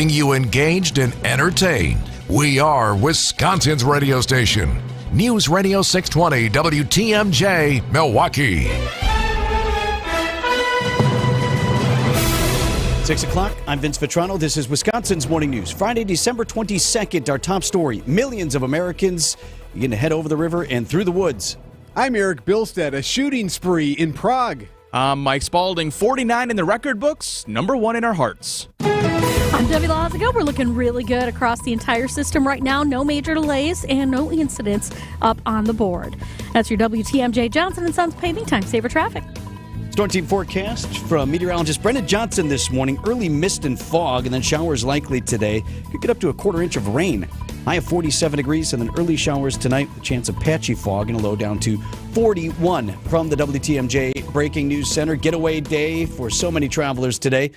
keeping you engaged and entertained. We are Wisconsin's radio station. News Radio 620 WTMJ, Milwaukee. 6 o'clock, I'm Vince Vitrano. This is Wisconsin's Morning News. Friday, December 22nd, our top story. Millions of Americans begin to head over the river and through the woods. I'm Eric Bilstead. A shooting spree in Prague. I'm Mike Spalding. 49 in the record books, number 1 in our hearts. I'm Debbie Lozigo. We're looking really good across the entire system right now. No major delays and no incidents up on the board. That's your WTMJ Johnson & Sons paving time saver traffic. Storm team forecast from meteorologist Brendan Johnson this morning. Early mist and fog, and then showers likely today. Could get up to a quarter inch of rain. High of 47 degrees, and then early showers tonight. A chance of patchy fog and a low down to 41. From the WTMJ Breaking News Center, getaway day for so many travelers today.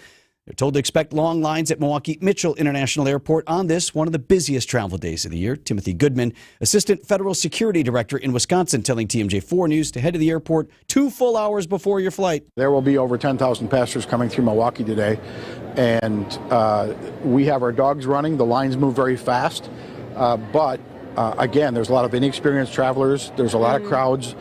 They're told to expect long lines at Milwaukee Mitchell International Airport on this, one of the busiest travel days of the year. Timothy Goodman, Assistant Federal Security Director in Wisconsin, telling TMJ4 News to head to the airport 2 full hours before your flight. There will be over 10,000 passengers coming through Milwaukee today, and we have our dogs running. The lines move very fast, but again, there's a lot of inexperienced travelers. There's a lot of crowds.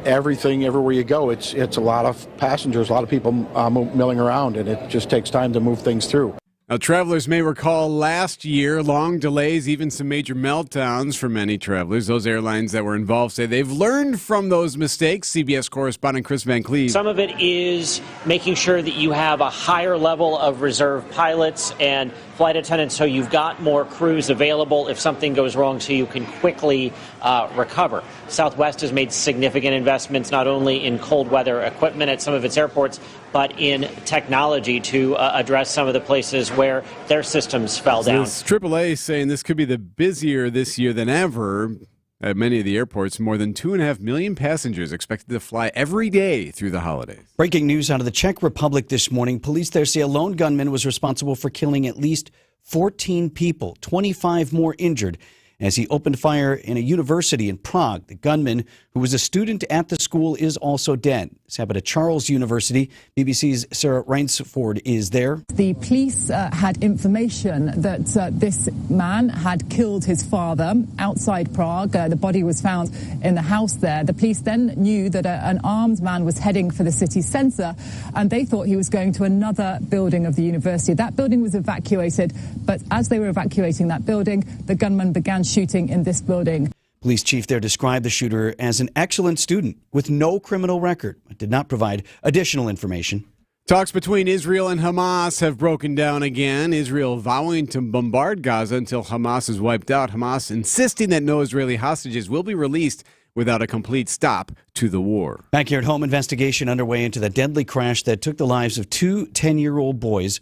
Everywhere you go, it's a lot of passengers, a lot of people milling around, and it just takes time to move things through. Now, travelers may recall last year, long delays, even some major meltdowns for many travelers. Those airlines that were involved say they've learned from those mistakes. CBS correspondent Chris Van Cleve. Some of it is making sure that you have a higher level of reserve pilots and flight attendants, so you've got more crews available if something goes wrong, so you can quickly recover. Southwest has made significant investments not only in cold weather equipment at some of its airports, but in technology to address some of the places where their systems fell down. AAA saying this could be the busier this year than ever. At many of the airports, more than 2.5 million passengers expected to fly every day through the holidays. Breaking news out of the Czech Republic this morning. Police there say a lone gunman was responsible for killing at least 14 people, 25 more injured, as he opened fire in a university in Prague. The gunman, who was a student at the school, is also dead. This happened at Charles University. BBC's Sarah Rainsford is there. The police had information that this man had killed his father outside Prague. The body was found in the house there. The police then knew that an armed man was heading for the city centre, and they thought he was going to another building of the university. That building was evacuated, but as they were evacuating that building, the gunman began shooting in this building. Police chief there described the shooter as an excellent student with no criminal record, but did not provide additional information. Talks between Israel and Hamas have broken down again. Israel vowing to bombard Gaza until Hamas is wiped out. Hamas insisting that no Israeli hostages will be released without a complete stop to the war. Back here at home, investigation underway into the deadly crash that took the lives of 2 10-year-old boys.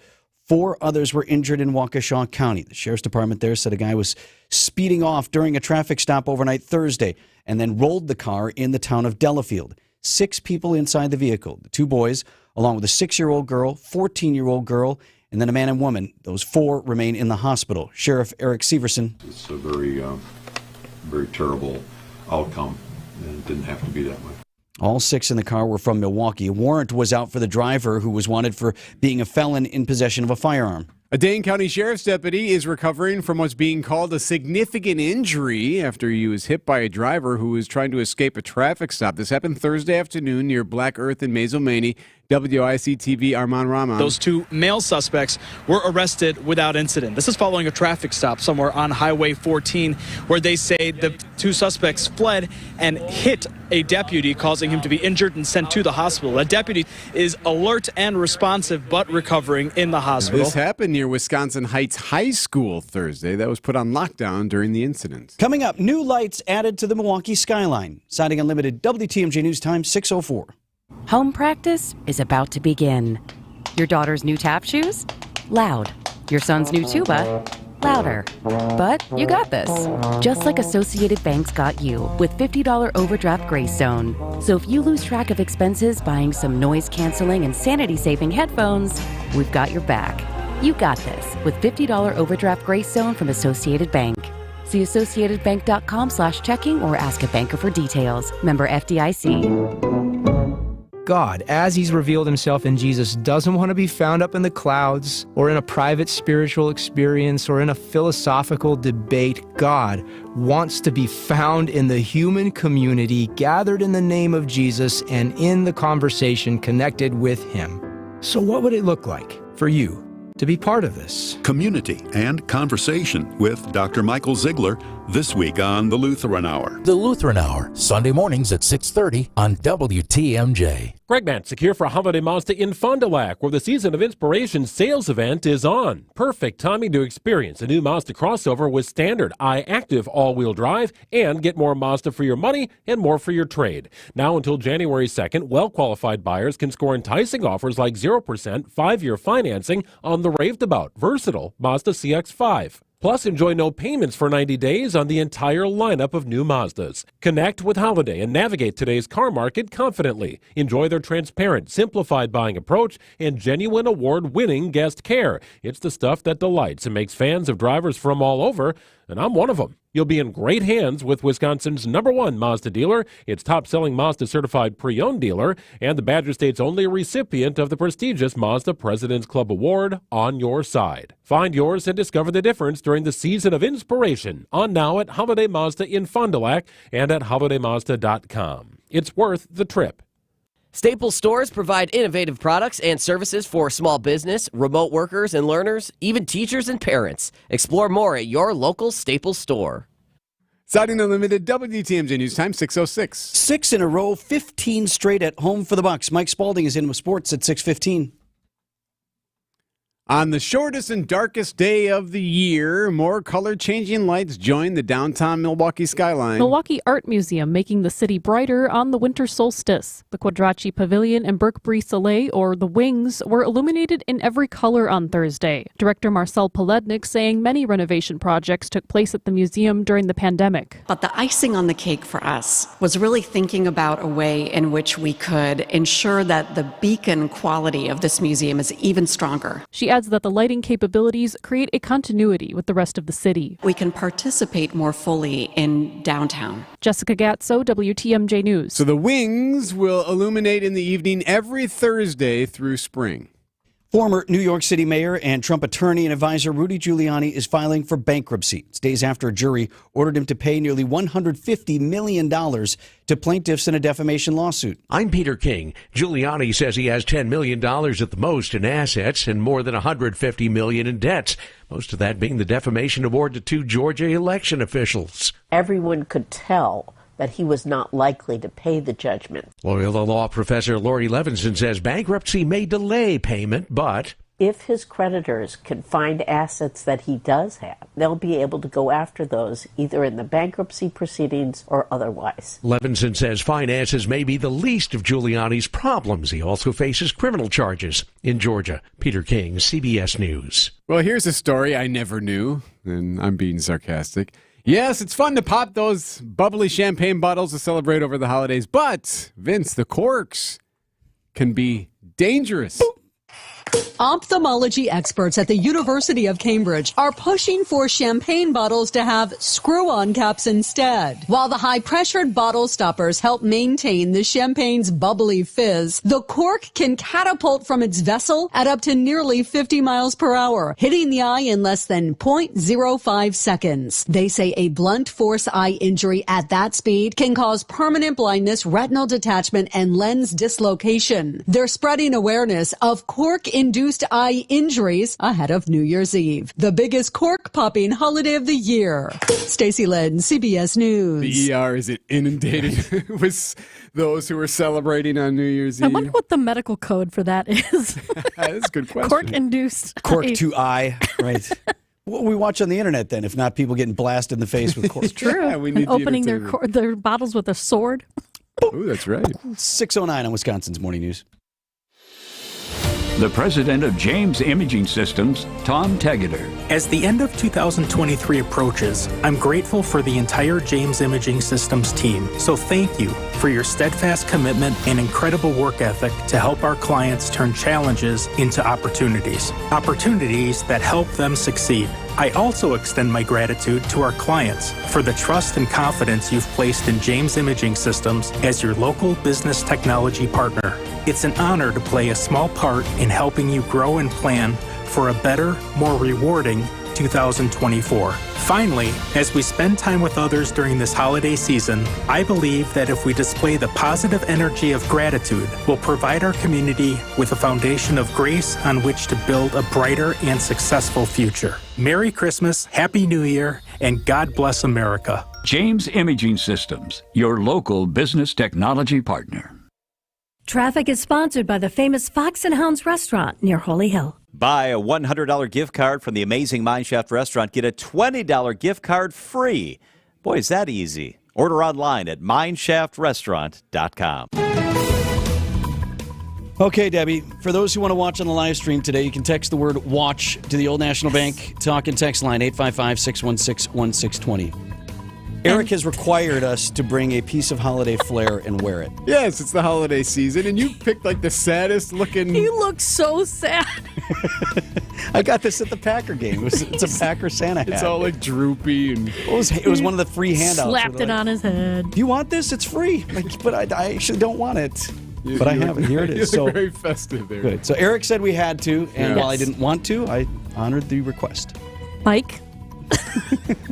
4 others were injured in Waukesha County. The sheriff's department there said a guy was speeding off during a traffic stop overnight Thursday and then rolled the car in the town of Delafield. 6 people inside the vehicle. The 2 boys, along with a 6-year-old girl, 14-year-old girl, and then a man and woman. Those 4 remain in the hospital. Sheriff Eric Severson. It's a very terrible outcome, and it didn't have to be that way. All 6 in the car were from Milwaukee. A warrant was out for the driver, who was wanted for being a felon in possession of a firearm. A Dane County Sheriff's deputy is recovering from what's being called a significant injury after he was hit by a driver who was trying to escape a traffic stop. This happened Thursday afternoon near Black Earth in Maizomani. WIC-TV Arman Rahman. Those 2 male suspects were arrested without incident. This is following a traffic stop somewhere on Highway 14 where they say the 2 suspects fled and hit a deputy, causing him to be injured and sent to the hospital. That deputy is alert and responsive but recovering in the hospital. This happened near Wisconsin Heights High School Thursday. That was put on lockdown during the incident. Coming up, new lights added to the Milwaukee skyline. Siding Unlimited, WTMJ News Time, 6:04. Home practice is about to begin. Your daughter's new tap shoes? Loud. Your son's new tuba? Louder. But you got this. Just like Associated Bank's got you with $50 overdraft grace zone. So if you lose track of expenses buying some noise-canceling and sanity-saving headphones, we've got your back. You got this with $50 overdraft grace zone from Associated Bank. See associatedbank.com/checking or ask a banker for details. Member FDIC. God, as he's revealed himself in Jesus, doesn't want to be found up in the clouds or in a private spiritual experience or in a philosophical debate. God wants to be found in the human community, gathered in the name of Jesus and in the conversation connected with him. So what would it look like for you to be part of this? Community and conversation with Dr. Michael Ziegler this week on the Lutheran Hour. The Lutheran Hour, Sunday mornings at 6:30 on WTMJ. Greg Matzik here for Holiday Mazda in Fond du Lac, where the Season of Inspiration sales event is on. Perfect timing to experience a new Mazda crossover with standard I-Active all-wheel drive and get more Mazda for your money and more for your trade. Now until January 2nd, well-qualified buyers can score enticing offers like 0% 5-year financing on the raved-about, versatile Mazda CX-5. Plus, enjoy no payments for 90 days on the entire lineup of new Mazdas. Connect with Holiday and navigate today's car market confidently. Enjoy their transparent, simplified buying approach and genuine award-winning guest care. It's the stuff that delights and makes fans of drivers from all over, and I'm one of them. You'll be in great hands with Wisconsin's #1 Mazda dealer, its top-selling Mazda-certified pre-owned dealer, and the Badger State's only recipient of the prestigious Mazda President's Club Award on your side. Find yours and discover the difference during the Season of Inspiration on now at Holiday Mazda in Fond du Lac and at holidaymazda.com. It's worth the trip. Staples stores provide innovative products and services for small business, remote workers and learners, even teachers and parents. Explore more at your local Staples store. Siding Unlimited, WTMJ News Time, 6:06. 6 in a row, 15 straight at home for the Bucks. Mike Spalding is in with sports at 6:15. On the shortest and darkest day of the year, more color-changing lights join the downtown Milwaukee skyline. Milwaukee Art Museum making the city brighter on the winter solstice. The Quadracci Pavilion and Burke-Brie Soleil, or the Wings, were illuminated in every color on Thursday. Director Marcel Polednik saying many renovation projects took place at the museum during the pandemic. But the icing on the cake for us was really thinking about a way in which we could ensure that the beacon quality of this museum is even stronger. She adds that the lighting capabilities create a continuity with the rest of the city. We can participate more fully in downtown. Jessica Gatso, WTMJ News. So the Wings will illuminate in the evening every Thursday through spring. Former New York City mayor and Trump attorney and advisor Rudy Giuliani is filing for bankruptcy. It's days after a jury ordered him to pay nearly $150 million to plaintiffs in a defamation lawsuit. I'm Peter King. Giuliani says he has $10 million at the most in assets and more than $150 million in debts, most of that being the defamation award to 2 Georgia election officials. Everyone could tell that he was not likely to pay the judgment. Loyola law professor Lori Levinson says bankruptcy may delay payment, but if his creditors can find assets that he does have, they'll be able to go after those either in the bankruptcy proceedings or otherwise. Levinson says finances may be the least of Giuliani's problems. He also faces criminal charges in Georgia. Peter King, CBS News. Well, here's a story I never knew, and I'm being sarcastic. Yes, it's fun to pop those bubbly champagne bottles to celebrate over the holidays, but, Vince, the corks can be dangerous. Ophthalmology experts at the University of Cambridge are pushing for champagne bottles to have screw-on caps instead. While the high-pressured bottle stoppers help maintain the champagne's bubbly fizz, the cork can catapult from its vessel at up to nearly 50 miles per hour, hitting the eye in less than 0.05 seconds. They say a blunt force eye injury at that speed can cause permanent blindness, retinal detachment, and lens dislocation. They're spreading awareness of cork-induced eye injuries ahead of New Year's Eve, the biggest cork-popping holiday of the year. Stacey Lynn, CBS News. The ER is inundated with those who are celebrating on New Year's Eve. I wonder what the medical code for that is. That's a good question. Cork-induced Cork to eye, right. What we watch on the internet then, if not people getting blasted in the face with corks? It's true. Yeah, we need opening their bottles with a sword. Oh, that's right. 6:09 on Wisconsin's Morning News. The president of James Imaging Systems, Tom Tegeter. As the end of 2023 approaches, I'm grateful for the entire James Imaging Systems team. So thank you for your steadfast commitment and incredible work ethic to help our clients turn challenges into opportunities. Opportunities that help them succeed. I also extend my gratitude to our clients for the trust and confidence you've placed in James Imaging Systems as your local business technology partner. It's an honor to play a small part in helping you grow and plan for a better, more rewarding 2024. Finally, as we spend time with others during this holiday season, I believe that if we display the positive energy of gratitude, we'll provide our community with a foundation of grace on which to build a brighter and successful future. Merry Christmas, Happy New Year, and God bless America. James Imaging Systems, your local business technology partner. Traffic is sponsored by the famous Fox and Hounds restaurant near Holy Hill. Buy a $100 gift card from the amazing Mineshaft restaurant. Get a $20 gift card free. Boy, is that easy. Order online at mineshaftrestaurant.com. Okay, Debbie, for those who want to watch on the live stream today, you can text the word WATCH to the Old National Bank talk and text line 855-616-1620. Eric has required us to bring a piece of holiday flair and wear it. Yes, it's the holiday season, and you picked like the saddest looking. He looks so sad. I got this at the Packer game. It's a Packer Santa hat. It's all like droopy and. It was one of the free handouts. Slapped it on his head. Do you want this? It's free. But I actually don't want it. But I have it. Here it is. So very festive there. Good. So Eric said we had to, and while I didn't want to, I honored the request. Mike?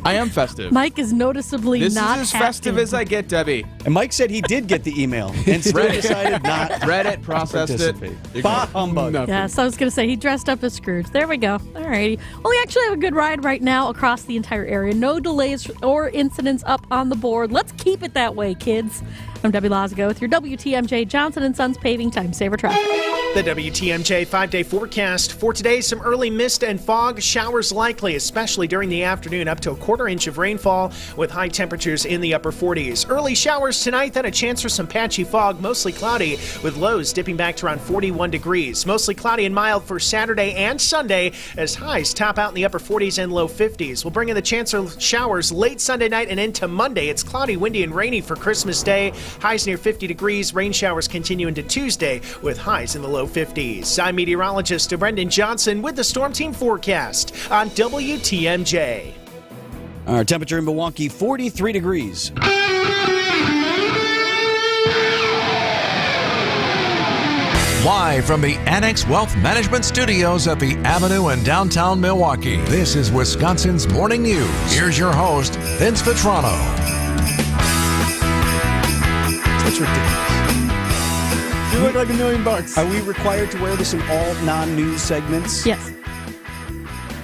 I am festive. Mike is noticeably this not is as festive as I get, Debbie. And Mike said he did get the email and still decided not read it, processed it. Bah humbug. Yes, I was going to say he dressed up as Scrooge. There we go. All righty. Well, we actually have a good ride right now across the entire area. No delays or incidents up on the board. Let's keep it that way, kids. I'm Debbie Lazago with your WTMJ Johnson & Sons Paving Time Saver Traffic. The WTMJ 5-day forecast for today, some early mist and fog, showers likely, especially during the afternoon, up to a quarter inch of rainfall with high temperatures in the upper 40s. Early showers tonight, then a chance for some patchy fog, mostly cloudy with lows dipping back to around 41 degrees. Mostly cloudy and mild for Saturday and Sunday as highs top out in the upper 40s and low 50s. We'll bring in the chance of showers late Sunday night and into Monday. It's cloudy, windy, and rainy for Christmas Day. Highs near 50 degrees. Rain showers continue into Tuesday with highs in the low 50s. I'm meteorologist Brendan Johnson with the Storm Team forecast on WTMJ. Our temperature in Milwaukee, 43 degrees. Live from the Annex Wealth Management Studios at the Avenue in downtown Milwaukee, this is Wisconsin's Morning News. Here's your host, Vince Vitrano. That's ridiculous. You look like $1 million. Are we required to wear this in all non-news segments? Yes.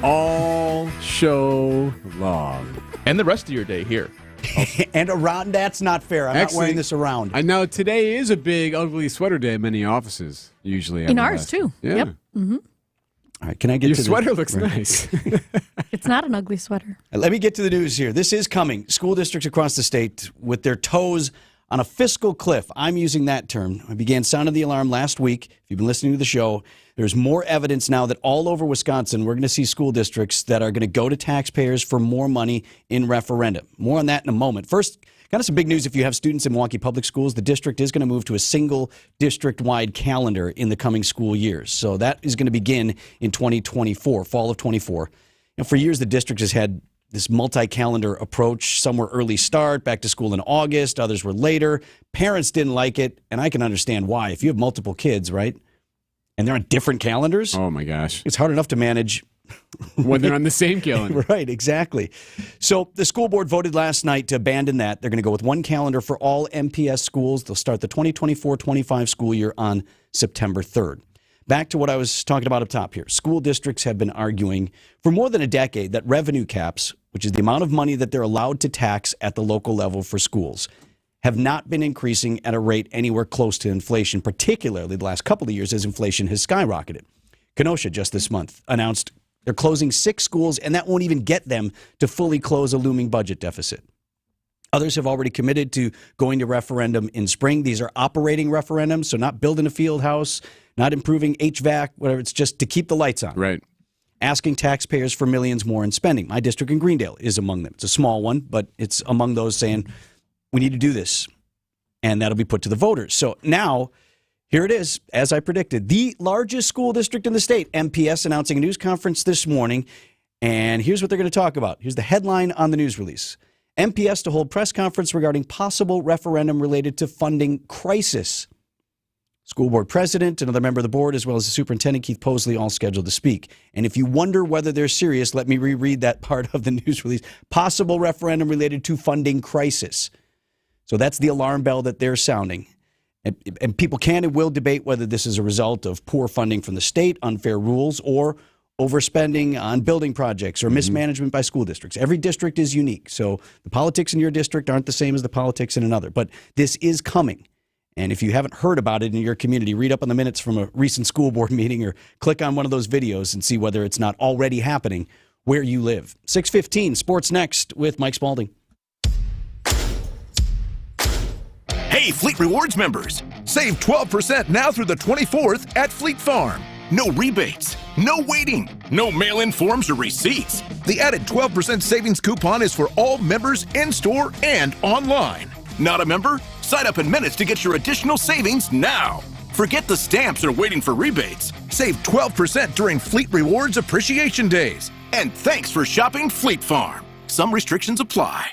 All show long. And the rest of your day here. And around, that's not fair. I'm not wearing this around. I know today is a big, ugly sweater day in many offices, usually. In ours, too. Yeah. Yep. Mm-hmm. All right, can I get Your to sweater the, looks nice. It's not an ugly sweater. Let me get to the news here. This is coming. School districts across the state with their toes on a fiscal cliff. I'm using that term. I began sounding the alarm last week. If you've been listening to the show, there's more evidence now that all over Wisconsin, we're going to see school districts that are going to go to taxpayers for more money in referendum. More on that in a moment. First, kind of some big news if you have students in Milwaukee Public Schools. The district is going to move to a single district-wide calendar in the coming school years. So that is going to begin in 2024, fall of 24. For years, the district has had this multi-calendar approach. Some were early start, back to school in August. Others were later. Parents didn't like it, and I can understand why. If you have multiple kids, right, and they're on different calendars. Oh, my gosh. It's hard enough to manage when they're on the same calendar. Right, exactly. So the school board voted last night to abandon that. They're going to go with one calendar for all MPS schools. They'll start the 2024-25 school year on September 3rd. Back to what I was talking about up top here. School districts have been arguing for more than a decade that revenue caps, which is the amount of money that they're allowed to tax at the local level for schools, have not been increasing at a rate anywhere close to inflation, particularly the last couple of years as inflation has skyrocketed. Kenosha just this month announced they're closing 6 schools, and that won't even get them to fully close a looming budget deficit. Others have already committed to going to referendum in spring. These are operating referendums, so not building a field house, not improving HVAC, whatever. It's just to keep the lights on. Right. Asking taxpayers for millions more in spending. My district in Greendale is among them. It's a small one, but it's among those saying, we need to do this. And that'll be put to the voters. So now, here it is, as I predicted, the largest school district in the state, MPS, announcing a news conference this morning. And here's what they're going to talk about. Here's the headline on the news release. MPS to hold press conference regarding possible referendum related to funding crisis. School board president, another member of the board, as well as the superintendent, Keith Posley, all scheduled to speak. And if you wonder whether they're serious, let me reread that part of the news release. Possible referendum related to funding crisis. So that's the alarm bell that they're sounding. And people can and will debate whether this is a result of poor funding from the state, unfair rules, or overspending on building projects or mismanagement by school districts. Every district is unique. So the politics in your district aren't the same as the politics in another. But this is coming. And if you haven't heard about it in your community, read up on the minutes from a recent school board meeting or click on one of those videos and see whether it's not already happening where you live. 6:15, Sports Next with Mike Spalding. Hey, Fleet Rewards members, save 12% now through the 24th at Fleet Farm. No rebates, no waiting, no mail-in forms or receipts. The added 12% savings coupon is for all members in-store and online. Not a member? Sign up in minutes to get your additional savings now. Forget the stamps or waiting for rebates. Save 12% during Fleet Rewards Appreciation Days. And thanks for shopping Fleet Farm. Some restrictions apply.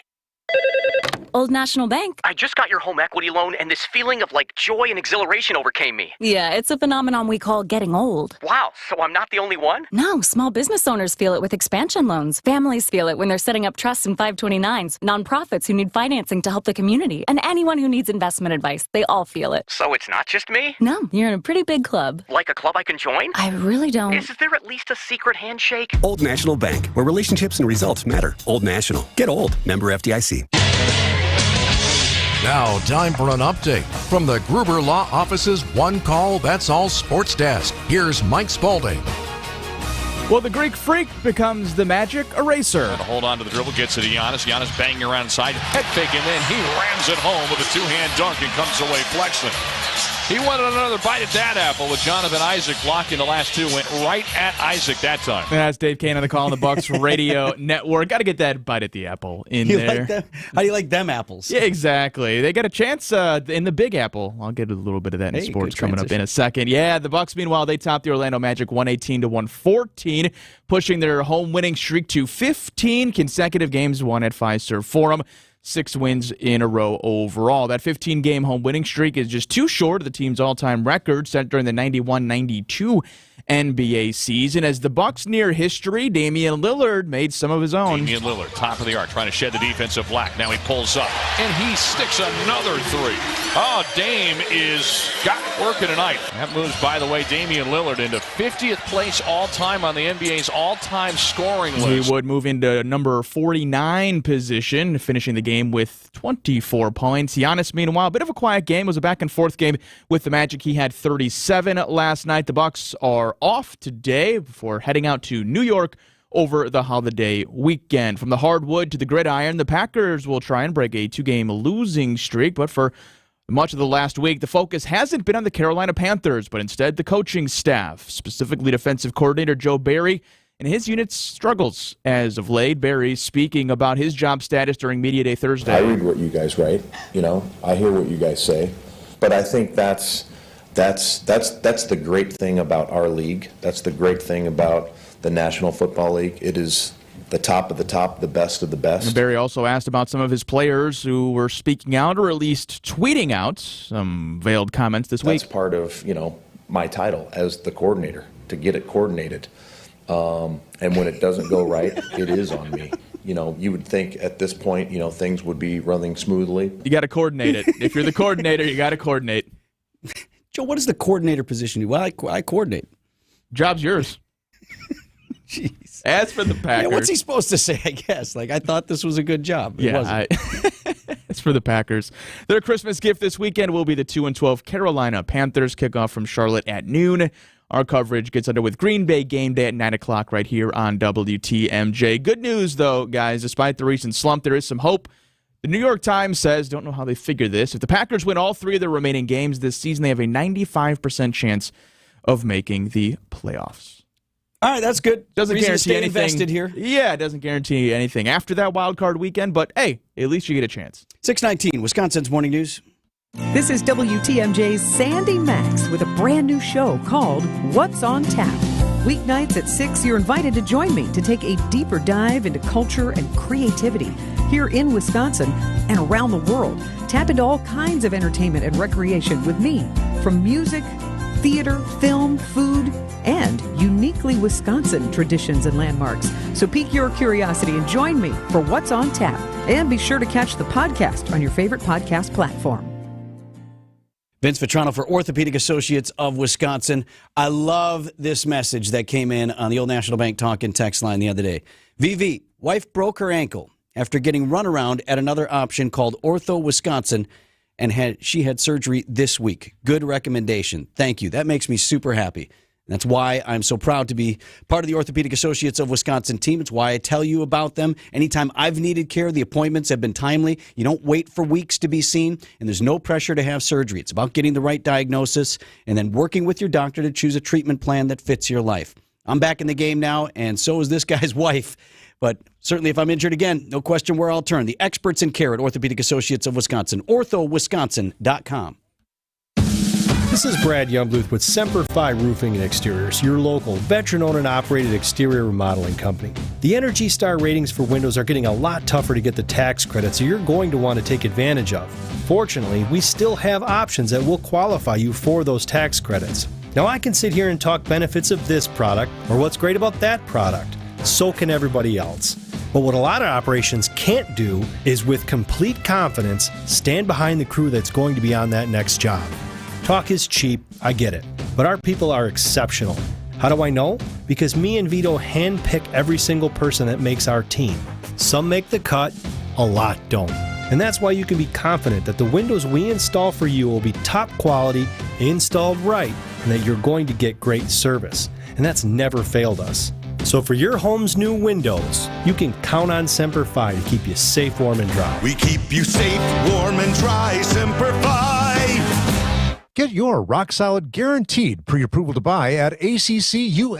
Old National Bank. I just got your home equity loan, and this feeling of joy and exhilaration overcame me. Yeah, it's a phenomenon we call getting old. Wow, so I'm not the only one? No, small business owners feel it with expansion loans. Families feel it when they're setting up trusts and 529s. Nonprofits who need financing to help the community. And anyone who needs investment advice, they all feel it. So it's not just me? No, you're in a pretty big club. Like a club I can join? I really don't. Is there at least a secret handshake? Old National Bank, where relationships and results matter. Old National. Get old. Member FDIC. Now, time for an update from the Gruber Law Office's One Call That's All Sports Desk. Here's Mike Spalding. Well, the Greek freak becomes the magic eraser. And hold on to the dribble, gets it to Giannis. Giannis banging around inside, head fake, and then he rams it home with a two-hand dunk and comes away flexing. He wanted another bite at that apple with Jonathan Isaac blocking the last two. Went right at Isaac that time. That's Dave Kane on the call on the Bucks Radio Network. Got to get that bite at the apple in there. Like how do you like them apples? Yeah, exactly. They got a chance in the Big Apple. I'll get a little bit of that in sports coming up in a second. Yeah, the Bucks, meanwhile, they topped the Orlando Magic 118-114, pushing their home winning streak to 15 consecutive games won at Fiserv Forum. 6 wins in a row overall. That 15-game home winning streak is just too short of the team's all-time record set during the 91-92 NBA season. As the Bucks near history, Damian Lillard made some of his own. Damian Lillard, top of the arc, trying to shed the defensive black. Now he pulls up, and he sticks another three. Oh, Dame is got working tonight. That moves, by the way, Damian Lillard into 50th place all-time on the NBA's all-time scoring list. He would move into number 49 position, finishing the game with 24 points. Giannis, meanwhile, a bit of a quiet game. It was a back-and-forth game with the Magic. He had 37 last night. The Bucks are off today before heading out to New York over the holiday weekend. From the hardwood to the gridiron, the Packers will try and break a 2-game losing streak, but for much of the last week, the focus hasn't been on the Carolina Panthers, but instead the coaching staff, specifically defensive coordinator Joe Barry and his unit's struggles as of late. Barry speaking about his job status during Media Day Thursday. I read what you guys write, I hear what you guys say, but I think that's the great thing about our league. That's the great thing about the National Football League. It is the top of the top, the best of the best. And Barry also asked about some of his players who were speaking out or at least tweeting out some veiled comments this week. That's part of, my title as the coordinator, to get it coordinated. And when it doesn't go right, it is on me. You would think at this point, things would be running smoothly. You got to coordinate it. If you're the coordinator, you got to coordinate. Joe, what does the coordinator position do? Well, I coordinate. Job's yours. Jeez. As for the Packers. Yeah, what's he supposed to say, I guess? I thought this was a good job. It wasn't. As for the Packers, their Christmas gift this weekend will be the 2-12 Carolina Panthers. Kickoff from Charlotte at noon. Our coverage gets under with Green Bay game day at 9 o'clock right here on WTMJ. Good news, though, guys. Despite the recent slump, there is some hope. The New York Times says, don't know how they figure this, if the Packers win all 3 of their remaining games this season, they have a 95% chance of making the playoffs. All right, that's good. Doesn't Reason guarantee to stay anything. Invested here. Yeah, it doesn't guarantee anything after that wild card weekend, but hey, at least you get a chance. 6:19, Wisconsin's Morning News. This is WTMJ's Sandy Max with a brand new show called What's on Tap. Weeknights at 6, you're invited to join me to take a deeper dive into culture and creativity here in Wisconsin and around the world. Tap into all kinds of entertainment and recreation with me, from music, theater, film, food, and uniquely Wisconsin traditions and landmarks. So pique your curiosity and join me for What's on Tap. And be sure to catch the podcast on your favorite podcast platform. Vince Vitrano for Orthopedic Associates of Wisconsin. I love this message that came in on the Old National Bank talk and text line the other day. VV, wife broke her ankle after getting run around at another option called Ortho Wisconsin, and she had surgery this week. Good recommendation. Thank you. That makes me super happy. That's why I'm so proud to be part of the Orthopedic Associates of Wisconsin team. It's why I tell you about them. Anytime I've needed care, the appointments have been timely. You don't wait for weeks to be seen, and there's no pressure to have surgery. It's about getting the right diagnosis and then working with your doctor to choose a treatment plan that fits your life. I'm back in the game now, and so is this guy's wife. But certainly if I'm injured again, no question where I'll turn. The experts in care at Orthopedic Associates of Wisconsin, orthowisconsin.com. This is Brad Youngbluth with Semper Fi Roofing and Exteriors, your local, veteran-owned and operated exterior remodeling company. The Energy Star ratings for windows are getting a lot tougher to get the tax credit, so you're going to want to take advantage of. Fortunately, we still have options that will qualify you for those tax credits. Now, I can sit here and talk benefits of this product or what's great about that product. So can everybody else. But what a lot of operations can't do is, with complete confidence, stand behind the crew that's going to be on that next job. Talk is cheap, I get it, but our people are exceptional. How do I know? Because me and Vito handpick every single person that makes our team. Some make the cut, a lot don't. And that's why you can be confident that the windows we install for you will be top quality, installed right, and that you're going to get great service. And that's never failed us. So for your home's new windows, you can count on Semper Fi to keep you safe, warm, and dry. We keep you safe, warm, and dry. Semper Fi. Get your rock-solid guaranteed pre-approval to buy at accunet.com.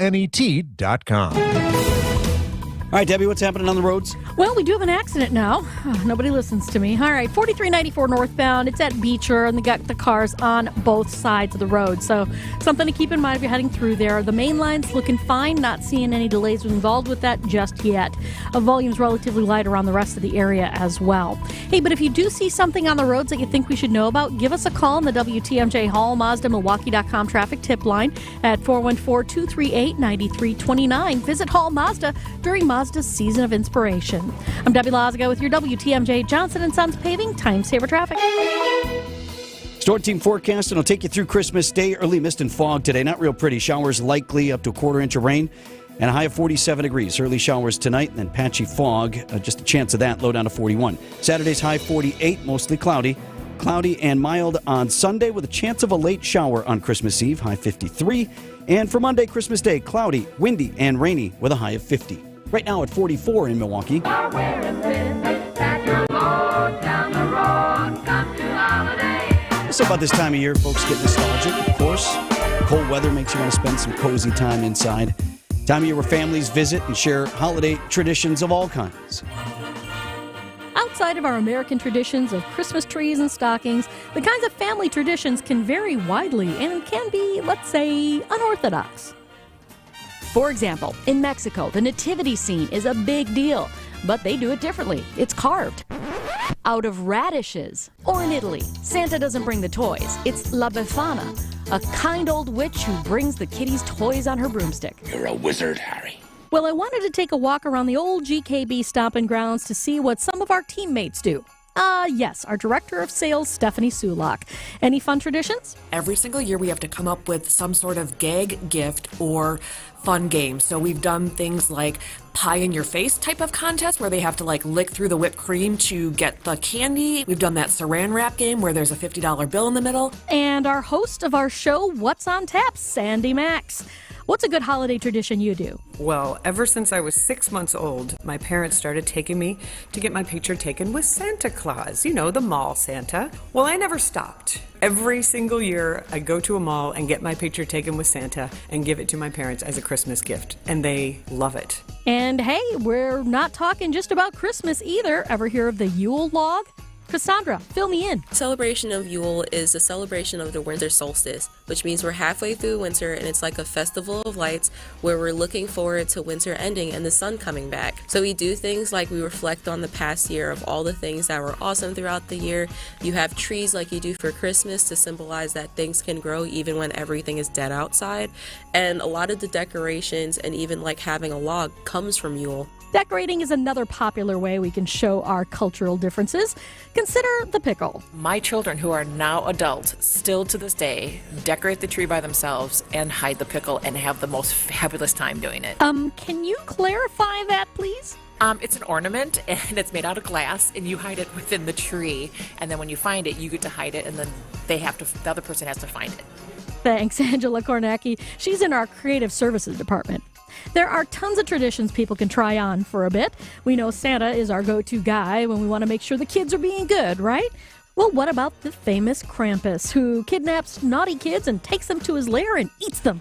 All right, Debbie, what's happening on the roads? Well, we do have an accident now. Oh, nobody listens to me. All right, 4394 northbound. It's at Beecher, and they got the cars on both sides of the road. So something to keep in mind if you're heading through there. The main line's looking fine. Not seeing any delays involved with that just yet. Volume's relatively light around the rest of the area as well. Hey, but if you do see something on the roads that you think we should know about, give us a call on the WTMJ Hall Mazda Milwaukee.com traffic tip line at 414-238-9329. Visit Hall Mazda during Mazda's Season of Inspiration. I'm Debbie Lazaga with your WTMJ Johnson & Sons Paving Time Saver Traffic. Storm team forecast, and it'll take you through Christmas Day. Early mist and fog today. Not real pretty. Showers likely up to a quarter inch of rain and a high of 47 degrees. Early showers tonight and then patchy fog. Just a chance of that. Low down to 41. Saturday's high 48, mostly cloudy. Cloudy and mild on Sunday with a chance of a late shower on Christmas Eve. High 53. And for Monday, Christmas Day, cloudy, windy, and rainy with a high of 50. Right now at 44 in Milwaukee. So about this time of year, folks get nostalgic, of course. Cold weather makes you want to spend some cozy time inside. Time of year where families visit and share holiday traditions of all kinds. Outside of our American traditions of Christmas trees and stockings, the kinds of family traditions can vary widely and can be, let's say, unorthodox. For example, in Mexico, the nativity scene is a big deal, but they do it differently. It's carved out of radishes. Or in Italy, Santa doesn't bring the toys. It's La Befana, a kind old witch who brings the kiddies toys on her broomstick. You're a wizard, Harry. Well, I wanted to take a walk around the old GKB stomping grounds to see what some of our teammates do. Yes, our Director of Sales, Stephanie Sulak. Any fun traditions? Every single year we have to come up with some sort of gag gift or fun game. So we've done things like pie in your face type of contest where they have to lick through the whipped cream to get the candy. We've done that saran wrap game where there's a $50 bill in the middle. And our host of our show, What's on Tap, Sandy Max. What's a good holiday tradition you do? Well, ever since I was 6 months old, my parents started taking me to get my picture taken with Santa Claus. You know, the mall Santa. Well, I never stopped. Every single year, I go to a mall and get my picture taken with Santa and give it to my parents as a Christmas gift. And they love it. And hey, we're not talking just about Christmas either. Ever hear of the Yule log? Cassandra, fill me in. Celebration of Yule is a celebration of the winter solstice, which means we're halfway through winter and it's like a festival of lights where we're looking forward to winter ending and the sun coming back. So we do things like we reflect on the past year of all the things that were awesome throughout the year. You have trees like you do for Christmas to symbolize that things can grow even when everything is dead outside. And a lot of the decorations and even like having a log comes from Yule. Decorating is another popular way we can show our cultural differences. Consider the pickle. My children, who are now adults, still to this day, decorate the tree by themselves and hide the pickle and have the most fabulous time doing it. Can you clarify that, please? It's an ornament, and it's made out of glass, and you hide it within the tree. And then when you find it, you get to hide it, and then the other person has to find it. Thanks, Angela Kornacki. She's in our creative services department. There are tons of traditions people can try on for a bit. We know Santa is our go-to guy when we want to make sure the kids are being good, right? Well, what about the famous Krampus, who kidnaps naughty kids and takes them to his lair and eats them?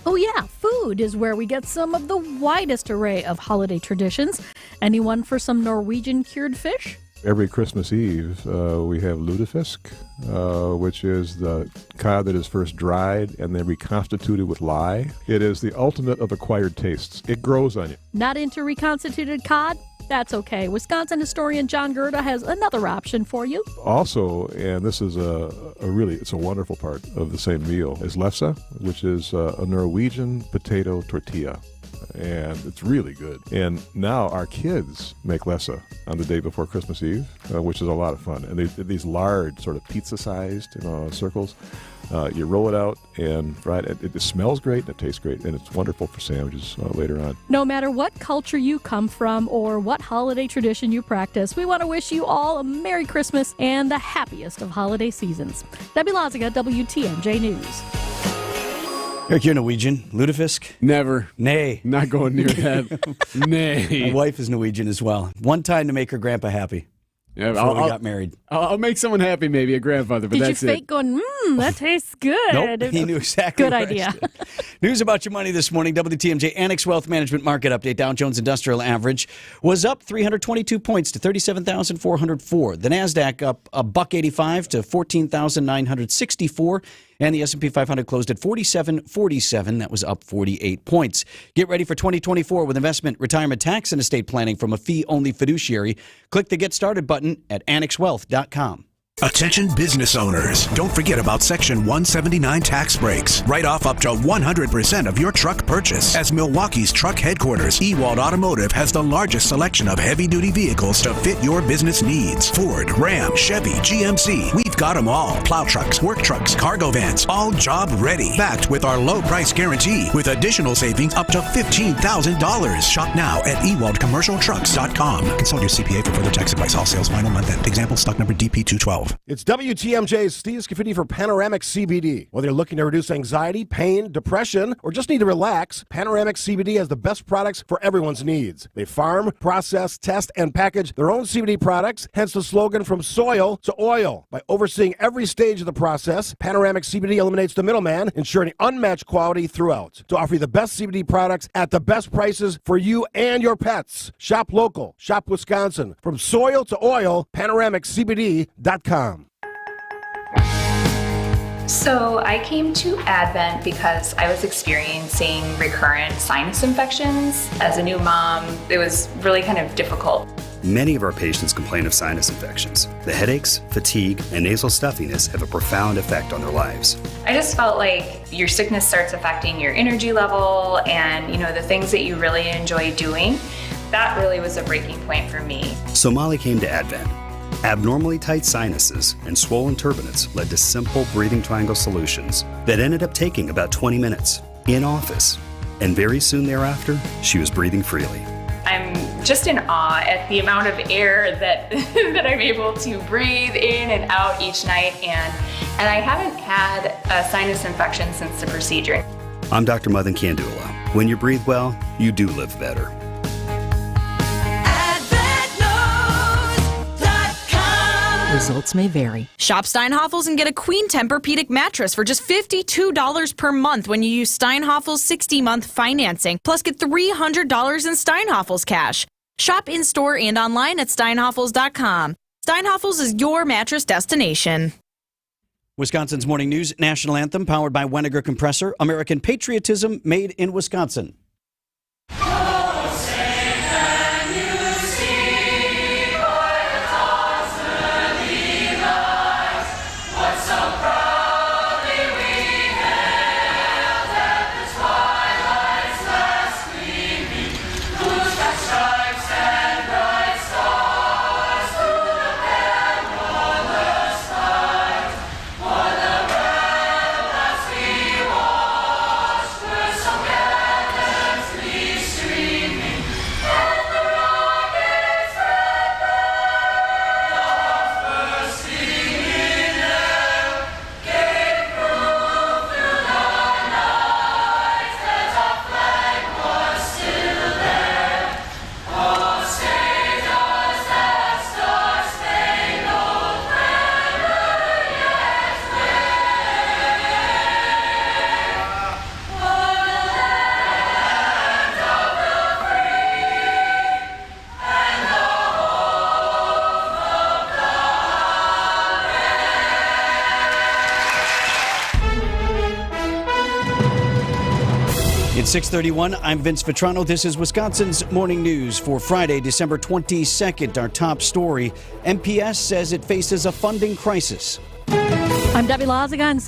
Oh yeah, food is where we get some of the widest array of holiday traditions. Anyone for some Norwegian cured fish? Every Christmas Eve, we have lutefisk, which is the cod that is first dried and then reconstituted with lye. It is the ultimate of acquired tastes. It grows on you. Not into reconstituted cod? That's okay. Wisconsin historian John Gerda has another option for you. Also, and this is it's a wonderful part of the same meal, is lefse, which is a Norwegian potato tortilla. And it's really good. And now our kids make lefse on the day before Christmas Eve, which is a lot of fun. And they're these large, sort of pizza-sized circles. You roll it out and fry it. It smells great and it tastes great, and it's wonderful for sandwiches later on. No matter what culture you come from or what holiday tradition you practice, we want to wish you all a Merry Christmas and the happiest of holiday seasons. Debbie Loziga, WTMJ News. Eric, you're Norwegian. Lutefisk? Never. Nay. Not going near that. Nay. My wife is Norwegian as well. One time to make her grandpa happy. Yeah, before we got married. I'll make someone happy, maybe a grandfather, but Did that's you fake going, that tastes good? Nope, he knew exactly. Good idea. News about your money this morning. WTMJ Annex Wealth Management Market Update. Dow Jones Industrial Average was up 322 points to 37,404. The NASDAQ up $1.85 to 14,964. And the S&P 500 closed at 4747. That was up 48 points. Get ready for 2024 with investment, retirement, tax, and estate planning from a fee-only fiduciary. Click the Get Started button at annexwealth.com. Attention business owners. Don't forget about Section 179 tax breaks. Write off up to 100% of your truck purchase. As Milwaukee's truck headquarters, Ewald Automotive has the largest selection of heavy-duty vehicles to fit your business needs. Ford, Ram, Chevy, GMC. We've got them all. Plow trucks, work trucks, cargo vans, all job ready. Backed with our low price guarantee with additional savings up to $15,000. Shop now at ewaldcommercialtrucks.com. Consult your CPA for further tax advice. All sales final month end. Example stock number DP212. It's WTMJ's Steve Scafidi for Panoramic CBD. Whether you're looking to reduce anxiety, pain, depression, or just need to relax, Panoramic CBD has the best products for everyone's needs. They farm, process, test, and package their own CBD products, hence the slogan from soil to oil. By overseeing every stage of the process, Panoramic CBD eliminates the middleman, ensuring unmatched quality throughout. To offer you the best CBD products at the best prices for you and your pets. Shop local. Shop Wisconsin. From soil to oil, PanoramicCBD.com. So I came to Advent because I was experiencing recurrent sinus infections. As a new mom, it was really kind of difficult. Many of our patients complain of sinus infections. The headaches, fatigue, and nasal stuffiness have a profound effect on their lives. I just felt like your sickness starts affecting your energy level and, the things that you really enjoy doing. That really was a breaking point for me. So Molly came to Advent. Abnormally tight sinuses and swollen turbinates led to simple breathing triangle solutions that ended up taking about 20 minutes in office. And very soon thereafter, she was breathing freely. I'm just in awe at the amount of air that that I'm able to breathe in and out each night, and I haven't had a sinus infection since the procedure. I'm Dr. Madan Kandula. When you breathe well, you do live better. Results may vary. Shop Steinhoffel's and get a Queen Tempur-Pedic mattress for just $52 per month when you use Steinhoffel's 60-month financing. Plus, get $300 in Steinhoffel's cash. Shop in-store and online at steinhoffels.com. Steinhoffel's is your mattress destination. Wisconsin's Morning News National Anthem, powered by Wenniger Compressor, American patriotism made in Wisconsin. It's 6:31. I'm Vince Vitrano. This is Wisconsin's Morning News for Friday, December 22nd. Our top story, MPS says it faces a funding crisis. I'm Debbie Lazaga in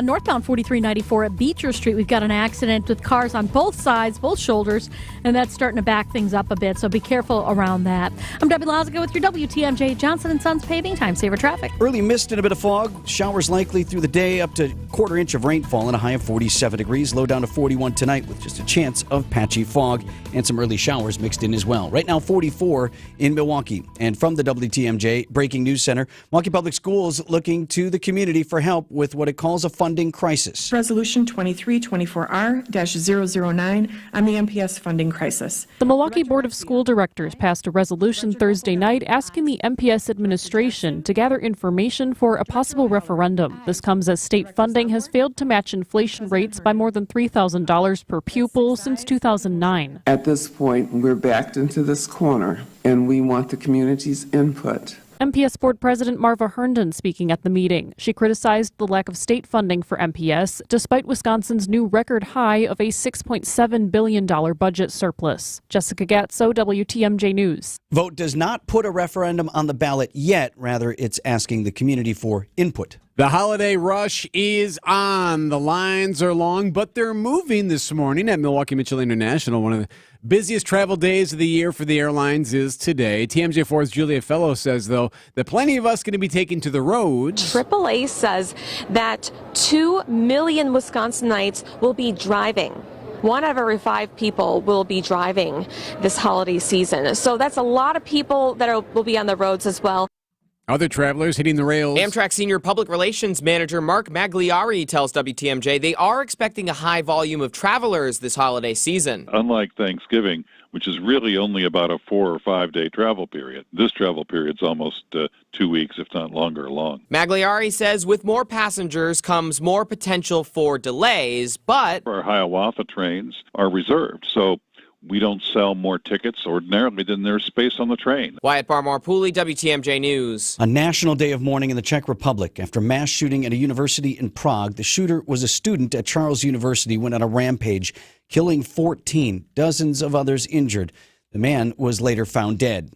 northbound 4394 at Beecher Street. We've got an accident with cars on both sides, both shoulders, and that's starting to back things up a bit, so be careful around that. I'm Debbie Lazaga with your WTMJ Johnson & Sons paving time saver traffic. Early mist and a bit of fog. Showers likely through the day, up to a quarter inch of rainfall and a high of 47 degrees. Low down to 41 tonight with just a chance of patchy fog and some early showers mixed in as well. Right now, 44 in Milwaukee. And from the WTMJ Breaking News Center, Milwaukee Public Schools looking to the community for help with what it calls a funding crisis. Resolution 2324R-009 on the MPS funding crisis. The Milwaukee Board of School Directors passed a resolution Thursday night asking the MPS administration to gather information for a possible referendum. This comes as state funding has failed to match inflation rates by more than $3,000 per pupil since 2009. At this point, we're backed into this corner, and we want the community's input. MPS Board President Marva Herndon speaking at the meeting. She criticized the lack of state funding for MPS, despite Wisconsin's new record high of a $6.7 billion budget surplus. Jessica Gatso, WTMJ News. Vote does not put a referendum on the ballot yet. Rather, it's asking the community for input. The holiday rush is on. The lines are long, but they're moving this morning at Milwaukee Mitchell International. One of the busiest travel days of the year for the airlines is today. TMJ4's Julia Fellow says, though, that plenty of us going to be taken to the roads. AAA says that 2 million Wisconsinites will be driving. 1 out of every 5 people will be driving this holiday season. So that's a lot of people that will be on the roads as well. Other travelers hitting the rails. Amtrak Senior Public Relations Manager Mark Magliari tells WTMJ they are expecting a high volume of travelers this holiday season. Unlike Thanksgiving, which is really only about a 4 or 5 day travel period, this travel period's almost 2 weeks, if not longer long. Magliari says with more passengers comes more potential for delays, but our Hiawatha trains are reserved, so we don't sell more tickets ordinarily than there's space on the train. Wyatt Barmore-Pooley, WTMJ News. A national day of mourning in the Czech Republic after mass shooting at a university in Prague. The shooter was a student at Charles University, went on a rampage, killing 14, dozens of others injured. The man was later found dead.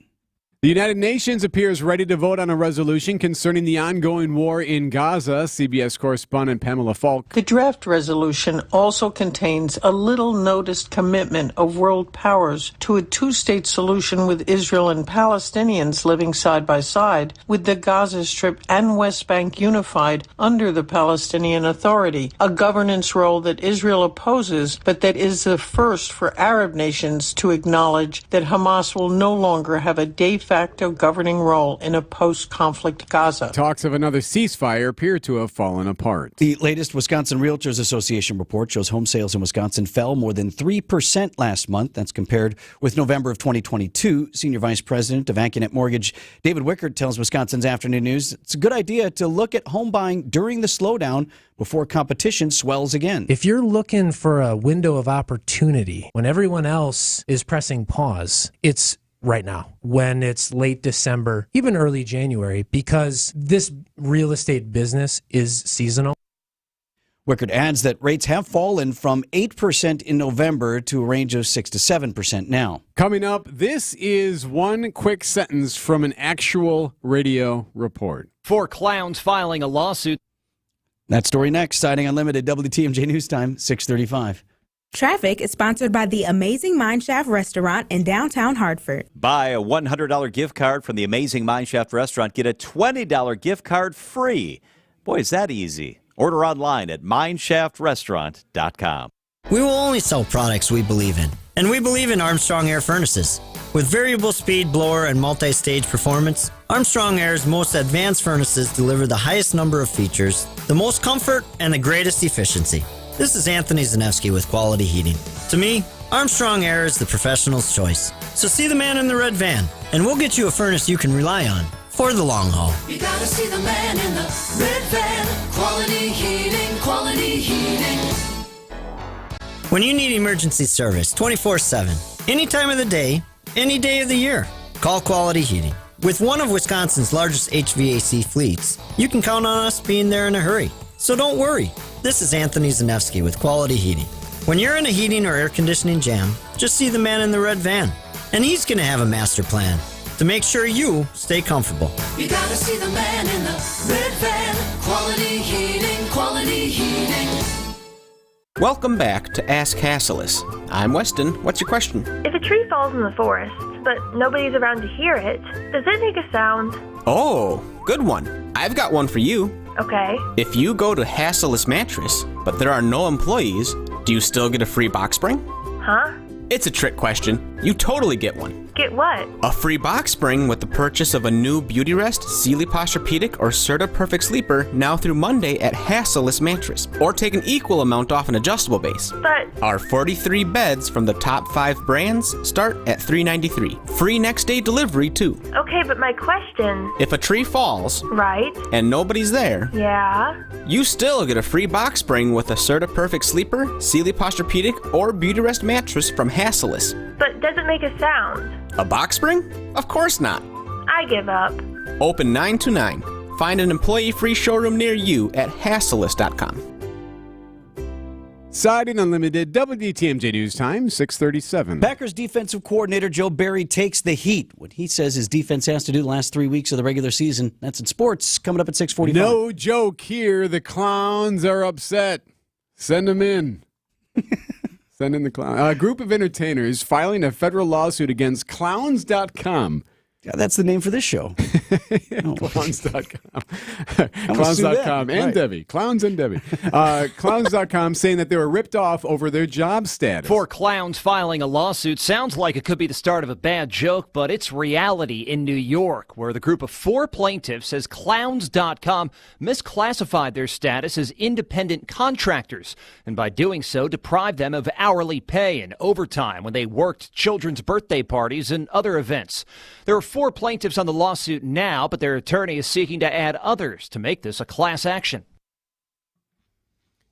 The United Nations appears ready to vote on a resolution concerning the ongoing war in Gaza. CBS correspondent Pamela Falk. The draft resolution also contains a little-noticed commitment of world powers to a two-state solution with Israel and Palestinians living side by side, with the Gaza Strip and West Bank unified under the Palestinian Authority, a governance role that Israel opposes, but that is the first for Arab nations to acknowledge that Hamas will no longer have a de facto governing role in a post-conflict Gaza. Talks of another ceasefire appear to have fallen apart. The latest Wisconsin Realtors Association report shows home sales in Wisconsin fell more than 3% last month. That's compared with November of 2022. Senior Vice President of Accunet Mortgage, David Wickert, tells Wisconsin's Afternoon News it's a good idea to look at home buying during the slowdown before competition swells again. If you're looking for a window of opportunity when everyone else is pressing pause, it's right now when it's late December, even early January, because this real estate business is seasonal. Wickard adds that rates have fallen from 8% in November to a range of 6 to 7% now. Coming up, this is one quick sentence from an actual radio report. 4 clowns filing a lawsuit. That story next. Siding Unlimited, WTMJ News Time, 6:35. Traffic is sponsored by the Amazing Mineshaft Restaurant in downtown Hartford. Buy a $100 gift card from the Amazing Mineshaft Restaurant. Get a $20 gift card free. Boy, is that easy. Order online at mineshaftrestaurant.com. We will only sell products we believe in. And we believe in Armstrong Air Furnaces. With variable speed blower and multi-stage performance, Armstrong Air's most advanced furnaces deliver the highest number of features, the most comfort, and the greatest efficiency. This is Anthony Zanevsky with Quality Heating. To me, Armstrong Air is the professional's choice. So see the man in the red van, and we'll get you a furnace you can rely on for the long haul. You gotta see the man in the red van. Quality Heating, Quality Heating. When you need emergency service 24/7, any time of the day, any day of the year, call Quality Heating. With one of Wisconsin's largest HVAC fleets, you can count on us being there in a hurry. So don't worry. This is Anthony Zanevsky with Quality Heating. When you're in a heating or air conditioning jam, just see the man in the red van. And he's going to have a master plan to make sure you stay comfortable. You gotta see the man in the red van. Quality Heating, Quality Heating. Welcome back to Ask Hasselus. I'm Weston. What's your question? If a tree falls in the forest, but nobody's around to hear it, does it make a sound? Oh, good one. I've got one for you. Okay. If you go to Hasselus Mattress, but there are no employees, do you still get a free box spring? Huh? It's a trick question. You totally get one. Get what? A free box spring with the purchase of a new Beauty Rest, Sealy Posturepedic, or Serta Perfect Sleeper now through Monday at Hasselus Mattress. Or take an equal amount off an adjustable base. But our 43 beds from the top 5 brands start at $393. Free next day delivery too. Okay, but my question... If a tree falls... Right. And nobody's there... Yeah? You still get a free box spring with a Serta Perfect Sleeper, Sealy Posturepedic, or Beauty Rest mattress from Hasselus. But does it make a sound? A box spring? Of course not. I give up. Open 9 to 9. Find an employee-free showroom near you at Hasselus.com. Siding Unlimited, WTMJ News Time, 6:37. Packers defensive coordinator Joe Barry takes the heat. What he says his defense has to do the last 3 weeks of the regular season. That's in sports, coming up at 6:45. No joke here. The clowns are upset. Send them in. Send in the clown. A group of entertainers filing a federal lawsuit against clowns.com. Yeah, that's the name for this show. Clowns.com. Clowns.com and Debbie. Clowns and Debbie. Clowns.com saying that they were ripped off over their job status. 4 clowns filing a lawsuit sounds like it could be the start of a bad joke, but it's reality in New York, where the group of 4 plaintiffs says Clowns.com misclassified their status as independent contractors, and by doing so deprived them of hourly pay and overtime when they worked children's birthday parties and other events. There are 4 plaintiffs on the lawsuit now, but their attorney is seeking to add others to make this a class action.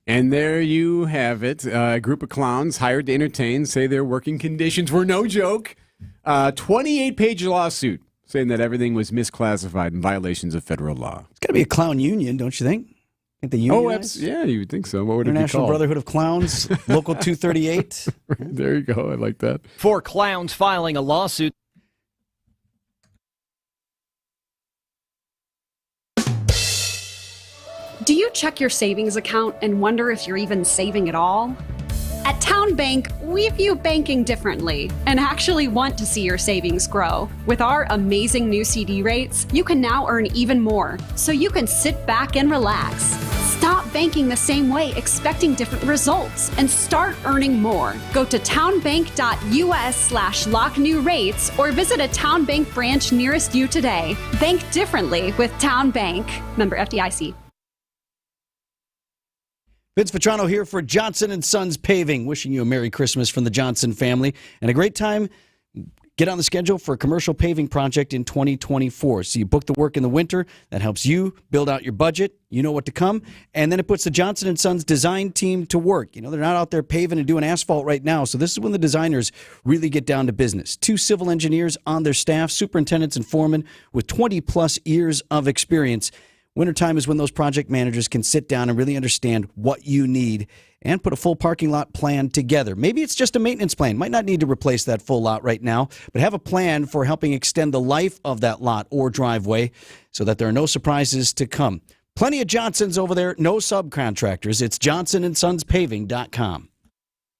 And there you have it. A group of clowns hired to entertain say their working conditions were no joke. 28-page lawsuit saying that everything was misclassified in violations of federal law. It's got to be a clown union, don't you think? Think the union? Yeah, you would think so. What would it be International called? Brotherhood of Clowns, Local 238. There you go. I like that. 4 clowns filing a lawsuit. Do you check your savings account and wonder if you're even saving at all? At Town Bank, we view banking differently and actually want to see your savings grow. With our amazing new CD rates, you can now earn even more, so you can sit back and relax. Stop banking the same way, expecting different results, and start earning more. Go to townbank.us/locknewrates or visit a Town Bank branch nearest you today. Bank differently with Town Bank. Member FDIC. Vince Vitrano here for Johnson & Sons Paving, wishing you a Merry Christmas from the Johnson family and a great time Get on the schedule for a commercial paving project in 2024. So you book the work in the winter. That helps you build out your budget. You know what to come. And then it puts the Johnson & Sons design team to work. You know, they're not out there paving and doing asphalt right now. So this is when the designers really get down to business. 2 civil engineers on their staff, superintendents and foremen with 20-plus years of experience. Wintertime is when those project managers can sit down and really understand what you need and put a full parking lot plan together. Maybe it's just a maintenance plan. Might not need to replace that full lot right now, but have a plan for helping extend the life of that lot or driveway so that there are no surprises to come. Plenty of Johnsons over there, no subcontractors. It's johnsonandsonspaving.com.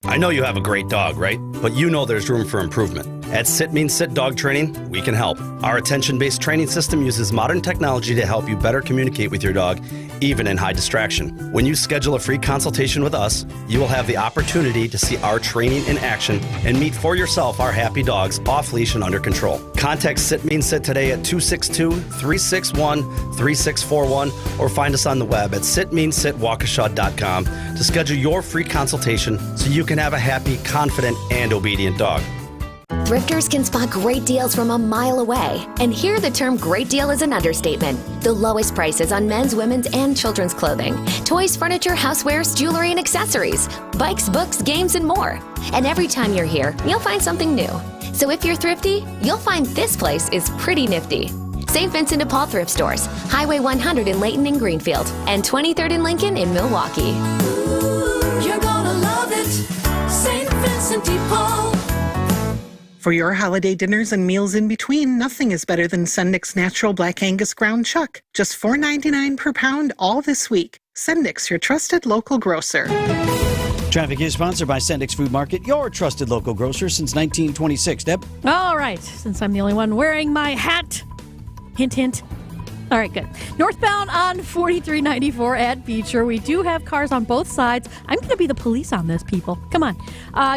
I know you have a great dog, right? But you know there's room for improvement. At Sit Means Sit Dog Training, we can help. Our attention-based training system uses modern technology to help you better communicate with your dog, even in high distraction. When you schedule a free consultation with us, you will have the opportunity to see our training in action and meet for yourself our happy dogs off leash and under control. Contact Sit Means Sit today at 262-361-3641 or find us on the web at sitmeansitwaukesha.com to schedule your free consultation so you can have a happy, confident, and obedient dog. Thrifters can spot great deals from a mile away. And here the term great deal is an understatement. The lowest prices on men's, women's, and children's clothing, toys, furniture, housewares, jewelry, and accessories, bikes, books, games, and more. And every time you're here, you'll find something new. So if you're thrifty, you'll find this place is pretty nifty. St. Vincent de Paul Thrift Stores, Highway 100 in Layton and Greenfield, and 23rd and Lincoln in Milwaukee. Ooh, you're gonna love it, St. Vincent de Paul. For your holiday dinners and meals in between, nothing is better than Sendik's Natural Black Angus Ground Chuck. Just $4.99 per pound all this week. Sendik's, your trusted local grocer. Traffic is sponsored by Sendik's Food Market, your trusted local grocer since 1926. Deb? All right, since I'm the only one wearing my hat. Hint, hint. All right, good. Northbound on 4394 at Beecher. We do have cars on both sides. I'm going to be the police on this, people. Come on.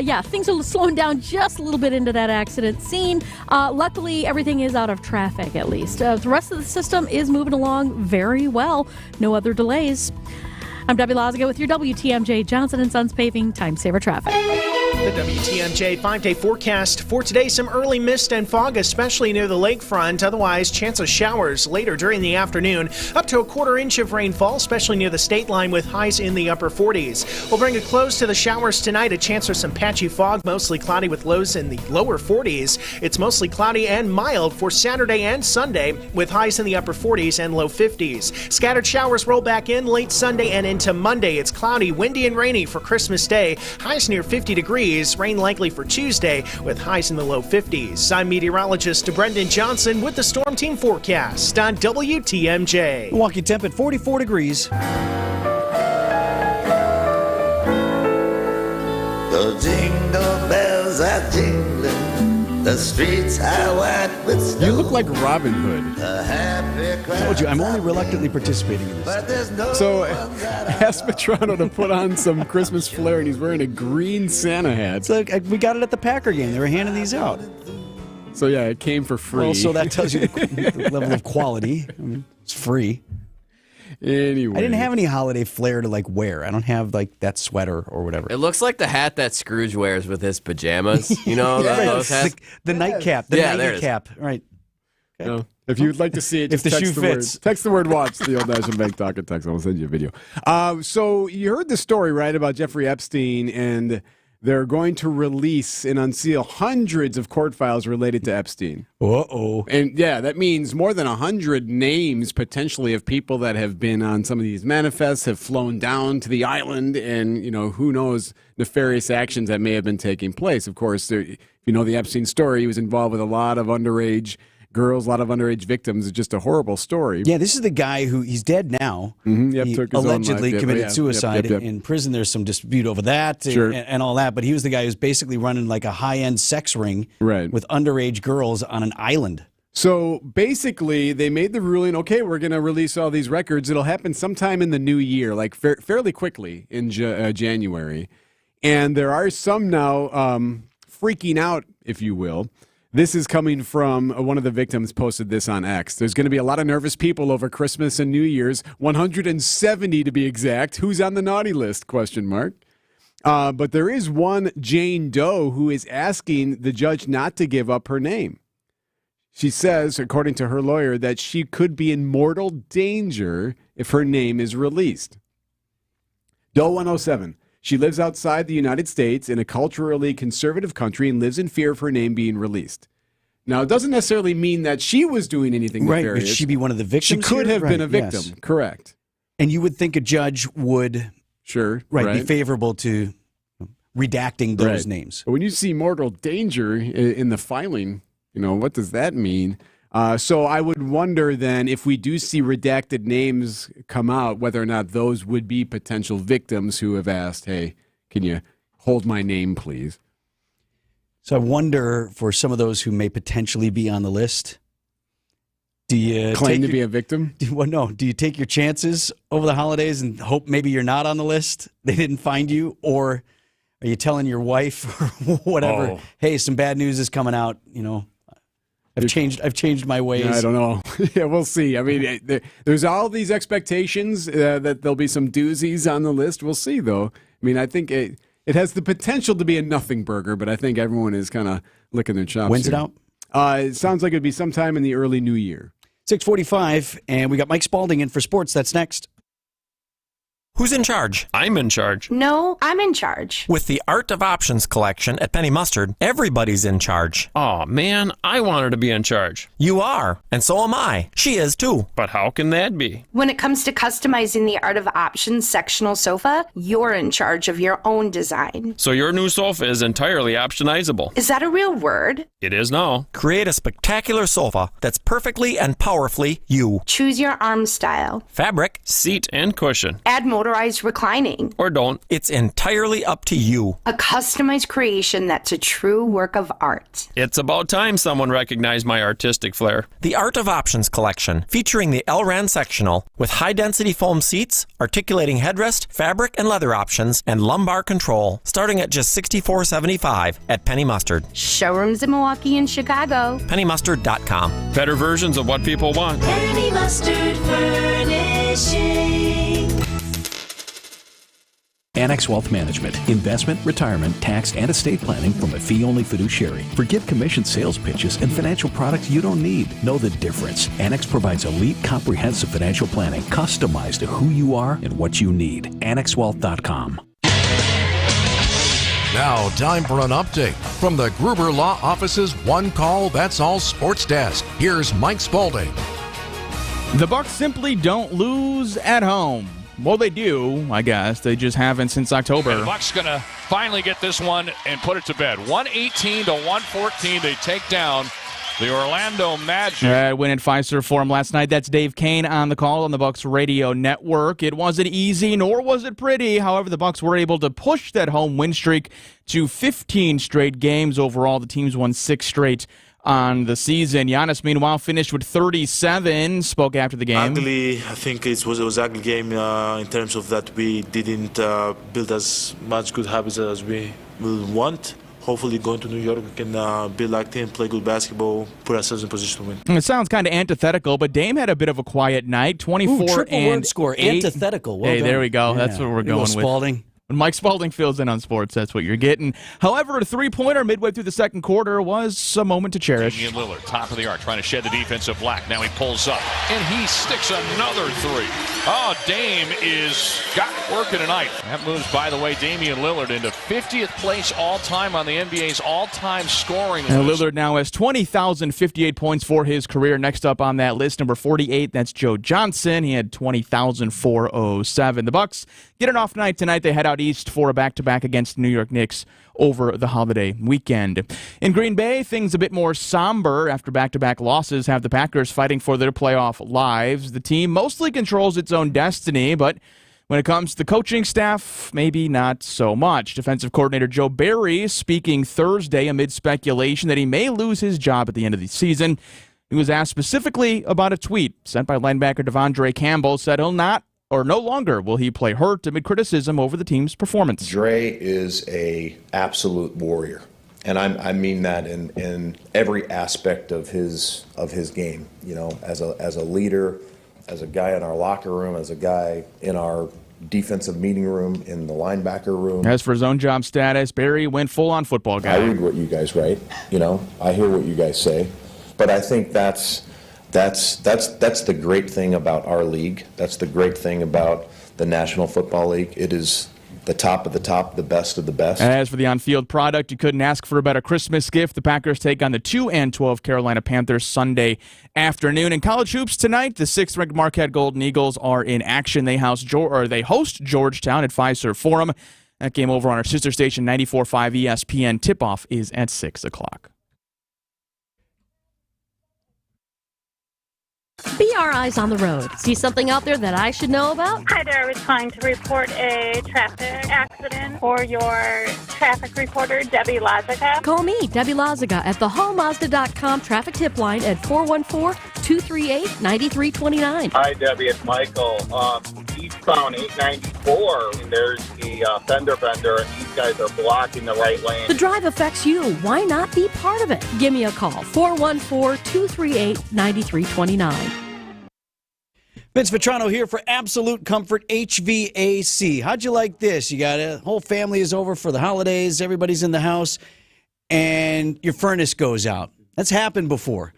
Yeah, things are slowing down just a little bit into that accident scene. Luckily, everything is out of traffic, at least. The rest of the system is moving along very well. No other delays. I'm Debbie Lazaga with your WTMJ Johnson & Sons Paving Time Saver Traffic. The WTMJ 5-day forecast for today, some early mist and fog, especially near the lakefront. Otherwise, chance of showers later during the afternoon. Up to a quarter-inch of rainfall, especially near the state line with highs in the upper 40s. We'll bring a close to the showers tonight. A chance for some patchy fog, mostly cloudy with lows in the lower 40s. It's mostly cloudy and mild for Saturday and Sunday with highs in the upper 40s and low 50s. Scattered showers roll back in late Sunday and into Monday. It's cloudy, windy, and rainy for Christmas Day. Highs near 50 degrees. Rain likely for Tuesday with highs in the low 50s. I'm meteorologist Brendan Johnson with the Storm Team forecast on WTMJ. Milwaukee temp at 44 degrees. The jingle bells are jingling, the streets are white with snow. You look like Robin Hood. I told you, I'm only reluctantly participating in this. So, ask Vitrano to put on some Christmas flair, and he's wearing a green Santa hat. So, we got it at the Packer game. They were handing these out. So, yeah, it came for free. Well, so that tells you the level of quality. I mean, it's free. Anyway. I didn't have any holiday flair to, wear. I don't have, that sweater or whatever. It looks like the hat that Scrooge wears with his pajamas. You know, those hats? The nightcap. The nightcap. Right. Okay. No. If you'd like to see it, if the shoe fits. Text the word WATCH to the Old National Bank Talk and Text. I'll send you a video. So you heard the story, right, about Jeffrey Epstein, and they're going to release and unseal hundreds of court files related to Epstein. Uh-oh. And, yeah, that means more than 100 names, potentially, of people that have been on some of these manifests, have flown down to the island, and, who knows, nefarious actions that may have been taking place. Of course, if you know the Epstein story, he was involved with a lot of underage girls, a lot of underage victims. It's just a horrible story. Yeah, this is the guy who, he's dead now. Mm-hmm. Yep, he took his allegedly own life. committed suicide Yep. in prison. There's some dispute over that and all that, but he was the guy who's basically running a high-end sex ring with underage girls on an island. So basically, they made the ruling, okay, we're going to release all these records. It'll happen sometime in the new year, fairly quickly in January. And there are some now freaking out, if you will. This is coming from one of the victims posted this on X. There's going to be a lot of nervous people over Christmas and New Year's, 170 to be exact. Who's on the naughty list, ? But there is one Jane Doe who is asking the judge not to give up her name. She says, according to her lawyer, that she could be in mortal danger if her name is released. Doe 107. She lives outside the United States in a culturally conservative country and lives in fear of her name being released. Now, it doesn't necessarily mean that she was doing anything nefarious. Right, could she be one of the victims? She could here? have been a victim, yes. Correct. And you would think a judge would be favorable to redacting those names. But when you see mortal danger in the filing, what does that mean? So I would wonder then if we do see redacted names come out, whether or not those would be potential victims who have asked, hey, can you hold my name, please? So I wonder for some of those who may potentially be on the list, do you claim to be a victim? Do you take your chances over the holidays and hope maybe you're not on the list? They didn't find you? Or are you telling your wife or whatever, hey, some bad news is coming out, I've changed my ways. I don't know. Yeah, we'll see. I mean, there's all these expectations that there'll be some doozies on the list. We'll see, though. I mean, I think it has the potential to be a nothing burger, but I think everyone is kind of licking their chops. When's it out? It sounds like it'd be sometime in the early new year. 6:45, and we got Mike Spalding in for sports. That's next. Who's in charge? I'm in charge. No, I'm in charge. With the Art of Options collection at Penny Mustard, everybody's in charge. Aw, man, I want her to be in charge. You are, and so am I. She is too. But how can that be? When it comes to customizing the Art of Options sectional sofa, you're in charge of your own design. So your new sofa is entirely optionizable. Is that a real word? It is now. Create a spectacular sofa that's perfectly and powerfully you. Choose your arm style. Fabric, seat, and cushion. Add motorized reclining. Or don't. It's entirely up to you. A customized creation that's a true work of art. It's about time someone recognized my artistic flair. The Art of Options collection, featuring the Elran sectional with high-density foam seats, articulating headrest, fabric and leather options, and lumbar control, starting at just $64.75 at Penny Mustard. Showrooms in Milwaukee and Chicago. PennyMustard.com. Better versions of what people want. Penny Mustard Furnishing. Annex Wealth Management. Investment, retirement, tax, and estate planning from a fee-only fiduciary. Forget commission sales pitches and financial products you don't need. Know the difference. Annex provides elite, comprehensive financial planning customized to who you are and what you need. AnnexWealth.com. Now, time for an update from the Gruber Law Office's One Call That's All Sports Desk. Here's Mike Spalding. The Bucs simply don't lose at home. Well, they do, I guess. They just haven't since October. And the Bucs going to finally get this one and put it to bed. 118-114, they take down the Orlando Magic. Win in Fiserv Forum last night. That's Dave Kane on the call on the Bucs Radio Network. It wasn't easy, nor was it pretty. However, the Bucs were able to push that home win streak to 15 straight games. Overall, the teams won 6 straight on the season. Giannis, meanwhile, finished with 37, spoke after the game. Ugly, I think it was an ugly game in terms of that we didn't build as much good habits as we would want. Hopefully going to New York, we can build like team, play good basketball, put ourselves in position to win. It sounds kind of antithetical, but Dame had a bit of a quiet night, 24 triple and word score, 8. Antithetical. Well hey, done. There we go. Yeah. That's what we're going with. Spalding. When Mike Spalding fills in on sports, that's what you're getting. However, a three-pointer midway through the second quarter was a moment to cherish. Damian Lillard, top of the arc, trying to shed the defense of Black. Now he pulls up, and he sticks another three. Oh, Dame is got working tonight. That moves, by the way, Damian Lillard into 50th place all-time on the NBA's all-time scoring list. And Lillard now has 20,058 points for his career. Next up on that list, number 48, that's Joe Johnson. He had 20,407. The Bucs get an off night tonight. They head out east for a back-to-back against New York Knicks over the holiday weekend. In Green Bay, things a bit more somber after back-to-back losses have the Packers fighting for their playoff lives. The team mostly controls its own destiny, but when it comes to the coaching staff, maybe not so much. Defensive coordinator Joe Barry speaking Thursday amid speculation that he may lose his job at the end of the season. He was asked specifically about a tweet sent by linebacker Devondre Campbell, said he'll not or no longer will he play hurt amid criticism over the team's performance. Dre is a absolute warrior, and I mean that in every aspect of his game. You know, as a leader, as a guy in our locker room, as a guy in our defensive meeting room, in the linebacker room. As for zone job status, Barry went full-on football guy. I read what you guys write. I hear what you guys say. But I think that's the great thing about our league. That's the great thing about the National Football League. It is the top of the top, the best of the best. As for the on-field product, you couldn't ask for a better Christmas gift. The Packers take on the 2-12 Carolina Panthers Sunday afternoon. In college hoops tonight, the 6th-ranked Marquette Golden Eagles are in action. They host Georgetown at Fiserv Forum. That game over on our sister station, 94.5 ESPN. Tip-off is at 6 o'clock. Be our eyes on the road. See something out there that I should know about? Hi there. I was calling to report a traffic accident for your traffic reporter, Debbie Lazaga. Call me, Debbie Lazaga, at thehallmazda.com traffic tip line at 414-238-9329. Hi, Debbie. It's Michael. Eastbound 894, and there's the fender bender, and these guys are blocking the right lane. The drive affects you. Why not be part of it? Give me a call, 414-238-9329. Vince Vitrano here for Absolute Comfort HVAC. How'd you like this? You got a whole family is over for the holidays, everybody's in the house, and your furnace goes out. That's happened before.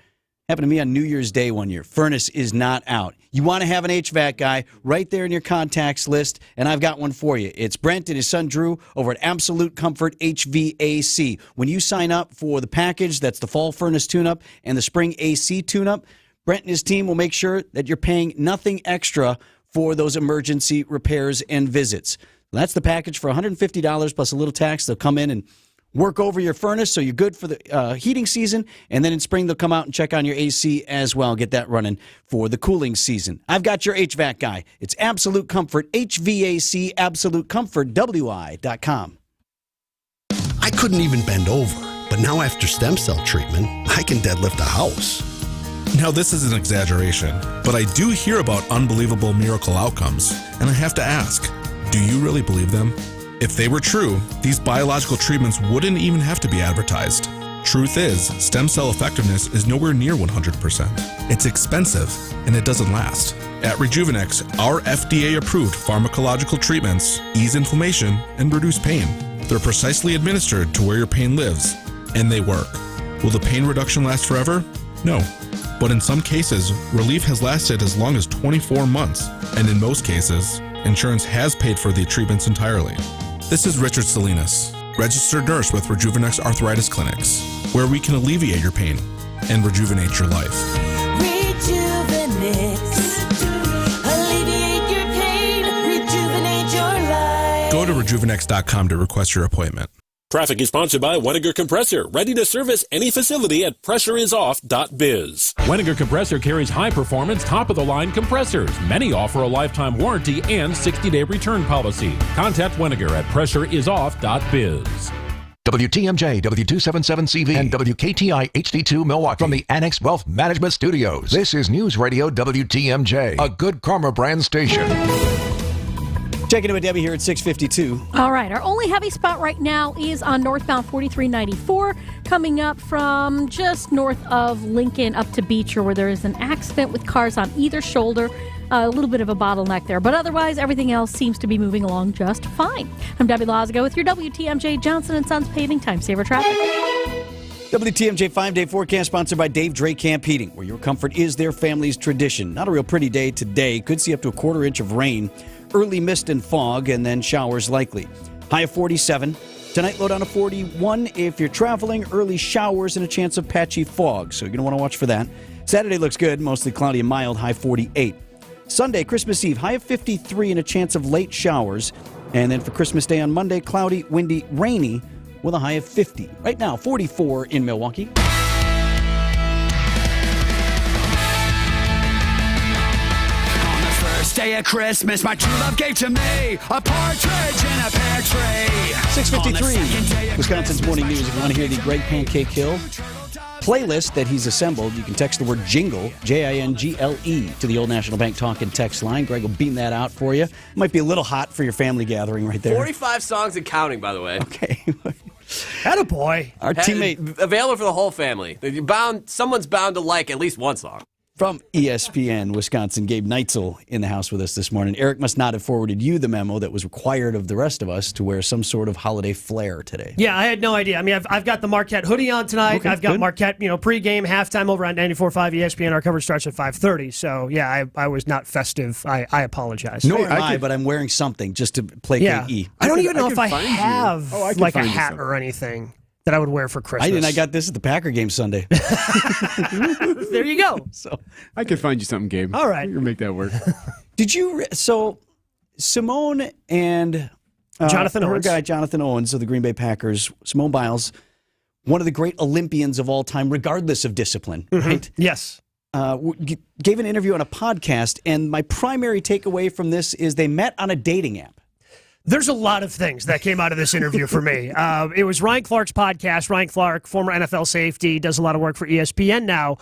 Happened to me on New Year's Day one year. Furnace is not out. You want to have an HVAC guy right there in your contacts list, and I've got one for you. It's Brent and his son Drew over at Absolute Comfort HVAC. When you sign up for the package, that's the fall furnace tune-up and the spring AC tune-up, Brent and his team will make sure that you're paying nothing extra for those emergency repairs and visits. That's the package for $150 plus a little tax. They'll come in and work over your furnace so you're good for the heating season, and then in spring they'll come out and check on your AC as well, get that running for the cooling season. I've got your HVAC guy. It's Absolute Comfort HVAC, AbsoluteComfortWI.com. I couldn't even bend over, but now after stem cell treatment, I can deadlift a house. Now this is an exaggeration, but I do hear about unbelievable miracle outcomes, and I have to ask, do you really believe them? If they were true, these biological treatments wouldn't even have to be advertised. Truth is, stem cell effectiveness is nowhere near 100%. It's expensive, and it doesn't last. At Rejuvenex, our FDA-approved pharmacological treatments ease inflammation and reduce pain. They're precisely administered to where your pain lives, and they work. Will the pain reduction last forever? No. But in some cases, relief has lasted as long as 24 months, and in most cases, insurance has paid for the treatments entirely. This is Richard Salinas, registered nurse with Rejuvenex Arthritis Clinics, where we can alleviate your pain and rejuvenate your life. Rejuvenex. Alleviate your pain. Rejuvenate your life. Go to rejuvenex.com to request your appointment. Traffic is sponsored by Weniger Compressor, ready to service any facility at pressureisoff.biz. Weniger Compressor carries high-performance, top-of-the-line compressors. Many offer a lifetime warranty and 60-day return policy. Contact Weniger at pressureisoff.biz. WTMJ, W277CV, and WKTI HD2 Milwaukee from the Annex Wealth Management Studios. This is News Radio WTMJ, a Good Karma brand station. Checking in with Debbie here at 6:52. All right, our only heavy spot right now is on northbound 4394, coming up from just north of Lincoln up to Beecher, where there is an accident with cars on either shoulder. A little bit of a bottleneck there, but otherwise everything else seems to be moving along just fine. I'm Debbie Lazago with your WTMJ Johnson & Sons Paving Time Saver Traffic. WTMJ 5-day forecast sponsored by Dave Dre Camp Heating, where your comfort is their family's tradition. Not a real pretty day today. Could see up to a quarter inch of rain. Early mist and fog, and then showers likely. High of 47. Tonight, low down to 41. If you're traveling, early showers and a chance of patchy fog, so you're going to want to watch for that. Saturday looks good, mostly cloudy and mild, high 48. Sunday, Christmas Eve, high of 53 and a chance of late showers. And then for Christmas Day on Monday, cloudy, windy, rainy, with a high of 50. Right now, 44 in Milwaukee. Day of Christmas, my true love gave to me a partridge in a pear tree. 6:53, Wisconsin's Morning News. If you want to hear the Greg Pancake Hill playlist that he's assembled, you can text the word jingle, Jingle, to the Old National Bank talk and text line. Greg will beam that out for you. Might be a little hot for your family gathering right there. 45 songs and counting, by the way. Okay. Attaboy. Our teammate. Available for the whole family. Someone's bound to like at least one song. From ESPN Wisconsin, Gabe Neitzel in the house with us this morning. Eric must not have forwarded you the memo that was required of the rest of us to wear some sort of holiday flair today. Yeah, I had no idea. I mean, I've got the Marquette hoodie on tonight. Okay, I've got good. Marquette, pregame, halftime over on 94.5 ESPN. Our coverage starts at 5:30. So, yeah, I was not festive. I apologize. Nor am I, but I'm wearing something just to placate E. I don't even know if I find you. have I can like a find you hat something. or anything that I would wear for Christmas. I didn't. I got this at the Packer game Sunday. There you go. So I could find you something, Gabe. All right. We can make that work. Did you? So Simone and Jonathan her Owens. guy Jonathan Owens of the Green Bay Packers, Simone Biles, one of the great Olympians of all time, regardless of discipline. Right? Yes. Gave an interview on a podcast, and my primary takeaway from this is they met on a dating app. There's a lot of things that came out of this interview for me. It was Ryan Clark's podcast. Ryan Clark, former NFL safety, does a lot of work for ESPN now.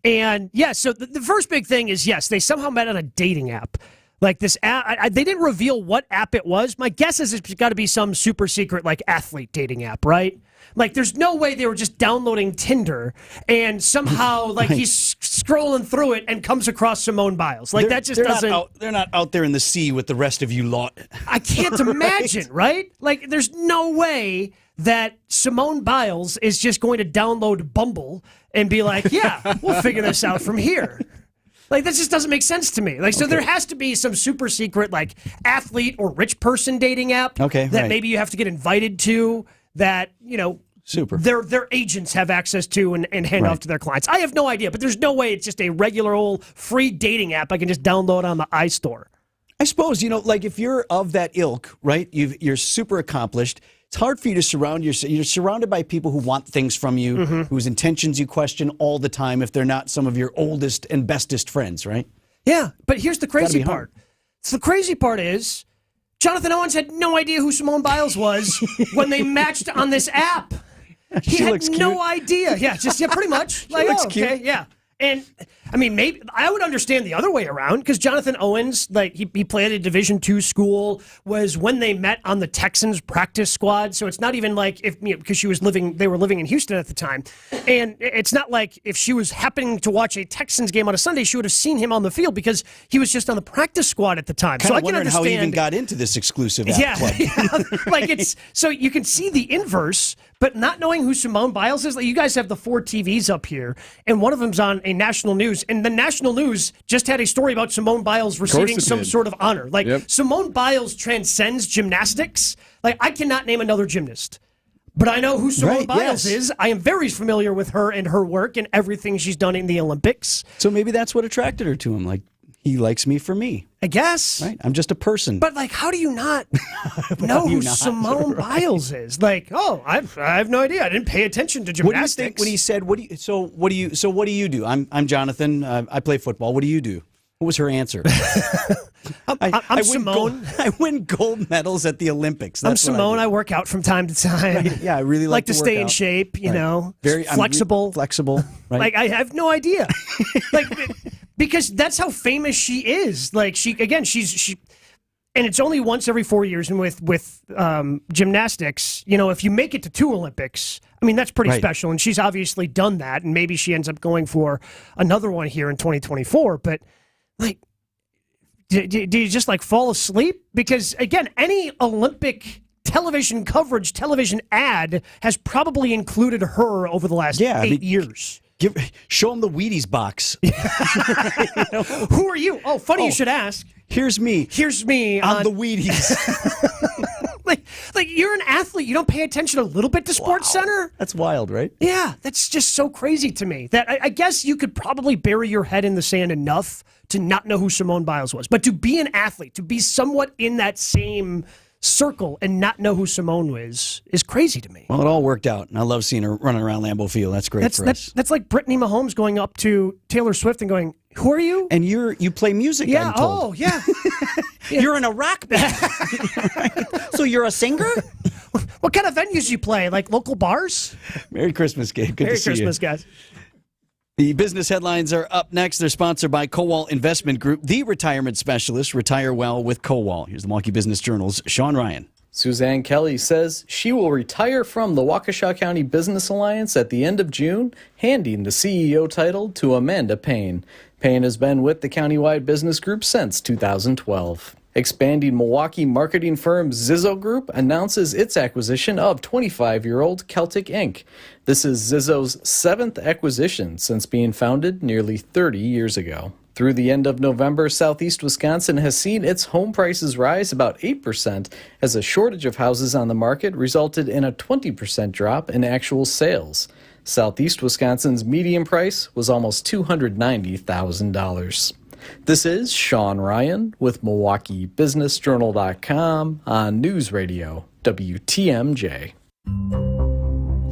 And, so the first big thing is, yes, they somehow met on a dating app. Like this app, they didn't reveal what app it was. My guess is it's got to be some super secret, like, athlete dating app, right? Like, there's no way they were just downloading Tinder and somehow, like, he's scrolling through it and comes across Simone Biles. Like, that just doesn't... They're not out there in the sea with the rest of you lot. I can't imagine, right? Like, there's no way that Simone Biles is just going to download Bumble and be like, yeah, we'll figure this out from here. Like, that just doesn't make sense to me. Like, so there has to be some super secret, like, athlete or rich person dating app that maybe you have to get invited to that, Super. Their agents have access to and hand off to their clients. I have no idea, but there's no way it's just a regular old free dating app I can just download on the iStore. I suppose, like if you're of that ilk, right, you're super accomplished, it's hard for you to surround yourself. You're surrounded by people who want things from you, whose intentions you question all the time if they're not some of your oldest and bestest friends, right? Yeah, but here's the crazy part. So the crazy part is Jonathan Owens had no idea who Simone Biles was when they matched on this app. He had no idea. Yeah, pretty much. Like, looks okay, cute. yeah. And, I mean, maybe I would understand the other way around because Jonathan Owens, like, he played at a Division II school, was when they met on the Texans practice squad. So it's not even like because they were living in Houston at the time. And it's not like if she was happening to watch a Texans game on a Sunday, she would have seen him on the field because he was just on the practice squad at the time. Kind so of I can wondering understand how he even got into this exclusive app club. Yeah. Like it's so you can see the inverse, but not knowing who Simone Biles is. Like, you guys have the 4 TVs up here, and one of them's on a national news, and the national news just had a story about Simone Biles receiving some sort of honor. Like, Simone Biles transcends gymnastics. Like, I cannot name another gymnast, but I know who Simone Biles is. I am very familiar with her and her work and everything she's done in the Olympics. So maybe that's what attracted her to him. Like, he likes me for me. I guess. Right? I'm just a person. But, like, how do you not know who Simone Biles is? Like, I have no idea. I didn't pay attention to gymnastics. What do you think when he said, what do you do? I'm Jonathan. I play football. What do you do? What was her answer? I'm Simone. I win gold medals at the Olympics. That's I'm Simone. I work out from time to time. Right. Yeah, I really like to stay in shape, you know. Very flexible. Flexible. Right? Like, I have no idea. Like, because that's how famous she is. Like, she and it's only once every 4 years. And with gymnastics, if you make it to 2 Olympics, I mean, that's pretty special. And she's obviously done that. And maybe she ends up going for another one here in 2024. But, like, do you just, like, fall asleep? Because, again, any Olympic television coverage, television ad has probably included her over the last 8 years. Show them the Wheaties box. Who are you? Oh, funny you should ask. Here's me. On the Wheaties. like you're an athlete. You don't pay attention a little bit to Sports Center? That's wild, right? Yeah, that's just so crazy to me. That I guess you could probably bury your head in the sand enough to not know who Simone Biles was. But to be an athlete, to be somewhat in that same circle and not know who Simone is crazy to me. Well, it all worked out, and I love seeing her running around Lambeau Field. That's great for us. That's like Brittany Mahomes going up to Taylor Swift and going, "Who are you?" And you play music. Yeah. I'm told. Oh, yeah. You're in a rock band. So you're a singer? What kind of venues do you play? Like local bars? Merry Christmas, Gabe. Good Merry to see you. Christmas, guys. The business headlines are up next. They're sponsored by Kowal Investment Group, the retirement specialist. Retire well with Kowal. Here's the Milwaukee Business Journal's Sean Ryan. Suzanne Kelly says she will retire from the Waukesha County Business Alliance at the end of June, handing the CEO title to Amanda Payne. Payne has been with the countywide business group since 2012. Expanding Milwaukee marketing firm Zizzo Group announces its acquisition of 25-year-old Celtic Inc. This is Zizzo's 7th acquisition since being founded nearly 30 years ago. Through the end of November, Southeast Wisconsin has seen its home prices rise about 8% as a shortage of houses on the market resulted in a 20% drop in actual sales. Southeast Wisconsin's median price was almost $290,000. This is Sean Ryan with MilwaukeeBusinessJournal.com on News Radio WTMJ.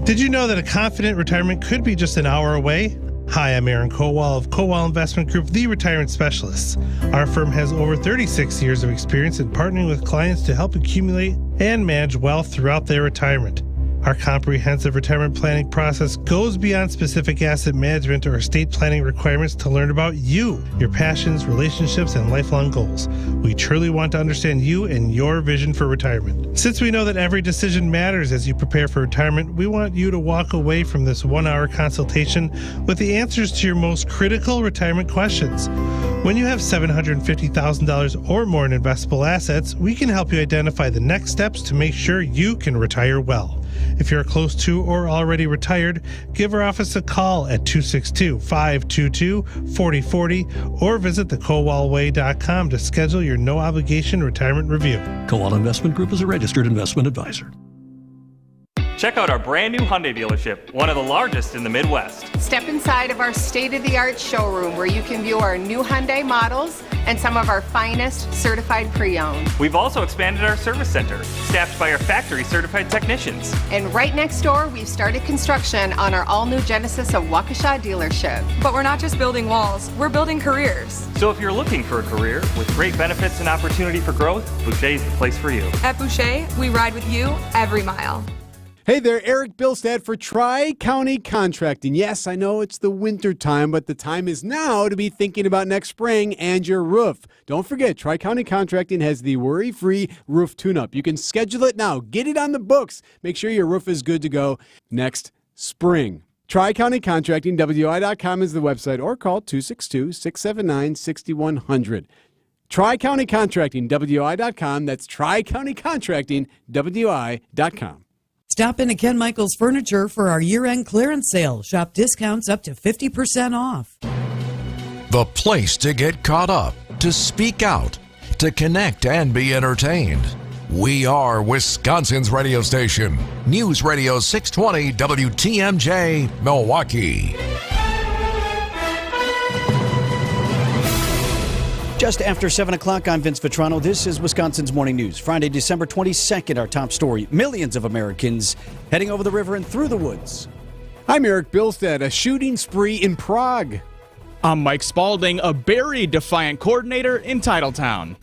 Did you know that a confident retirement could be just an hour away? Hi, I'm Aaron Kowal of Kowal Investment Group, the retirement specialists. Our firm has over 36 years of experience in partnering with clients to help accumulate and manage wealth throughout their retirement. Our comprehensive retirement planning process goes beyond specific asset management or estate planning requirements to learn about you, your passions, relationships, and lifelong goals. We truly want to understand you and your vision for retirement. Since we know that every decision matters as you prepare for retirement, we want you to walk away from this 1-hour consultation with the answers to your most critical retirement questions. When you have $750,000 or more in investable assets, we can help you identify the next steps to make sure you can retire well. If you're close to or already retired, give our office a call at 262-522-4040 or visit thekowalway.com to schedule your no-obligation retirement review. Kowal Investment Group is a registered investment advisor. Check out our brand new Hyundai dealership, one of the largest in the Midwest. Step inside of our state-of-the-art showroom where you can view our new Hyundai models and some of our finest certified pre-owned. We've also expanded our service center, staffed by our factory-certified technicians. And right next door, we've started construction on our all-new Genesis of Waukesha dealership. But we're not just building walls, we're building careers. So if you're looking for a career with great benefits and opportunity for growth, Boucher is the place for you. At Boucher, we ride with you every mile. Hey there, Eric Bilstad for Tri-County Contracting. Yes, I know it's the winter time, but the time is now to be thinking about next spring and your roof. Don't forget, Tri-County Contracting has the worry-free roof tune-up. You can schedule it now. Get it on the books. Make sure your roof is good to go next spring. Tri-County Contracting, WI.com is the website, or call 262-679-6100. Tri-County Contracting, WI.com. That's Tri-County Contracting, WI.com. Stop in at Ken Michaels Furniture for our year-end clearance sale. Shop discounts up to 50% off. The place to get caught up, to speak out, to connect and be entertained. We are Wisconsin's radio station. News Radio 620 WTMJ, Milwaukee. Just after 7 o'clock, I'm Vince Vitrano. This is Wisconsin's Morning News. Friday, December 22nd, our top story. Millions of Americans heading over the river and through the woods. I'm Eric Bilstad. A shooting spree in Prague. I'm Mike Spalding, a buried Defiant coordinator in Titletown.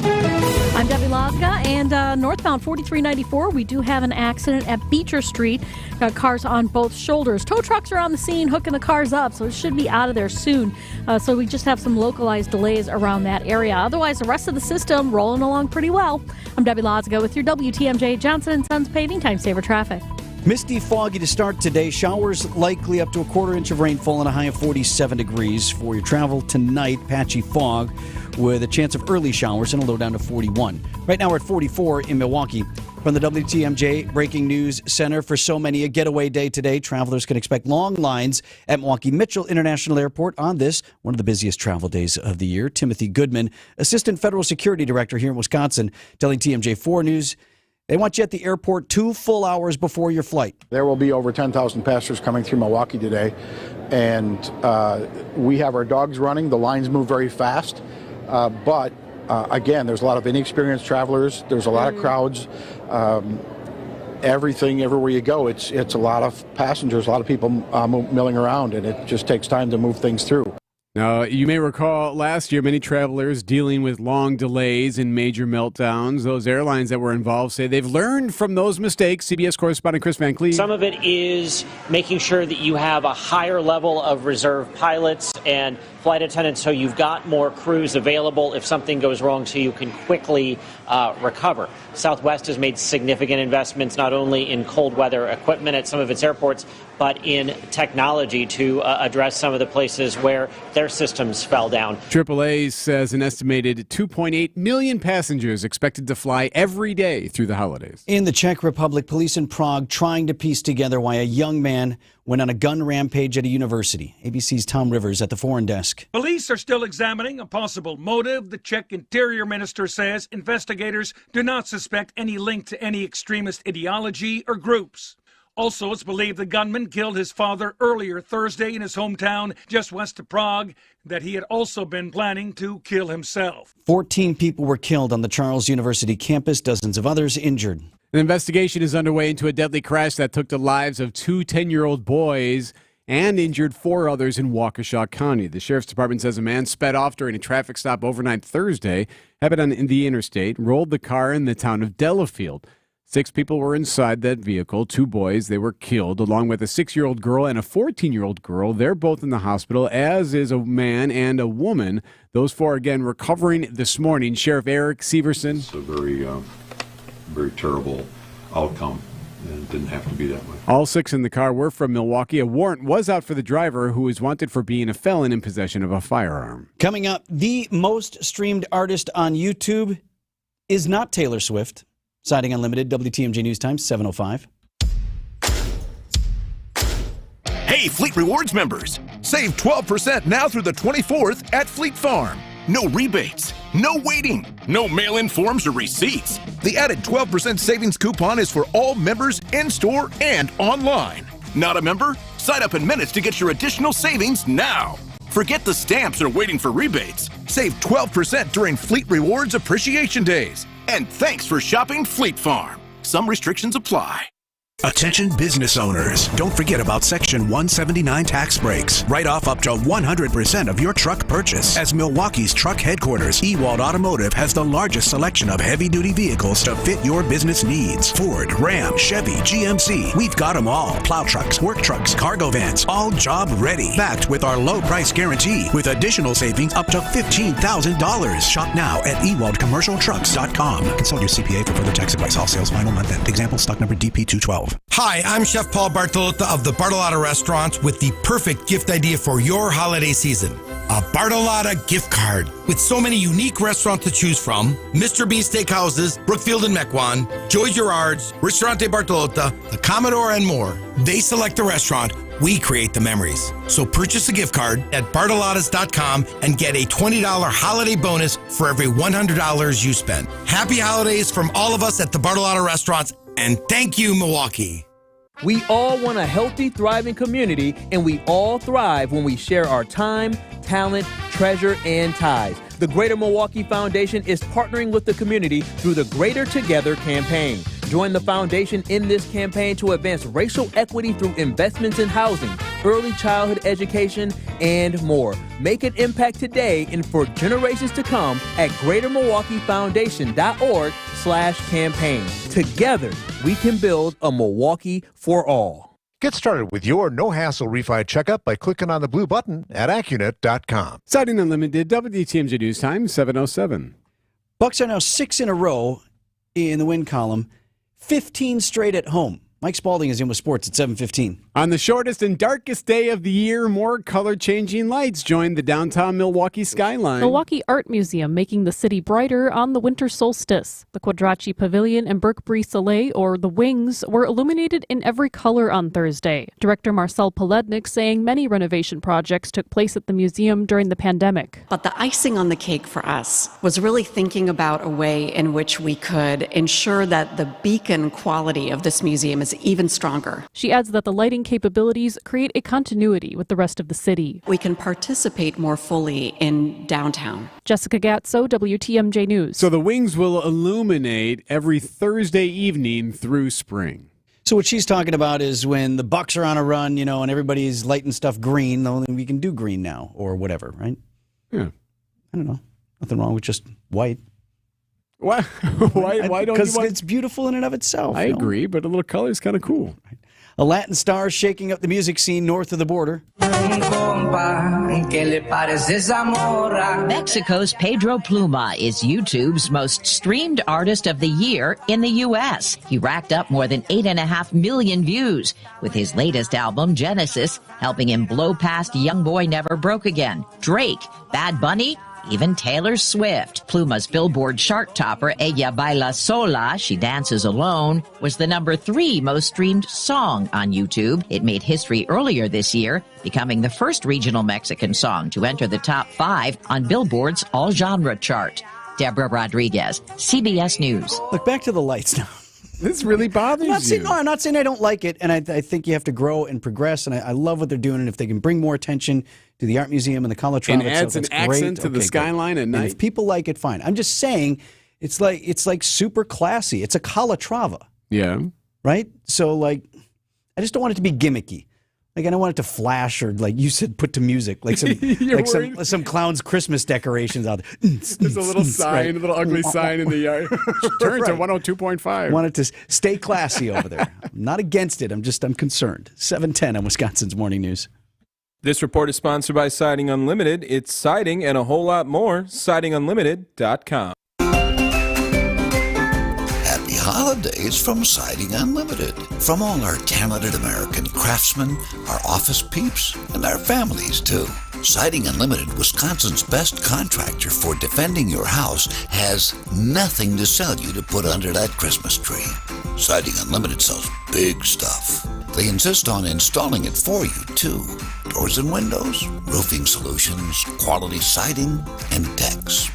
I'm Debbie Lazga, and northbound 4394, we do have an accident at Beecher Street. Got cars on both shoulders. Tow trucks are on the scene hooking the cars up, so it should be out of there soon. So we just have some localized delays around that area. Otherwise, the rest of the system rolling along pretty well. I'm Debbie Lazga with your WTMJ Johnson & Sons Paving Time Saver Traffic. Misty, foggy to start today. Showers likely up to a quarter inch of rainfall and a high of 47 degrees. For your travel tonight, patchy fog with a chance of early showers and a low down to 41. Right now we're at 44 in Milwaukee. From the WTMJ Breaking News Center, for so many a getaway day today, travelers can expect long lines at Milwaukee Mitchell International Airport on this, one of the busiest travel days of the year. Timothy Goodman, Assistant Federal Security Director here in Wisconsin, telling TMJ4 News, they want you at the airport 2 full hours before your flight. There will be over 10,000 passengers coming through Milwaukee today, and we have our dogs running. The lines move very fast, but again, there's a lot of inexperienced travelers. There's a lot of crowds. Everywhere you go, it's a lot of passengers, a lot of people milling around, and it just takes time to move things through. Now, you may recall last year many travelers dealing with long delays and major meltdowns. Those airlines that were involved say they've learned from those mistakes. CBS correspondent Chris Van Cleve. Some of it is making sure that you have a higher level of reserve pilots and flight attendants so you've got more crews available if something goes wrong so you can quickly recover. Southwest has made significant investments not only in cold weather equipment at some of its airports, but in technology to address some of the places where their systems fell down. AAA says an estimated 2.8 million passengers expected to fly every day through the holidays. In the Czech Republic, police in Prague trying to piece together why a young man went on a gun rampage at a university. ABC's Tom Rivers at the foreign desk. Police are still examining a possible motive. The Czech Interior Minister says investigators do not suspect any link to any extremist ideology or groups. Also, it's believed the gunman killed his father earlier Thursday in his hometown just west of Prague, that he had also been planning to kill himself. 14 people were killed on the Charles University campus, dozens of others injured. An investigation is underway into a deadly crash that took the lives of two 10-year-old boys and injured 4 others in Waukesha County. The Sheriff's Department says a man sped off during a traffic stop overnight Thursday, happened on the interstate, rolled the car in the town of Delafield. 6 people were inside that vehicle, 2 boys. They were killed, along with a 6-year-old girl and a 14-year-old girl. They're both in the hospital, as is a man and a woman. Those 4, again, recovering this morning. Sheriff Eric Severson. It's a very terrible outcome, and it didn't have to be that way. All 6 in the car were from Milwaukee. A warrant was out for the driver, who is wanted for being a felon in possession of a firearm. Coming up, the most streamed artist on YouTube is not Taylor Swift. Siding Unlimited, WTMJ News Time, 7:05. Hey, Fleet Rewards members! Save 12% now through the 24th at Fleet Farm. No rebates, no waiting, no mail-in forms or receipts. The added 12% savings coupon is for all members in-store and online. Not a member? Sign up in minutes to get your additional savings now. Forget the stamps or waiting for rebates. Save 12% during Fleet Rewards Appreciation Days. And thanks for shopping Fleet Farm. Some restrictions apply. Attention business owners, don't forget about Section 179 tax breaks. Write off up to 100% of your truck purchase. As Milwaukee's truck headquarters, Ewald Automotive has the largest selection of heavy-duty vehicles to fit your business needs. Ford, Ram, Chevy, GMC, we've got them all. Plow trucks, work trucks, cargo vans, all job ready. Backed with our low price guarantee with additional savings up to $15,000. Shop now at ewaldcommercialtrucks.com. Consult your CPA for further tax advice. All sales final month end. Example stock number DP212. Hi, I'm Chef Paul Bartolotta of the Bartolotta Restaurant with the perfect gift idea for your holiday season. A Bartolotta gift card. With so many unique restaurants to choose from, Mr. B Steakhouses, Brookfield and Mequon, Joy Gerard's, Ristorante Bartolotta, the Commodore, and more. They select the restaurant, we create the memories. So purchase a gift card at bartolottas.com and get a $20 holiday bonus for every $100 you spend. Happy holidays from all of us at the Bartolotta Restaurants. And thank you, Milwaukee. We all want a healthy, thriving community, and we all thrive when we share our time, talent, treasure, and ties. The Greater Milwaukee Foundation is partnering with the community through the Greater Together campaign. Join the foundation in this campaign to advance racial equity through investments in housing, early childhood education, and more. Make an impact today and for generations to come at GreaterMilwaukeeFoundation.org/campaign. Together, we can build a Milwaukee for all. Get started with your no-hassle refi checkup by clicking on the blue button at Accunet.com. Siding Unlimited, WTMJ News Time, 7:07. Bucks are now 6 in a row in the win column, 15 straight at home. Mike Spalding is in with sports at 7:15. On the shortest and darkest day of the year, more color-changing lights joined the downtown Milwaukee skyline. Milwaukee Art Museum making the city brighter on the winter solstice. The Quadracci Pavilion and Burke-Brie Soleil, or the Wings, were illuminated in every color on Thursday. Director Marcel Polednik saying many renovation projects took place at the museum during the pandemic. But the icing on the cake for us was really thinking about a way in which we could ensure that the beacon quality of this museum is even stronger. She adds that the lighting capabilities create a continuity with the rest of the city. We can participate more fully in downtown. Jessica Gatso, WTMJ News. So the Wings will illuminate every Thursday evening through spring. So what she's talking about is when the Bucks are on a run, and everybody's lighting stuff green, then we can do green now or whatever, right? Yeah. I don't know. Nothing wrong with just white. Why? Why don't you Because want... it's beautiful in and of itself. I agree, but a little color is kind of cool. A Latin star shaking up the music scene north of the border. Mexico's Pedro Pluma is YouTube's most streamed artist of the year in the U.S. He racked up more than 8.5 million views, with his latest album, Genesis, helping him blow past Young Boy Never Broke Again, Drake, Bad Bunny, even Taylor Swift. Pluma's Billboard chart topper, Ella Baila Sola, She Dances Alone, was the number 3 most streamed song on YouTube. It made history earlier this year, becoming the first regional Mexican song to enter the top 5 on Billboard's all-genre chart. Deborah Rodriguez, CBS News. Look, back to the lights now. This really bothers you. No, I'm not saying I don't like it, and I think you have to grow and progress, and I love what they're doing, and if they can bring more attention to the art museum and the Calatrava and adds an accent to the skyline at night. And if people like it, fine. I'm just saying it's like super classy. It's a Calatrava. Yeah. Right? So I just don't want it to be gimmicky. I don't want it to flash or, like you said, put to music, like some clown's Christmas decorations out there. There's a little sign, a little ugly sign in the yard. Turn to 102.5. Want it to stay classy over there. I'm not against it. I'm concerned. 7:10 on Wisconsin's Morning News. This report is sponsored by Siding Unlimited. It's siding and a whole lot more. SidingUnlimited.com. Happy holidays from Siding Unlimited. From all our talented American craftsmen, our office peeps, and our families, too. Siding Unlimited, Wisconsin's best contractor for defending your house, has nothing to sell you to put under that Christmas tree. Siding Unlimited sells big stuff. They insist on installing it for you, too. Doors and windows, roofing solutions, quality siding, and decks.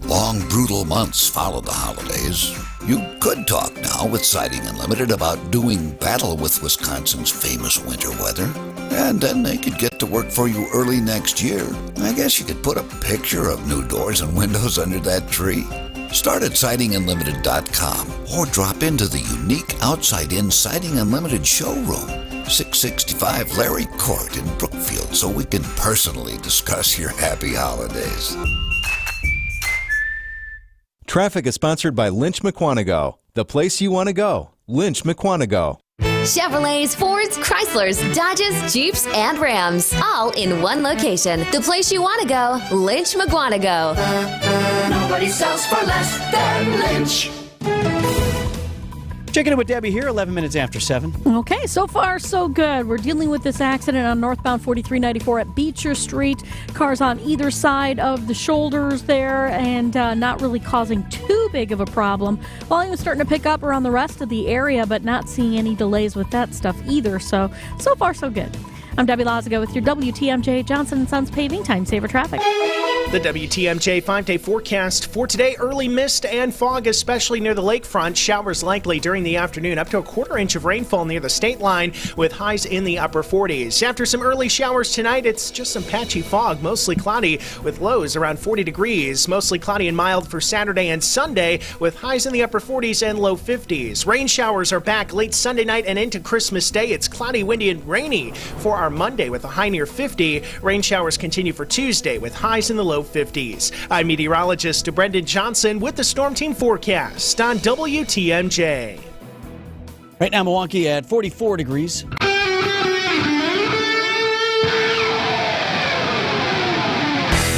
Long, brutal months follow the holidays. You could talk now with Siding Unlimited about doing battle with Wisconsin's famous winter weather. And then they could get to work for you early next year. I guess you could put a picture of new doors and windows under that tree. Start at SidingUnlimited.com or drop into the unique outside-in Siding Unlimited showroom, 665 Larry Court in Brookfield, so we can personally discuss your happy holidays. Traffic is sponsored by Lynch McWanago. The place you want to go. Lynch McWanago. Chevrolets, Fords, Chryslers, Dodges, Jeeps, and Rams. All in one location. The place you want to go. Lynch McWanago. Nobody sells for less than Lynch. Checking in with Debbie here, 11 minutes after 7. Okay, so far so good. We're dealing with this accident on northbound 4394 at Beecher Street. Cars on either side of the shoulders there and not really causing too big of a problem. Volume is starting to pick up around the rest of the area, but not seeing any delays with that stuff either. So far so good. I'm Debbie Lazago with your WTMJ Johnson & Sons Paving Time Saver Traffic. The WTMJ 5-day forecast for today: early mist and fog, especially near the lakefront. Showers likely during the afternoon, up to a quarter-inch of rainfall near the state line with highs in the upper 40s. After some early showers tonight, it's just some patchy fog, mostly cloudy with lows around 40 degrees. Mostly cloudy and mild for Saturday and Sunday with highs in the upper 40s and low 50s. Rain showers are back late Sunday night and into Christmas Day. It's cloudy, windy, and rainy for our Monday with a high near 50. Rain showers continue for Tuesday with highs in the low 50s. I'm meteorologist Brendan Johnson with the Storm Team forecast on WTMJ. Right now, Milwaukee at 44 degrees.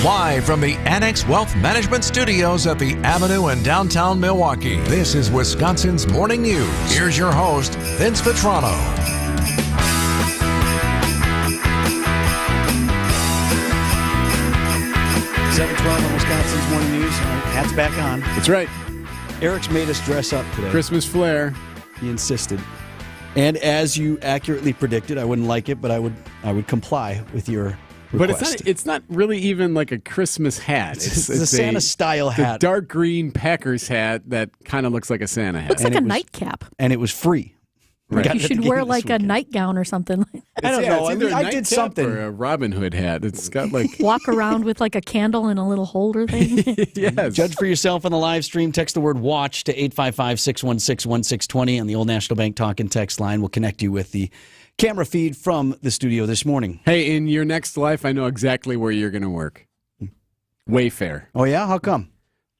Live from the Annex Wealth Management Studios at the Avenue in downtown Milwaukee, this is Wisconsin's Morning News. Here's your host, Vince Vitrano. 7:12 on Wisconsin's Morning News. Hat's back on. That's right. Eric's made us dress up today. Christmas flair. He insisted. And as you accurately predicted, I wouldn't like it, but I would comply with your request. But it's not really even like a Christmas hat. It's a Santa-style hat. The dark green Packers hat that kind of looks like a Santa hat. Looks like a nightcap. And it was free. Right. You should wear like a nightgown or something. I don't know. It's either I a did nightcap something. or a Robin Hood hat. It's got like Walk around with like a candle and a little holder thing. yes. Judge for yourself on the live stream. Text the word WATCH to 855-616-1620 on the Old National Bank talk and text line. We'll connect you with the camera feed from the studio this morning. Hey, in your next life, I know exactly where you're going to work. Wayfair. Oh, yeah? How come?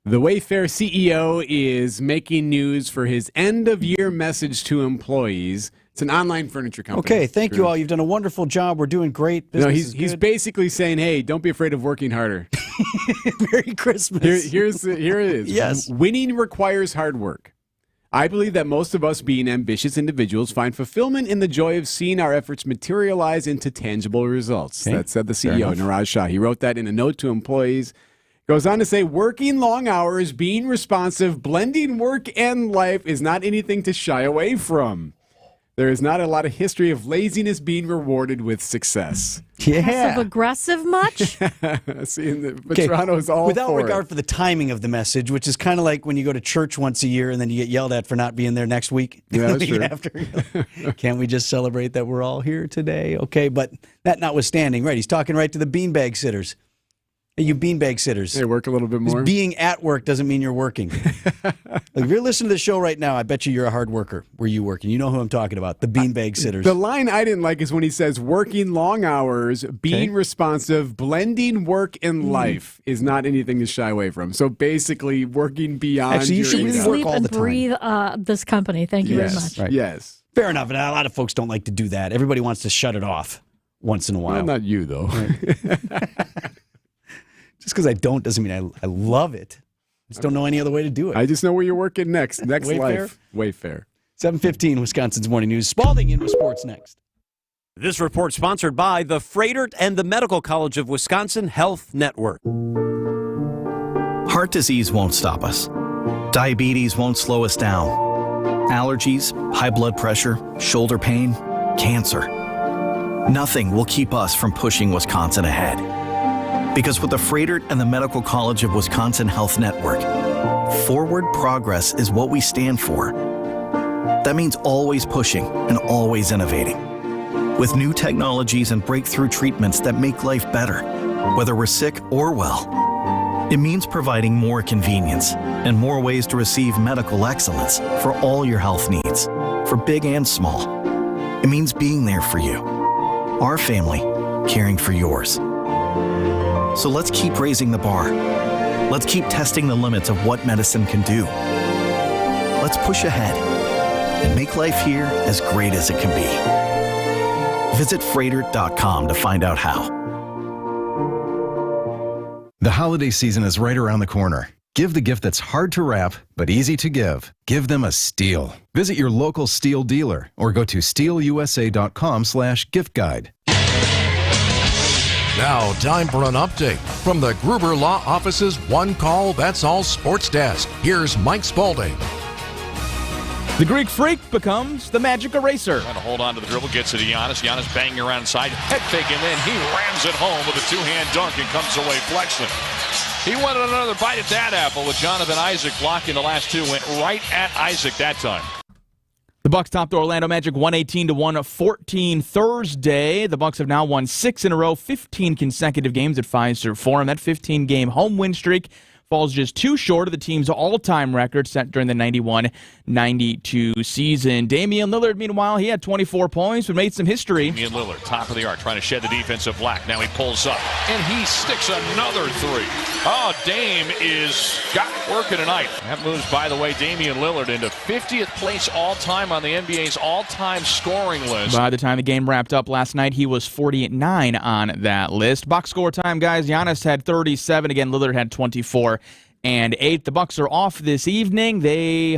The Wayfair CEO is making news for his end-of-year message to employees. It's an online furniture company. Okay, thank you all. You've done a wonderful job. We're doing great. Business He's basically saying, hey, don't be afraid of working harder. Merry Christmas. Here it is. Yes. Winning requires hard work. I believe that most of us being ambitious individuals find fulfillment in the joy of seeing our efforts materialize into tangible results. Okay. That said the CEO, Niraj Shah. He wrote that in a note to employees. Goes on to say, working long hours, being responsive, blending work and life is not anything to shy away from. There is not a lot of history of laziness being rewarded with success. Yeah. Passive-aggressive much? See, Vitrano is all without for regard it. for the timing of the message, which is kind of like when you go to church once a year and then you get yelled at for not being there next week. Yeah, that's true. After. Can't we just celebrate that we're all here today? Okay, but that notwithstanding, right, he's talking right to the beanbag sitters. Hey, you beanbag sitters. Hey, work a little bit more. Being at work doesn't mean you're working. If you're listening to the show right now, I bet you're a hard worker where you work. And you know who I'm talking about, the beanbag sitters. The line I didn't like is when he says working long hours, being responsive, blending work and life is not anything to shy away from. So basically working beyond Actually, you should your really income. work all and the time. breathe this company. Thank you very much. Right. Yes. Fair enough. And a lot of folks don't like to do that. Everybody wants to shut it off once in a while. Well, not you, though. Just because I don't doesn't mean I love it. I just don't know any other way to do it. I just know where you're working next. Next Wayfair? life. Wayfair. 7:15, Wisconsin's Morning News. Spalding in with sports next. This report sponsored by the Freighter and the Medical College of Wisconsin Health Network. Heart disease won't stop us. Diabetes won't slow us down. Allergies, high blood pressure, shoulder pain, cancer. Nothing will keep us from pushing Wisconsin ahead. Because with the Freighter and the Medical College of Wisconsin Health Network, forward progress is what we stand for. That means always pushing and always innovating. With new technologies and breakthrough treatments that make life better, whether we're sick or well. It means providing more convenience and more ways to receive medical excellence for all your health needs, for big and small. It means being there for you, our family, caring for yours. So let's keep raising the bar. Let's keep testing the limits of what medicine can do. Let's push ahead and make life here as great as it can be. Visit Freighter.com to find out how. The holiday season is right around the corner. Give the gift that's hard to wrap, but easy to give. Give them a Steel. Visit your local Steel dealer or go to steelusa.com/gift guide. Now, time for an update from the Gruber Law Office's One Call That's All Sports Desk. Here's Mike Spalding. The Greek Freak becomes the Magic Eraser. Trying to hold on to the dribble, gets it to Giannis. Giannis banging around inside, head fake, and then he rams it home with a two-hand dunk and comes away flexing. He wanted another bite at that apple with Jonathan Isaac blocking the last two. Went right at Isaac that time. The Bucks topped the Orlando Magic 118-114 Thursday. The Bucks have now won 6 in a row, 15 consecutive games at Fiserv Forum. That 15-game home win streak falls just 2 short of the team's all-time record set during the 91-92 season. Damian Lillard, meanwhile, he had 24 points but made some history. Damian Lillard, top of the arc, trying to shed the defensive black. Now he pulls up, and he sticks another three. Oh, Dame is got working tonight. That moves, by the way, Damian Lillard into 50th place all-time on the NBA's all-time scoring list. By the time the game wrapped up last night, he was 49 on that list. Box score time, guys. Giannis had 37. Again, Lillard had 24. And 8. The Bucks are off this evening. They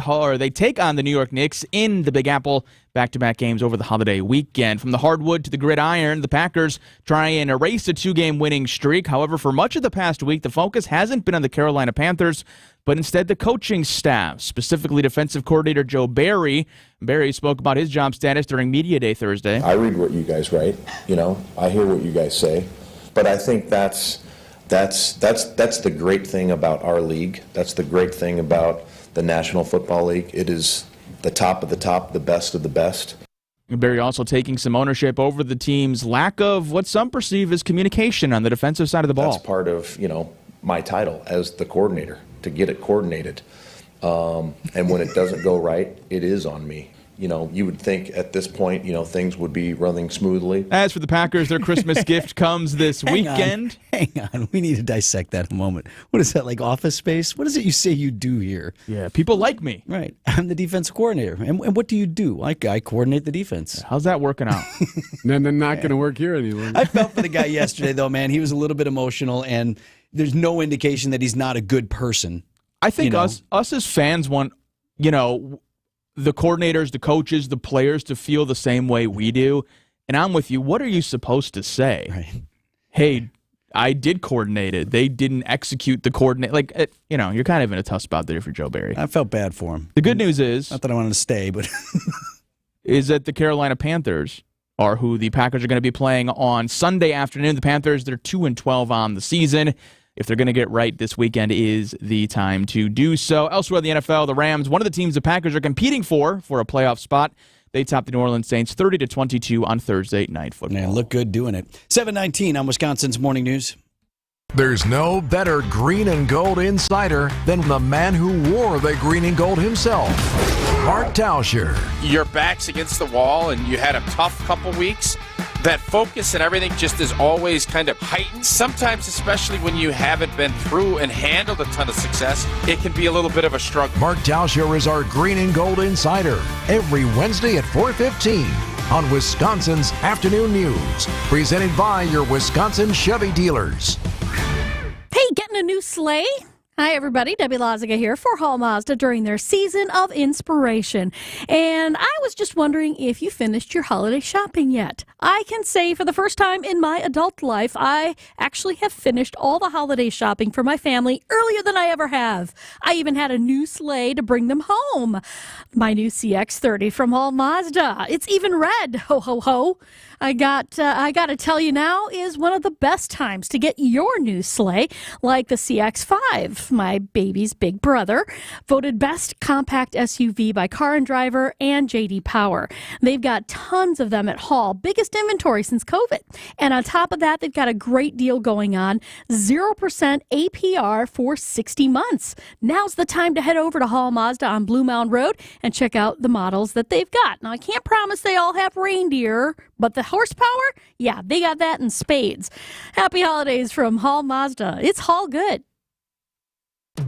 take on the New York Knicks in the Big Apple. Back-to-back games over the holiday weekend. From the hardwood to the gridiron, the Packers try and erase a 2-game winning streak. However, for much of the past week, the focus hasn't been on the Carolina Panthers, but instead the coaching staff, specifically defensive coordinator Joe Barry. Barry spoke about his job status during Media Day Thursday. I read what you guys write. I hear what you guys say. But I think that's the great thing about our league. That's the great thing about the National Football League. It is the top of the top, the best of the best. Barry also taking some ownership over the team's lack of what some perceive as communication on the defensive side of the ball. That's part of, my title as the coordinator, to get it coordinated. And when it doesn't go right, it is on me. You would think at this point, things would be running smoothly. As for the Packers, their Christmas gift comes this weekend. Hang on. We need to dissect that in a moment. What is that, like Office Space? What is it you say you do here? Yeah, people like me. Right. I'm the defensive coordinator. And what do you do? I coordinate the defense. How's that working out? Then they're not going to work here anymore. I felt for the guy yesterday, though, man. He was a little bit emotional, and there's no indication that he's not a good person. I think us as fans want, the coordinators, the coaches, the players to feel the same way we do. And I'm with you. What are you supposed to say? Right. Hey, I did coordinate it. They didn't execute the coordinate. You're kind of in a tough spot there for Joe Barry. I felt bad for him. The good news is, not that I wanted to stay, but is that the Carolina Panthers are who the Packers are going to be playing on Sunday afternoon. The Panthers, they're 2-12 on the season. If they're going to get right, this weekend is the time to do so. Elsewhere in the NFL, the Rams, one of the teams the Packers are competing for a playoff spot. They topped the New Orleans Saints 30-22 on Thursday Night Football. Man, look good doing it. 7:19 on Wisconsin's Morning News. There's no better green and gold insider than the man who wore the green and gold himself, Mark Tauscher. Your back's against the wall and you had a tough couple weeks. That focus and everything just is always kind of heightened. Sometimes, especially when you haven't been through and handled a ton of success, it can be a little bit of a struggle. Mark Tauscher is our green and gold insider every Wednesday at 4:15 on Wisconsin's Afternoon News, presented by your Wisconsin Chevy dealers. Hey, getting a new sleigh? Hi, everybody. Debbie Laziga here for Hall Mazda during their season of inspiration. And I was just wondering if you finished your holiday shopping yet. I can say for the first time in my adult life, I actually have finished all the holiday shopping for my family earlier than I ever have. I even had a new sleigh to bring them home. My new CX-30 from Hall Mazda. It's even red. Ho, ho, ho. I got to tell you now is one of the best times to get your new sleigh, like the CX-5, my baby's big brother, voted best compact SUV by Car and Driver and J.D. Power. They've got tons of them at Hall, biggest inventory since COVID. And on top of that, they've got a great deal going on, 0% APR for 60 months. Now's the time to head over to Hall Mazda on Blue Mound Road and check out the models that they've got. Now, I can't promise they all have reindeer, but the horsepower, yeah, they got that in spades. Happy holidays from Hall Mazda. It's Hall good.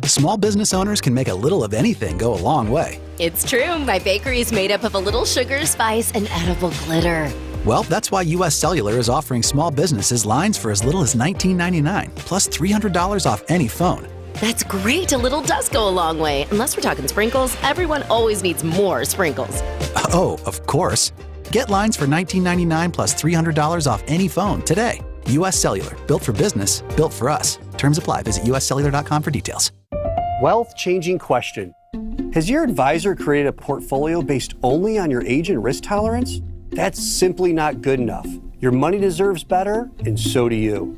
Small business owners can make a little of anything go a long way. It's true. My bakery is made up of a little sugar, spice, and edible glitter. Well, that's why U.S. Cellular is offering small businesses lines for as little as $19.99, plus $300 off any phone. That's great. A little does go a long way. Unless we're talking sprinkles, everyone always needs more sprinkles. Oh, of course. Get lines for $19.99 plus $300 off any phone today. U.S. Cellular. Built for business. Built for us. Terms apply. Visit uscellular.com for details. Wealth-changing question. Has your advisor created a portfolio based only on your age and risk tolerance? That's simply not good enough. Your money deserves better, and so do you.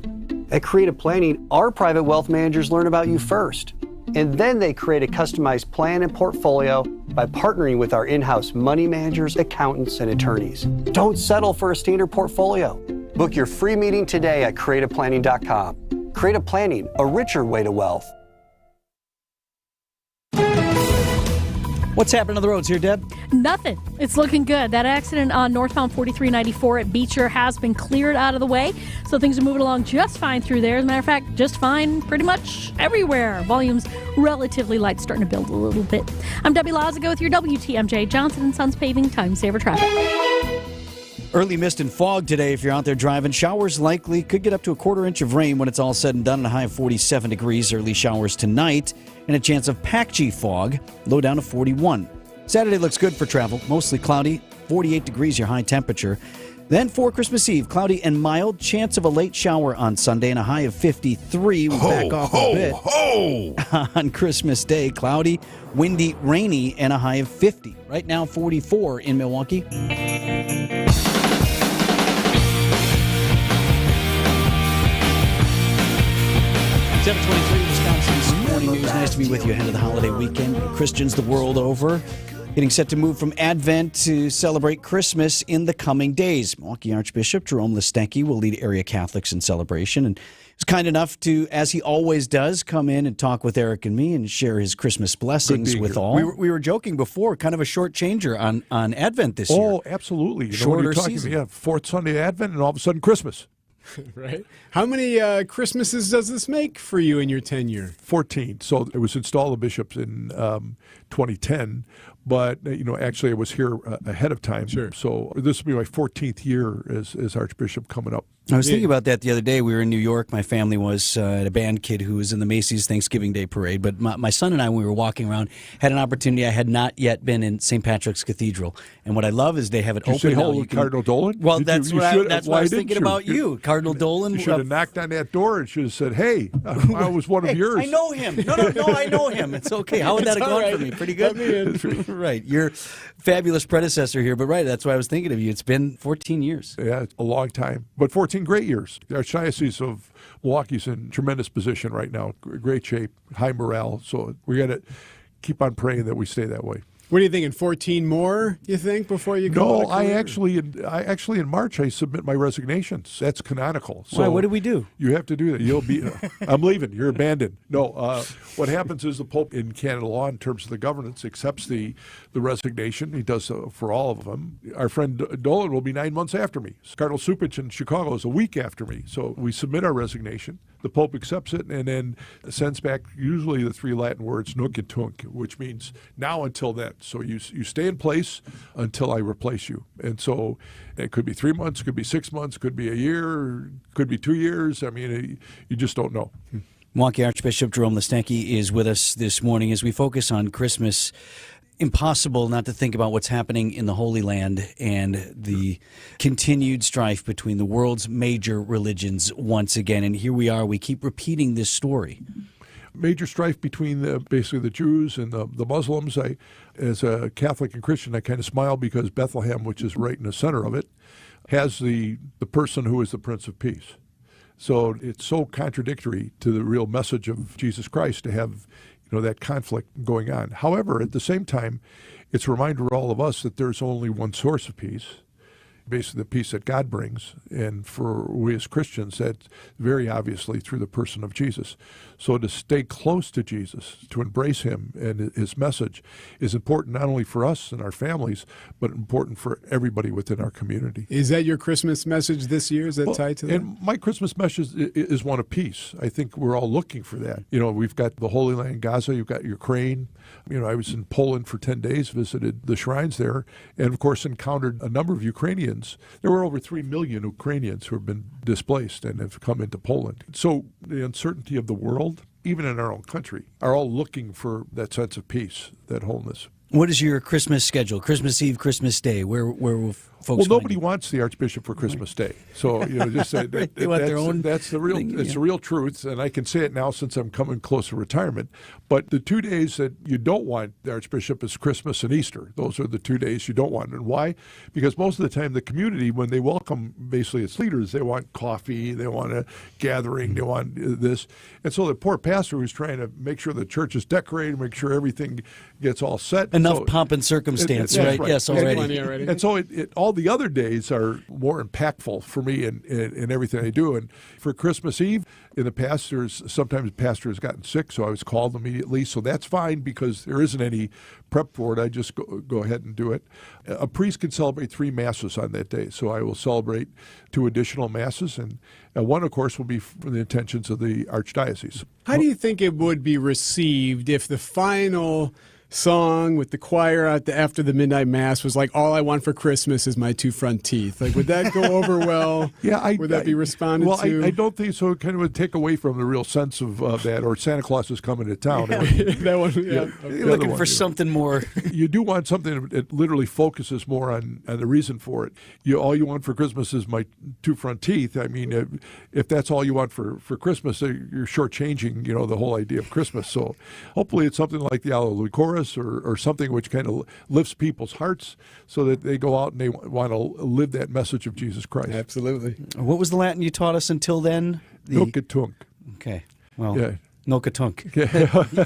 At Creative Planning, our private wealth managers learn about you first. And then they create a customized plan and portfolio by partnering with our in-house money managers, accountants, and attorneys. Don't settle for a standard portfolio. Book your free meeting today at creativeplanning.com. Creative Planning, a richer way to wealth. What's happening on the roads here, Deb? Nothing. It's looking good. That accident on northbound 4394 at Beecher has been cleared out of the way, so things are moving along just fine through there. As a matter of fact, just fine pretty much everywhere. Volume's relatively light, starting to build a little bit. I'm Debbie Laziga with your WTMJ Johnson & Sons Paving Time Saver Traffic. Early mist and fog today if you're out there driving. Showers likely. Could get up to a quarter-inch of rain when it's all said and done, and a high of 47 degrees. Early showers tonight, and a chance of patchy fog, low down to 41. Saturday looks good for travel. Mostly cloudy, 48 degrees your high temperature. Then for Christmas Eve, cloudy and mild. Chance of a late shower on Sunday and a high of 53. We'll back off a bit. On Christmas Day, cloudy, windy, rainy, and a high of 50. Right now, 44 in Milwaukee. 7:23, Wisconsin's Morning News. Nice to be with you ahead of the holiday weekend. Christians the world over Getting set to move from Advent to celebrate Christmas in the coming days. Milwaukee Archbishop Jerome Listecki will lead area Catholics in celebration, and he's kind enough to, as he always does, come in and talk with Eric and me and share his Christmas blessings with all. We were joking before, kind of a short changer on Advent this year. Oh, absolutely. Shorter talking season. about? Yeah, fourth Sunday of Advent, and all of a sudden Christmas. Right. How many Christmases does this make for you in your tenure? 14. So it was installed the bishops in 2010, but actually I was here ahead of time. Sure. So this will be my 14th year as Archbishop coming up. I was thinking about that the other day. We were in New York. My family was at a band kid who was in the Macy's Thanksgiving Day Parade. But my son and I, when we were walking around, had an opportunity. I had not yet been in St. Patrick's Cathedral. And what I love is they have it Did open. you say hello to Cardinal Dolan? Well, that's what I was thinking about you. Cardinal Dolan. You should have knocked on that door and should have said, hey, I was one of yours. I know him. No, I know him. It's okay. How would that have gone for me? Pretty good? Right. Your fabulous predecessor here. But that's why I was thinking of you. It's been 14 years. Yeah, it's a long time. But 14 great years. The Archdiocese of Milwaukee's in tremendous position right now. Great shape, high morale. So we got to keep on praying that we stay that way. What are you thinking? 14 more, you think, before you go? No, I actually in March I submit my resignations. That's canonical. So why? What did we do? You have to do that. You'll be. I'm leaving. You're abandoned. No. What happens is the Pope in Canada law, in terms of the governance, accepts the resignation. He does so for all of them. Our friend Dolan will be 9 months after me. Cardinal Supich in Chicago is a week after me. So we submit our resignation. The Pope accepts it and then sends back usually the three Latin words "nunc et tunc," which means now until then. So you stay in place until I replace you. And so it could be 3 months, could be 6 months, could be a year, could be 2 years. I mean, you just don't know. Milwaukee Archbishop Jerome Listecki is with us this morning as we focus on Christmas. Impossible not to think about what's happening in the Holy Land and the continued strife between the world's major religions once again. And here we are. We keep repeating this story. Major strife between basically the Jews and the Muslims. As a Catholic and Christian, I kind of smile because Bethlehem, which is right in the center of it, has the person who is the Prince of Peace. So it's so contradictory to the real message of Jesus Christ to have that conflict going on. However, at the same time, it's a reminder to all of us that there's only one source of peace, basically the peace that God brings. And for we as Christians, that's very obviously through the person of Jesus. So to stay close to Jesus, to embrace him and his message is important not only for us and our families, but important for everybody within our community. Is that your Christmas message this year? Is that tied to that? And my Christmas message is one of peace. I think we're all looking for that. We've got the Holy Land, Gaza, you've got Ukraine. I was in Poland for 10 days, visited the shrines there, and of course encountered a number of Ukrainians. There were over 3 million Ukrainians who have been displaced and have come into Poland. So the uncertainty of the world, even in our own country, are all looking for that sense of peace, that wholeness. What is your Christmas schedule? Christmas Eve, Christmas Day? Where will folks? Well, nobody wants the Archbishop for Christmas Day, so just they want their own. That's the real. It's the real truth, and I can say it now since I'm coming close to retirement. But the 2 days that you don't want the Archbishop is Christmas and Easter. Those are the 2 days you don't want, and why? Because most of the time, the community, when they welcome basically its leaders, they want coffee, they want a gathering, they want this, and so the poor pastor who's trying to make sure the church is decorated, make sure everything gets all set. Enough pomp and circumstance, right? Yes, already. And so all the other days are more impactful for me in everything I do. And for Christmas Eve, in the past, sometimes the pastor has gotten sick, so I was called immediately. So that's fine because there isn't any prep for it. I just go ahead and do it. A priest can celebrate 3 masses on that day, so I will celebrate 2 additional masses, and one, of course, will be for the intentions of the Archdiocese. How do you think it would be received if the final song with the choir after the midnight mass was like, "All I want for Christmas is my 2 front teeth"? Like, would that go over well? Yeah, would that be responded to? I don't think so. It kind of would take away from the real sense of that, or Santa Claus is coming to town. That one, yeah. You're looking for something more. You do want something that literally focuses more on the reason for it. All you want for Christmas is my 2 front teeth. I mean, if that's all you want for Christmas, you're shortchanging, the whole idea of Christmas. So hopefully it's something like the Alleluia Chorus or something which kind of lifts people's hearts so that they go out and they want to live that message of Jesus Christ. Absolutely. What was the Latin you taught us until then? Nunc et tunc. Okay. Well, yeah. Nokatunk.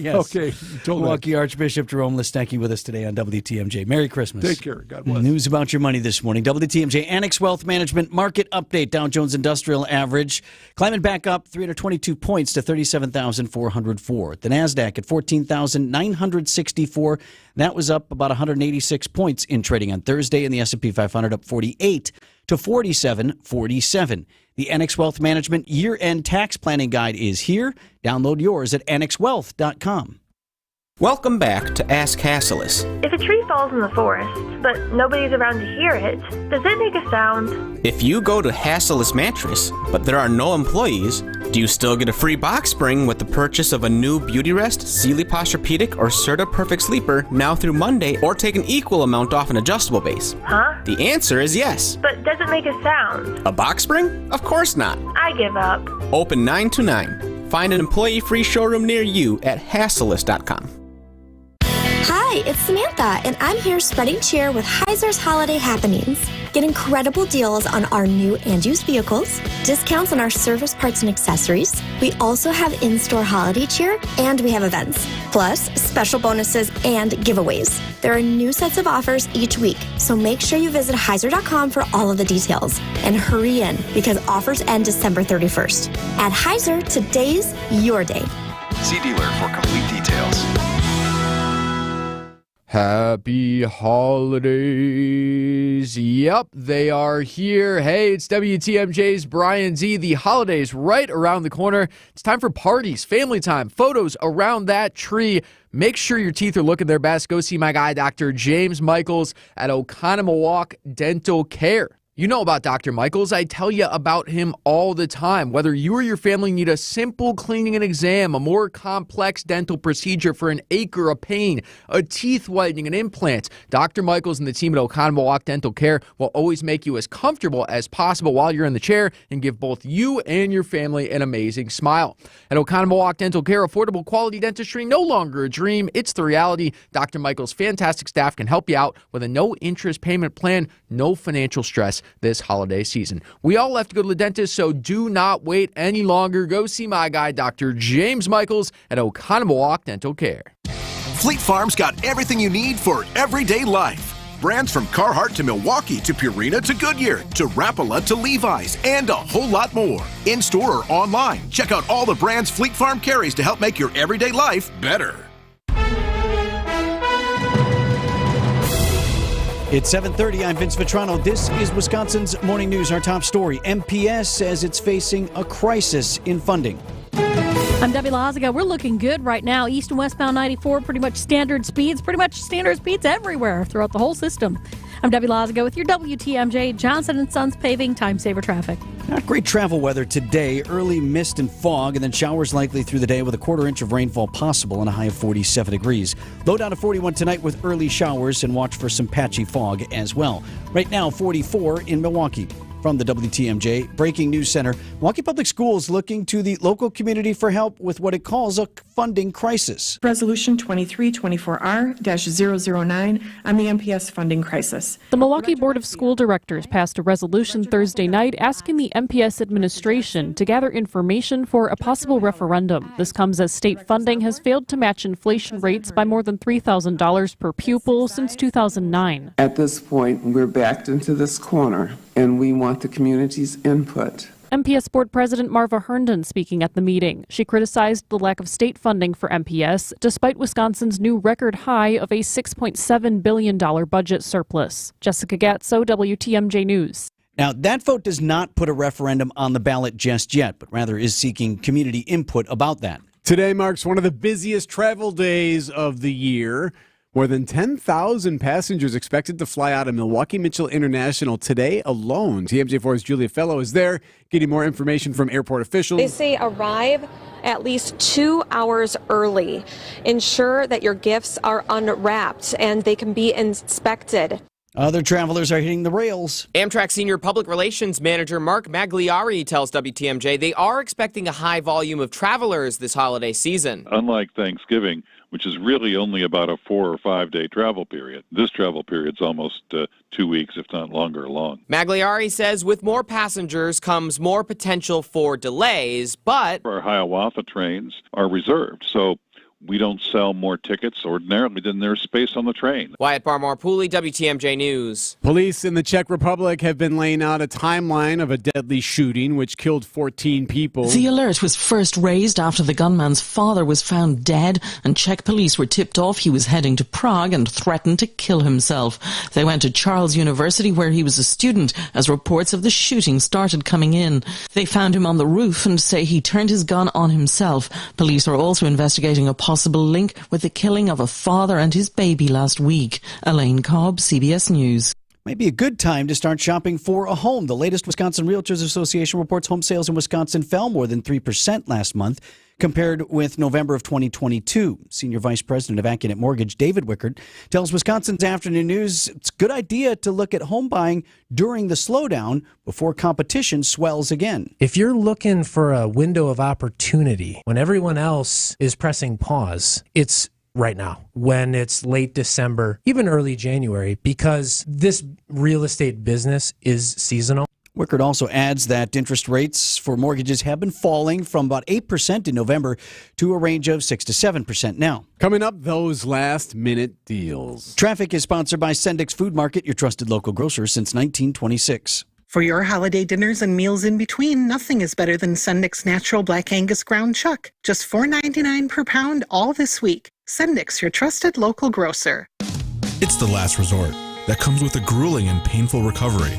Yes. Okay. Milwaukee Archbishop Jerome Listecki with us today on WTMJ. Merry Christmas. Take care. God bless. News about your money this morning. WTMJ Annex Wealth Management Market Update. Dow Jones Industrial Average climbing back up 322 points to 37,404. The NASDAQ at 14,964. That was up about 186 points in trading on Thursday, and the S&P 500 up 48 to 4747. The Annex Wealth Management Year-End Tax Planning Guide is here. Download yours at annexwealth.com. Welcome back to Ask Hasselus. If a tree falls in the forest, but nobody's around to hear it, does it make a sound? If you go to Hasselus Mattress, but there are no employees, do you still get a free box spring with the purchase of a new Beauty Rest, Sealy Posturepedic, or Serta Perfect Sleeper now through Monday, or take an equal amount off an adjustable base? Huh? The answer is yes. But does it make a sound? A box spring? Of course not. I give up. Open 9 to 9. Find an employee-free showroom near you at Hasselus.com. Hi, it's Samantha, and I'm here spreading cheer with Heiser's Holiday Happenings. Get incredible deals on our new and used vehicles, discounts on our service parts and accessories. We also have in-store holiday cheer, and we have events. Plus, special bonuses and giveaways. There are new sets of offers each week, so make sure you visit Heiser.com for all of the details. And hurry in, because offers end December 31st. At Heiser, today's your day. See dealer for complete details. Happy holidays. Yep, they are here. Hey, it's WTMJ's Brian Z. The holidays right around the corner. It's time for parties, family time, photos around that tree. Make sure your teeth are looking their best. Go see my guy, Dr. James Michaels at Oconomowoc Dental Care. You know about Dr. Michaels. I tell you about him all the time. Whether you or your family need a simple cleaning and exam, a more complex dental procedure for an ache or a pain, a teeth whitening, an implant, Dr. Michaels and the team at Oconomowoc Dental Care will always make you as comfortable as possible while you're in the chair and give both you and your family an amazing smile. At Oconomowoc Dental Care, affordable quality dentistry no longer a dream. It's the reality. Dr. Michaels' fantastic staff can help you out with a no-interest payment plan, no financial stress this holiday season. We all have to go to the dentist, so do not wait any longer. Go see my guy, Dr. James Michaels at Oconomowoc Dental Care. Fleet Farm's got everything you need for everyday life. Brands from Carhartt to Milwaukee to Purina to Goodyear to Rapala to Levi's and a whole lot more. In-store or online, check out all the brands Fleet Farm carries to help make your everyday life better. It's 7:30. I'm Vince Vitrano. This is Wisconsin's Morning News. Our top story. MPS says it's facing a crisis in funding. I'm Debbie Lazaga. We're looking good right now. East and westbound 94, pretty much standard speeds everywhere throughout the whole system. I'm Debbie Lazaga with your WTMJ Johnson & Sons Paving Time Saver Traffic. Not great travel weather today. Early mist and fog, and then showers likely through the day with a quarter-inch of rainfall possible and a high of 47 degrees. Low down to 41 tonight with early showers, and watch for some patchy fog as well. Right now, 44 in Milwaukee. From the WTMJ Breaking News Center, Milwaukee Public Schools looking to the local community for help with what it calls a funding crisis. Resolution 2324R-009 on the MPS funding crisis. The Milwaukee Board of School Directors passed a resolution Thursday night asking the MPS administration to gather information for a possible referendum. This comes as state funding has failed to match inflation rates by more than $3,000 per pupil since 2009. At this point, we're backed into this corner, and we want the community's input. MPS Board President Marva Herndon speaking at the meeting. She criticized the lack of state funding for MPS, despite Wisconsin's new record high of a $6.7 billion budget surplus. Jessica Gatso, WTMJ News. Now, that vote does not put a referendum on the ballot just yet, but rather is seeking community input about that. Today marks one of the busiest travel days of the year. More than 10,000 passengers expected to fly out of Milwaukee Mitchell International today alone. TMJ4's Julia Fellow is there getting more information from airport officials. They say arrive at least 2 hours early. Ensure that your gifts are unwrapped and they can be inspected. Other travelers are hitting the rails. Amtrak Senior Public Relations Manager Mark Magliari tells WTMJ they are expecting a high volume of travelers this holiday season. Unlike Thanksgiving, which is really only about a 4 or 5 day travel period, this travel period's almost 2 weeks, if not longer, long. Magliari says with more passengers comes more potential for delays, but our Hiawatha trains are reserved, so we don't sell more tickets ordinarily than there's space on the train. Wyatt Barmore-Pooley, WTMJ News. Police in the Czech Republic have been laying out a timeline of a deadly shooting which killed 14 people. The alert was first raised after the gunman's father was found dead, and Czech police were tipped off he was heading to Prague and threatened to kill himself. They went to Charles University, where he was a student, as reports of the shooting started coming in. They found him on the roof and say he turned his gun on himself. Police are also investigating a possible link with the killing of a father and his baby last week. Elaine Cobb, CBS News. Might be a good time to start shopping for a home. The latest Wisconsin Realtors Association reports home sales in Wisconsin fell more than 3% last month compared with November of 2022. Senior Vice President of Acunet Mortgage, David Wickert, tells Wisconsin's Afternoon News it's a good idea to look at home buying during the slowdown before competition swells again. If you're looking for a window of opportunity when everyone else is pressing pause, it's right now, when it's late December, even early January, because this real estate business is seasonal. Wickert also adds that interest rates for mortgages have been falling from about 8% in November to a range of 6 to 7% now. Coming up, those last-minute deals. Traffic is sponsored by Sendik's Food Market, your trusted local grocer since 1926. For your holiday dinners and meals in between, nothing is better than Sendik's Natural Black Angus Ground Chuck. Just $4.99 per pound all this week. Sendik's, your trusted local grocer. It's the last resort that comes with a grueling and painful recovery.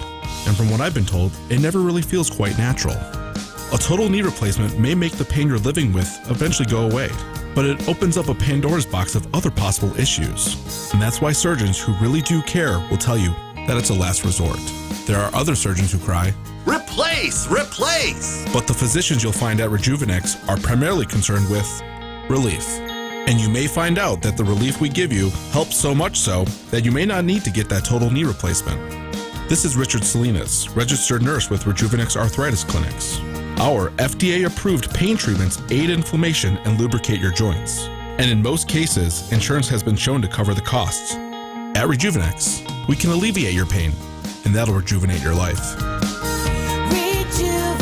And from what I've been told, it never really feels quite natural. A total knee replacement may make the pain you're living with eventually go away, but it opens up a Pandora's box of other possible issues. And that's why surgeons who really do care will tell you that it's a last resort. There are other surgeons who cry, "Replace! Replace!" But the physicians you'll find at Rejuvenex are primarily concerned with relief. And you may find out that the relief we give you helps so much so that you may not need to get that total knee replacement. This is Richard Salinas, registered nurse with Rejuvenex Arthritis Clinics. Our FDA-approved pain treatments aid inflammation and lubricate your joints. And in most cases, insurance has been shown to cover the costs. At Rejuvenex, we can alleviate your pain, and that'll rejuvenate your life. Alleviate your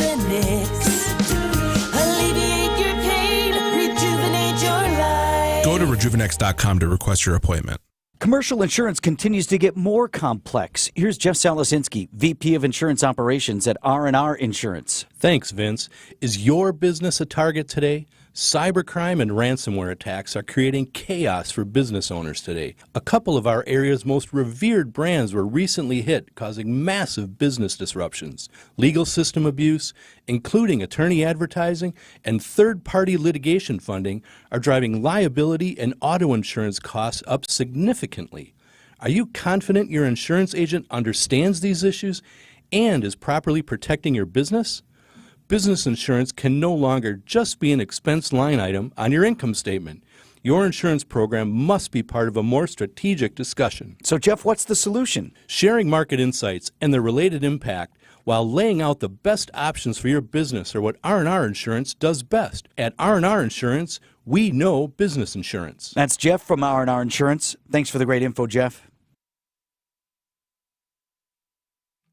pain, rejuvenate your life. Go to rejuvenex.com to request your appointment. Commercial insurance continues to get more complex. Here's Jeff Salasinski, VP of Insurance Operations at R&R Insurance. Thanks, Vince. Is your business a target today? Cybercrime and ransomware attacks are creating chaos for business owners today. A couple of our area's most revered brands were recently hit, causing massive business disruptions. Legal system abuse, including attorney advertising and third-party litigation funding, are driving liability and auto insurance costs up significantly. Are you confident your insurance agent understands these issues and is properly protecting your business? Business insurance can no longer just be an expense line item on your income statement. Your insurance program must be part of a more strategic discussion. So, Jeff, what's the solution? Sharing market insights and their related impact while laying out the best options for your business are what R&R Insurance does best. At R&R Insurance, we know business insurance. That's Jeff from R&R Insurance. Thanks for the great info, Jeff.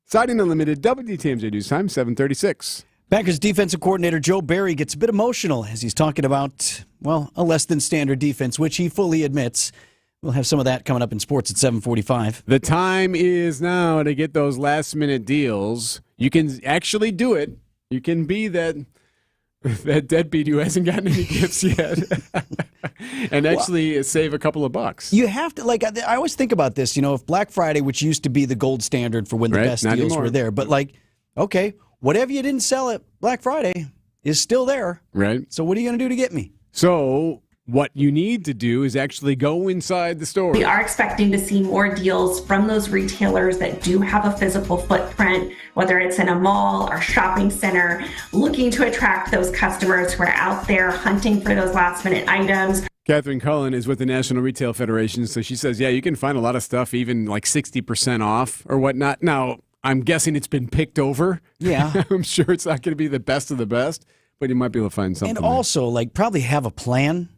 Siding Unlimited, WTMJ News Time, 7:36. Packers defensive coordinator Joe Barry gets a bit emotional as he's talking about, well, a less than standard defense, which he fully admits. We'll have some of that coming up in sports at 7:45. The time is now to get those last-minute deals. You can actually do it. You can be that deadbeat who hasn't gotten any gifts yet and actually save a couple of bucks. You have to, like, I always think about this, if Black Friday, which used to be the gold standard for when the best deals were there, but okay, whatever you didn't sell at Black Friday is still there. Right. So what are you going to do to get me? So what you need to do is actually go inside the store. We are expecting to see more deals from those retailers that do have a physical footprint, whether it's in a mall or shopping center, looking to attract those customers who are out there hunting for those last minute items. Catherine Cullen is with the National Retail Federation, so she says, yeah, you can find a lot of stuff even like 60% off or whatnot. Now, I'm guessing it's been picked over. Yeah. I'm sure it's not going to be the best of the best, but you might be able to find something. And also, like, probably have a plan.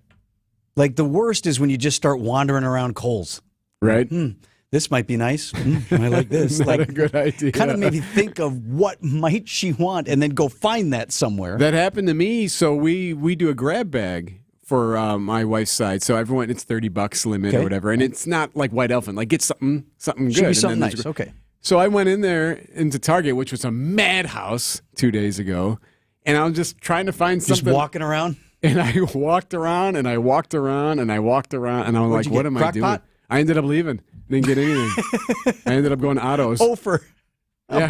Like, the worst is when you just start wandering around Kohl's. Right. This might be nice. I like this. Not a good idea. Kind of maybe think of what might she want and then go find that somewhere. That happened to me. So we do a grab bag for my wife's side. So everyone, it's $30 limit or whatever. And it's not like White Elephant. Like, get something good. Should be something nice. Okay. So I went in there into Target, which was a madhouse 2 days ago. And I was just trying to find something. Just walking around? And I walked around and I walked around and I walked around. And I was like, what am I doing? Pot? I ended up leaving. Didn't get anything. I ended up going Otto's.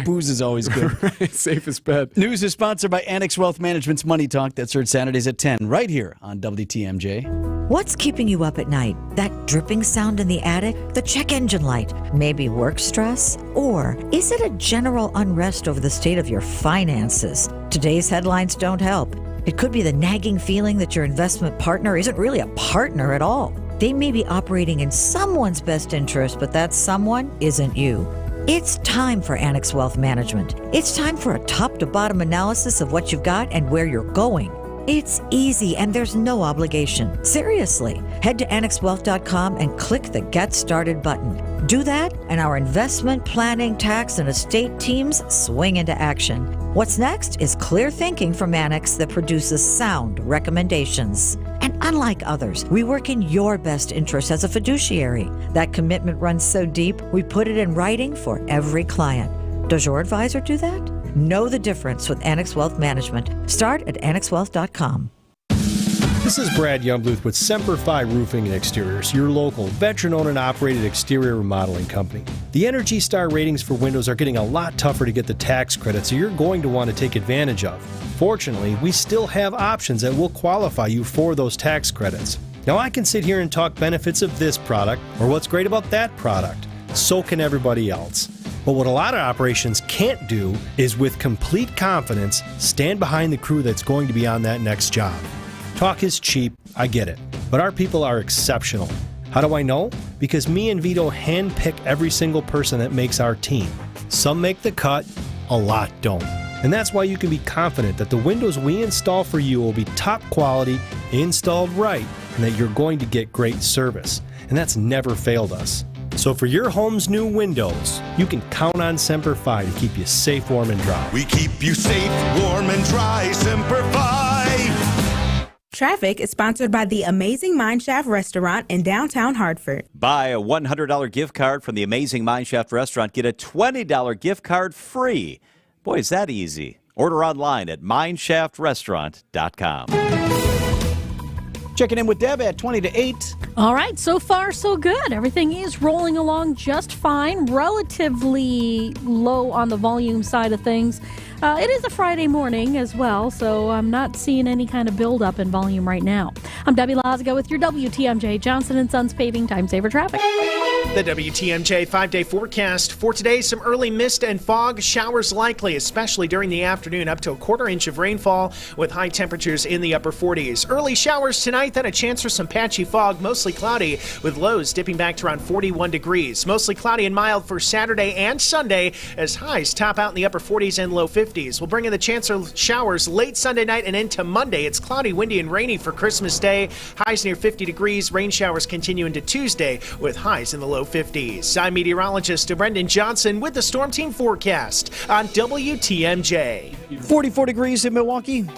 Booze is always good. Right, safest bet. News is sponsored by Annex Wealth Management's Money Talk. That's heard Saturdays at 10 right here on WTMJ. What's keeping you up at night? That dripping sound in the attic? The check engine light? Maybe work stress? Or is it a general unrest over the state of your finances? Today's headlines don't help. It could be the nagging feeling that your investment partner isn't really a partner at all. They may be operating in someone's best interest, but that someone isn't you. It's time for Annex Wealth Management. It's time for a top-to-bottom analysis of what you've got and where you're going. It's easy and there's no obligation. Seriously, head to annexwealth.com and click the Get Started button. Do that, and our investment, planning, tax, and estate teams swing into action. What's next is clear thinking from Annex that produces sound recommendations. And unlike others, we work in your best interest as a fiduciary. That commitment runs so deep, we put it in writing for every client. Does your advisor do that? Know the difference with Annex Wealth Management. Start at annexwealth.com. This is Brad Youngbluth with Semper Fi Roofing and Exteriors, your local veteran-owned and operated exterior remodeling company. The Energy Star ratings for windows are getting a lot tougher to get the tax credit, so you're going to want to take advantage of. Fortunately, we still have options that will qualify you for those tax credits. Now, I can sit here and talk benefits of this product or what's great about that product. So can everybody else. But what a lot of operations can't do is with complete confidence stand behind the crew that's going to be on that next job. Talk is cheap, I get it, but our people are exceptional. How do I know? Because me and Vito handpick every single person that makes our team. Some make the cut, a lot don't. And that's why you can be confident that the windows we install for you will be top quality, installed right, and that you're going to get great service. And that's never failed us. So for your home's new windows, you can count on Semper Fi to keep you safe, warm, and dry. We keep you safe, warm, and dry. Semper Fi. Traffic is sponsored by the Amazing Mineshaft Restaurant in downtown Hartford. Buy a $100 gift card from the Amazing Mineshaft Restaurant. Get a $20 gift card free. Boy, is that easy. Order online at mineshaftrestaurant.com. Checking in with Deb at 20 to 8. All right, so far so good. Everything is rolling along just fine, relatively low on the volume side of things. It is a Friday morning as well, so I'm not seeing any kind of buildup in volume right now. I'm Debbie Lazago with your WTMJ Johnson & Sons Paving Time Saver Traffic. The WTMJ 5-day forecast for today, some early mist and fog, showers likely, especially during the afternoon, up to a quarter-inch of rainfall with high temperatures in the upper 40s. Early showers tonight, then a chance for some patchy fog, mostly cloudy, with lows dipping back to around 41 degrees. Mostly cloudy and mild for Saturday and Sunday as highs top out in the upper 40s and low 50s. We'll bring in the chance for showers late Sunday night and into Monday. It's cloudy, windy, and rainy for Christmas Day. Highs near 50 degrees. Rain showers continue into Tuesday with highs in the low 50s. I'm meteorologist Brendan Johnson with the Storm Team forecast on WTMJ. 44 degrees in Milwaukee. Wow.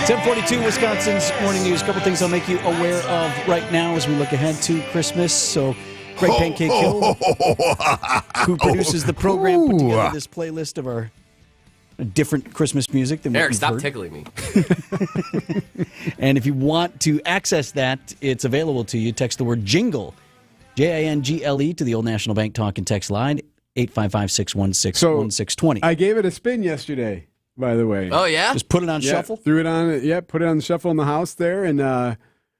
1042 Wisconsin's Morning News. A couple things I'll make you aware of right now as we look ahead to Christmas. So, Great Pancake Hill, who produces the program, put together this playlist of our different Christmas music than Eric, what stop heard. tickling me. And if you want to access that, it's available to you. Text the word JINGLE, Jingle, to the Old National Bank talk and text line, 855-616-1620. I gave it a spin yesterday, by the way. Oh, yeah? Just put it on shuffle? Threw it on, put it on shuffle in the house there, and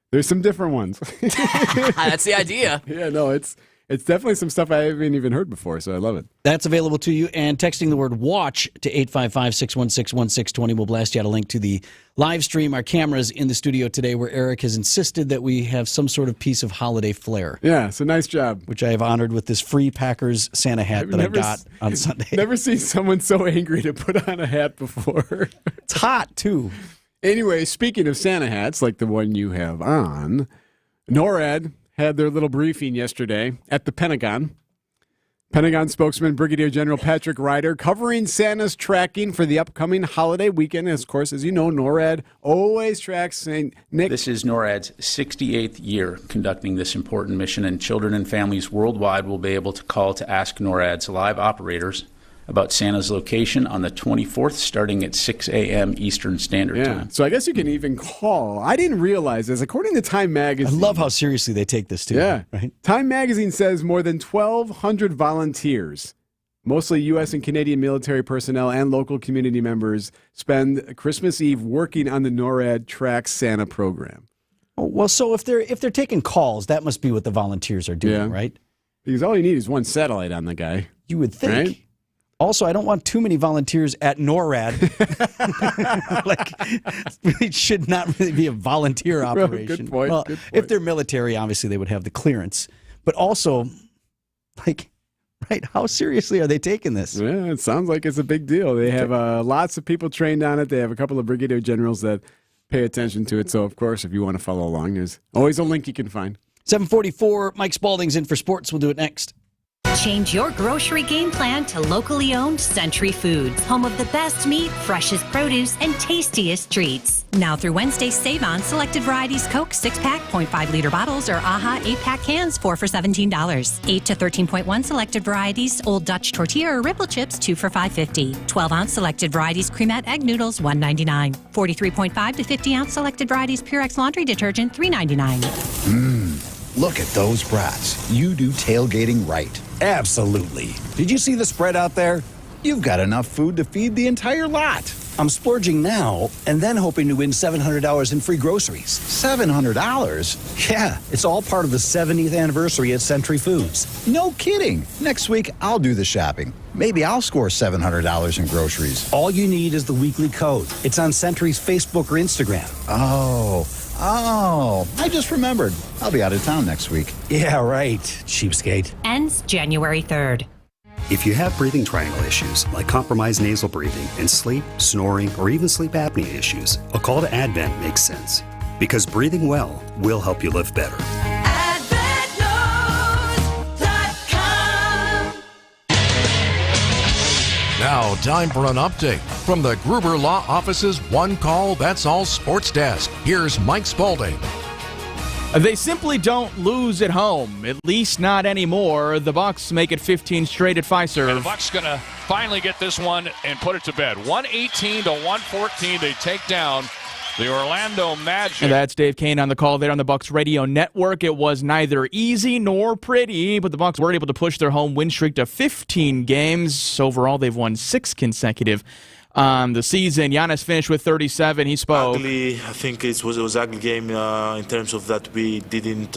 there's some different ones. That's the idea. Yeah, no, it's It's definitely some stuff I haven't even heard before, so I love it. That's available to you, and texting the word watch to 855-616-1620 will blast you out a link to the live stream. Our cameras in the studio today, where Eric has insisted that we have some sort of piece of holiday flair. Yeah, so nice job. Which I have honored with this free Packers Santa hat that I got on Sunday. Never seen someone so angry to put on a hat before. It's hot, too. Anyway, speaking of Santa hats, like the one you have on, NORAD had their little briefing yesterday at the Pentagon. Pentagon spokesman Brigadier General Patrick Ryder covering Santa's tracking for the upcoming holiday weekend. Of course, as you know, NORAD always tracks St. Nick. This is NORAD's 68th year conducting this important mission, and children and families worldwide will be able to call to ask NORAD's live operators about Santa's location on the 24th, starting at 6 a.m. Eastern Standard Time. So I guess you can even call. I didn't realize this. According to Time Magazine. I love how seriously they take this, too. Yeah. Right? Time Magazine says more than 1,200 volunteers, mostly U.S. and Canadian military personnel and local community members, spend Christmas Eve working on the NORAD Track Santa program. Well, so if they're taking calls, that must be what the volunteers are doing, right? Because all you need is one satellite on the guy. You would think. Right? Also, I don't want too many volunteers at NORAD. It should not really be a volunteer operation. Good point. Well, good point. If they're military, obviously they would have the clearance. But also, how seriously are they taking this? Yeah, it sounds like it's a big deal. They have lots of people trained on it. They have a couple of brigadier generals that pay attention to it. So, of course, if you want to follow along, there's always a link you can find. 7:44, Mike Spalding's in for sports. We'll do it next. Change your grocery game plan to locally owned Century Foods, home of the best meat, freshest produce, and tastiest treats. Now through Wednesday, save on selected varieties Coke 6-pack, 0.5-liter bottles, or AHA 8-pack cans, 4 for $17. 8 to 13.1 selected varieties Old Dutch tortilla or Ripple chips, 2 for $5.50. 12-ounce selected varieties Cremette egg noodles, $1.99. 43.5 to 50-ounce selected varieties Purex laundry detergent, $3.99. Look at those brats. You do tailgating right. Absolutely. Did you see the spread out there? You've got enough food to feed the entire lot. I'm splurging now and then hoping to win $700 in free groceries. $700? Yeah, it's all part of the 70th anniversary at Century Foods. No kidding. Next week, I'll do the shopping. Maybe I'll score $700 in groceries. All you need is the weekly code. It's on Century's Facebook or Instagram. Oh, I just remembered. I'll be out of town next week. Yeah, right, cheapskate. Ends January 3rd. If you have breathing triangle issues like compromised nasal breathing and sleep, snoring, or even sleep apnea issues, a call to Advent makes sense. Because breathing well will help you live better. Now, time for an update from the Gruber Law Office's One Call That's All Sports Desk. Here's Mike Spalding. They simply don't lose at home, at least not anymore. The Bucks make it 15 straight at Fiserv. And the Bucks going to finally get this one and put it to bed. 118 to 114, they take down the Orlando Magic. And that's Dave Kane on the call there on the Bucks radio network. It was neither easy nor pretty, but the Bucks were able to push their home win streak to 15 games. Overall, they've won 6 consecutive on the season. Giannis finished with 37. He spoke. Ugly. I think it was an ugly game in terms of that we didn't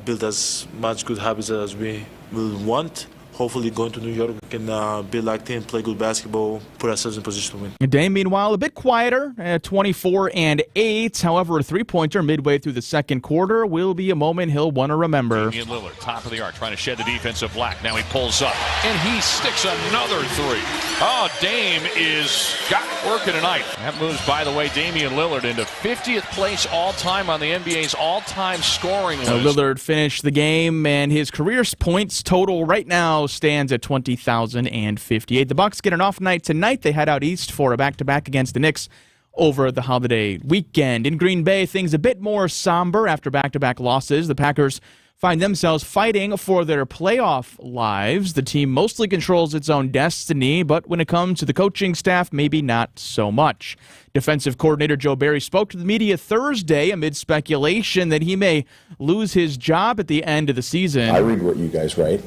build as much good habits as we will want. Hopefully going to New York, we can build like team, play good basketball, put ourselves in position to win. Dame, meanwhile, a bit quieter at 24-8. However, a three-pointer midway through the second quarter will be a moment he'll want to remember. Damian Lillard, top of the arc, trying to shed the defense of Black. Now he pulls up, and he sticks another three. Oh, Dame is got working tonight. That moves, by the way, Damian Lillard into 50th place all-time on the NBA's all-time scoring list. Lillard finished the game, and his career points total right now stands at 20,058. The Bucks get an off night tonight. They head out east for a back-to-back against the Knicks over the holiday weekend. In Green Bay, things a bit more somber after back-to-back losses. The Packers find themselves fighting for their playoff lives. The team mostly controls its own destiny, but when it comes to the coaching staff, maybe not so much. Defensive coordinator Joe Barry spoke to the media Thursday amid speculation that he may lose his job at the end of the season. I read what you guys write,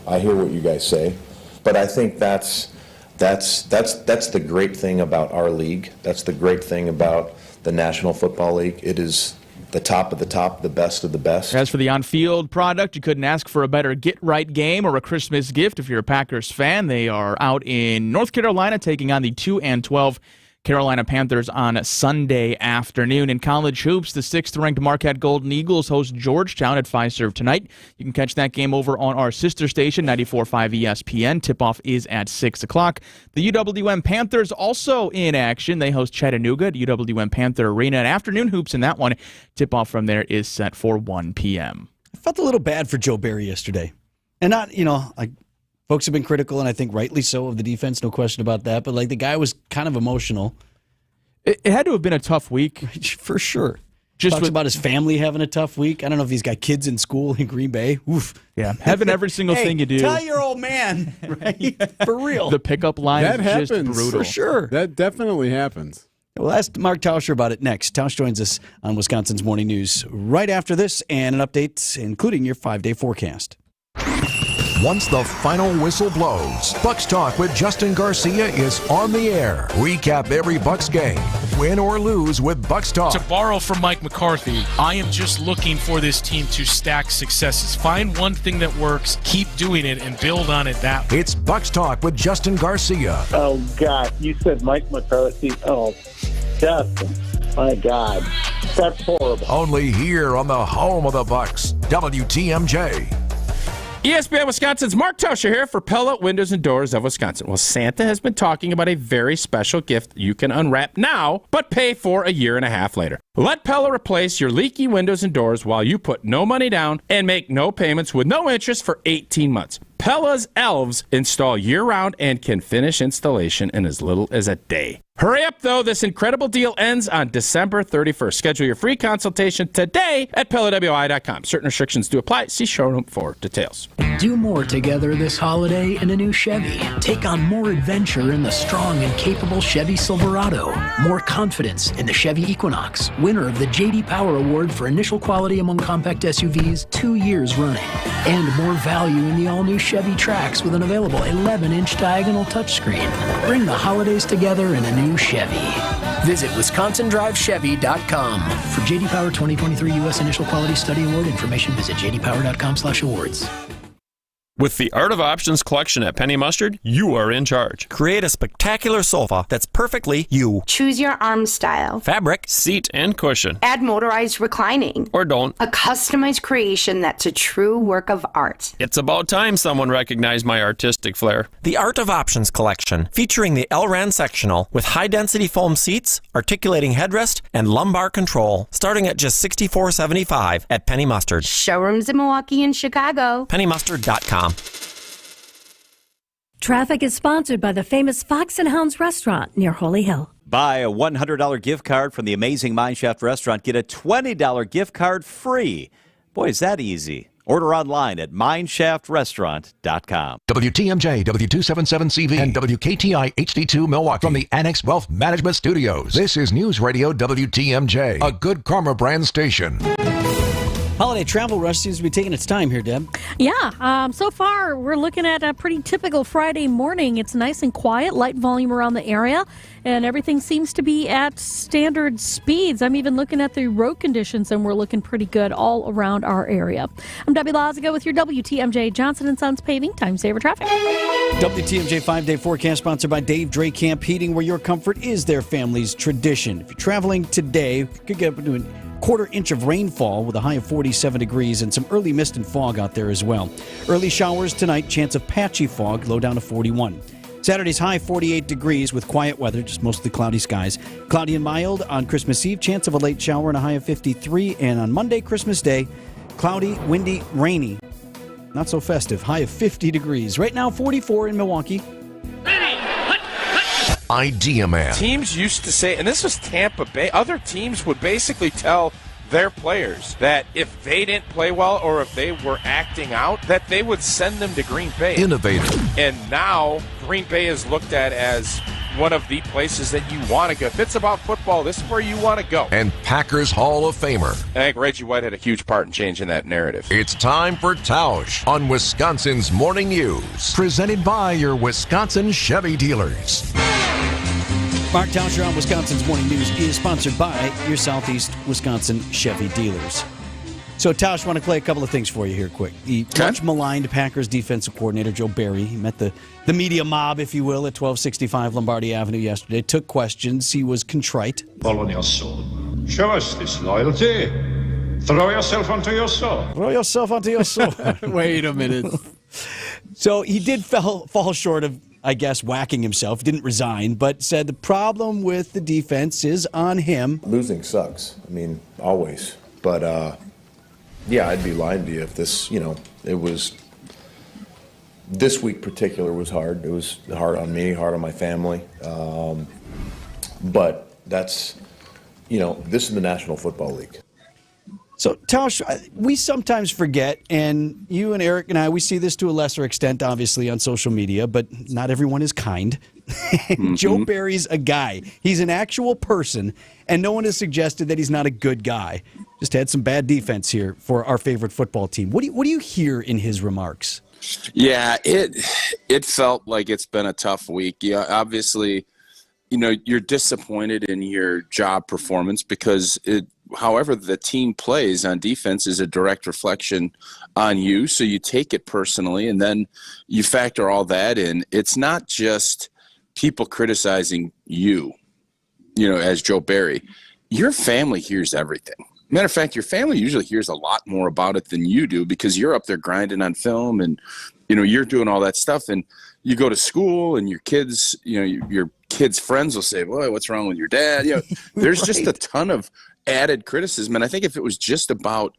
I hear what you guys say, but I think that's the great thing about our league. That's the great thing about the National Football League. It is the top of the top, the best of the best. As for the on-field product, you couldn't ask for a better get-right game or a Christmas gift if you're a Packers fan. They are out in North Carolina taking on the 2-12 Carolina Panthers on Sunday afternoon. In college hoops, the 6th-ranked Marquette Golden Eagles host Georgetown at Fiserv tonight. You can catch that game over on our sister station, 94.5 ESPN. Tip-off is at 6 o'clock. The UWM Panthers also in action. They host Chattanooga at UWM Panther Arena. And afternoon hoops in that one. Tip-off from there is set for 1 p.m. I felt a little bad for Joe Barry yesterday. And not, folks have been critical, and I think rightly so, of the defense, no question about that. But, the guy was kind of emotional. It had to have been a tough week. For sure. Just talks about his family having a tough week. I don't know if he's got kids in school in Green Bay. Oof. Yeah, having every single thing you do. Tell your old man, right? For real. The pickup line that is happens. just brutal. For sure. That definitely happens. We'll ask Mark Tauscher about it next. Tausch joins us on Wisconsin's Morning News right after this, and an update, including your 5-day forecast. Once the final whistle blows, Bucks Talk with Justin Garcia is on the air. Recap every Bucks game, win or lose with Bucks Talk. To borrow from Mike McCarthy, I am just looking for this team to stack successes. Find one thing that works, keep doing it, and build on it that way. It's Bucks Talk with Justin Garcia. Oh, God. You said Mike McCarthy. Oh, Justin. My God. That's horrible. Only here on the home of the Bucks, WTMJ. ESPN Wisconsin's Mark Tauscher here for Pella Windows and Doors of Wisconsin. Well, Santa has been talking about a very special gift you can unwrap now, but pay for a year and a half later. Let Pella replace your leaky windows and doors while you put no money down and make no payments with no interest for 18 months. Pella's elves install year-round and can finish installation in as little as a day. Hurry up, though. This incredible deal ends on December 31st. Schedule your free consultation today at PellaWI.com. Certain restrictions do apply. See showroom for details. Do more together this holiday in a new Chevy. Take on more adventure in the strong and capable Chevy Silverado. More confidence in the Chevy Equinox, winner of the J.D. Power Award for initial quality among compact SUVs 2 years running. And more value in the all-new Chevy Trax with an available 11-inch diagonal touchscreen. Bring the holidays together in a new Chevy. Visit WisconsinDriveChevy.com. For J.D. Power 2023 U.S. Initial Quality Study Award information, visit jdpower.com/awards. With the Art of Options collection at Penny Mustard, you are in charge. Create a spectacular sofa that's perfectly you. Choose your arm style. Fabric, seat, and cushion. Add motorized reclining. Or don't. A customized creation that's a true work of art. It's about time someone recognized my artistic flair. The Art of Options collection, featuring the Elran sectional with high-density foam seats, articulating headrest, and lumbar control, starting at just $64.75 at Penny Mustard. Showrooms in Milwaukee and Chicago. PennyMustard.com. Traffic is sponsored by the famous Fox and Hounds restaurant near Holy Hill. Buy a $100 gift card from the Amazing Mineshaft restaurant. Get a $20 gift card free. Boy, is that easy. Order online at mineshaftrestaurant.com. WTMJ, W277CV, and WKTI HD2 Milwaukee from the Annex Wealth Management Studios. This is News Radio WTMJ, a Good Karma brand station. Holiday travel rush seems to be taking its time here, Deb. Yeah, so far we're looking at a pretty typical Friday morning. It's nice and quiet, light volume around the area, and everything seems to be at standard speeds. I'm even looking at the road conditions, and we're looking pretty good all around our area. I'm Debbie Lazago with your WTMJ Johnson & Sons Paving Time Saver Traffic. WTMJ 5-day forecast sponsored by Dave Dre Camp Heating, where your comfort is their family's tradition. If you're traveling today, you could get up to a quarter-inch of rainfall with a high of 47 degrees and some early mist and fog out there as well. Early showers tonight, chance of patchy fog, low down to 41. Saturday's high 48 degrees with quiet weather, just mostly cloudy skies. Cloudy and mild on Christmas Eve, chance of a late shower and a high of 53. And on Monday, Christmas Day, cloudy, windy, rainy. Not so festive, high of 50 degrees. Right now, 44 in Milwaukee. Idea Man. Teams used to say, and this was Tampa Bay, other teams would basically tell their players that if they didn't play well or if they were acting out, that they would send them to Green Bay. Innovative. And now Green Bay is looked at as one of the places that you want to go. If it's about football, this is where you want to go. And Packers Hall of Famer. I think Reggie White had a huge part in changing that narrative. It's time for Tausch on Wisconsin's Morning News. Presented by your Wisconsin Chevy dealers. Mark Tauscher on Wisconsin's Morning News is sponsored by your Southeast Wisconsin Chevy dealers. So, Tausch, want to play a couple of things for you here quick. The much maligned Packers defensive coordinator, Joe Barry, he met the media mob, if you will, at 1265 Lombardi Avenue yesterday, took questions. He was contrite. Fall on your sword. Show us this loyalty. Throw yourself onto your sword. Throw yourself onto your sword. Wait a minute. So he did fall short of, I guess, whacking himself. Didn't resign, but said the problem with the defense is on him. Losing sucks. I mean, always. But, yeah, I'd be lying to you if this, it was, this week particular was hard. It was hard on me, hard on my family. But that's, this is the National Football League. So, Tausch, we sometimes forget, and you and Eric and I, we see this to a lesser extent, obviously, on social media, but not everyone is kind. Joe Barry's a guy. He's an actual person, and no one has suggested that he's not a good guy. Just had some bad defense here for our favorite football team. What do you hear in his remarks? Yeah, it felt like it's been a tough week. Yeah, obviously, you're disappointed in your job performance because however the team plays on defense is a direct reflection on you. So you take it personally, and then you factor all that in. It's not just people criticizing you, as Joe Barry. Your family hears everything. Matter of fact, your family usually hears a lot more about it than you do because you're up there grinding on film and, you're doing all that stuff. And you go to school and your kids, your kids' friends will say, boy, what's wrong with your dad? There's Right. just a ton of added criticism. And I think if it was just about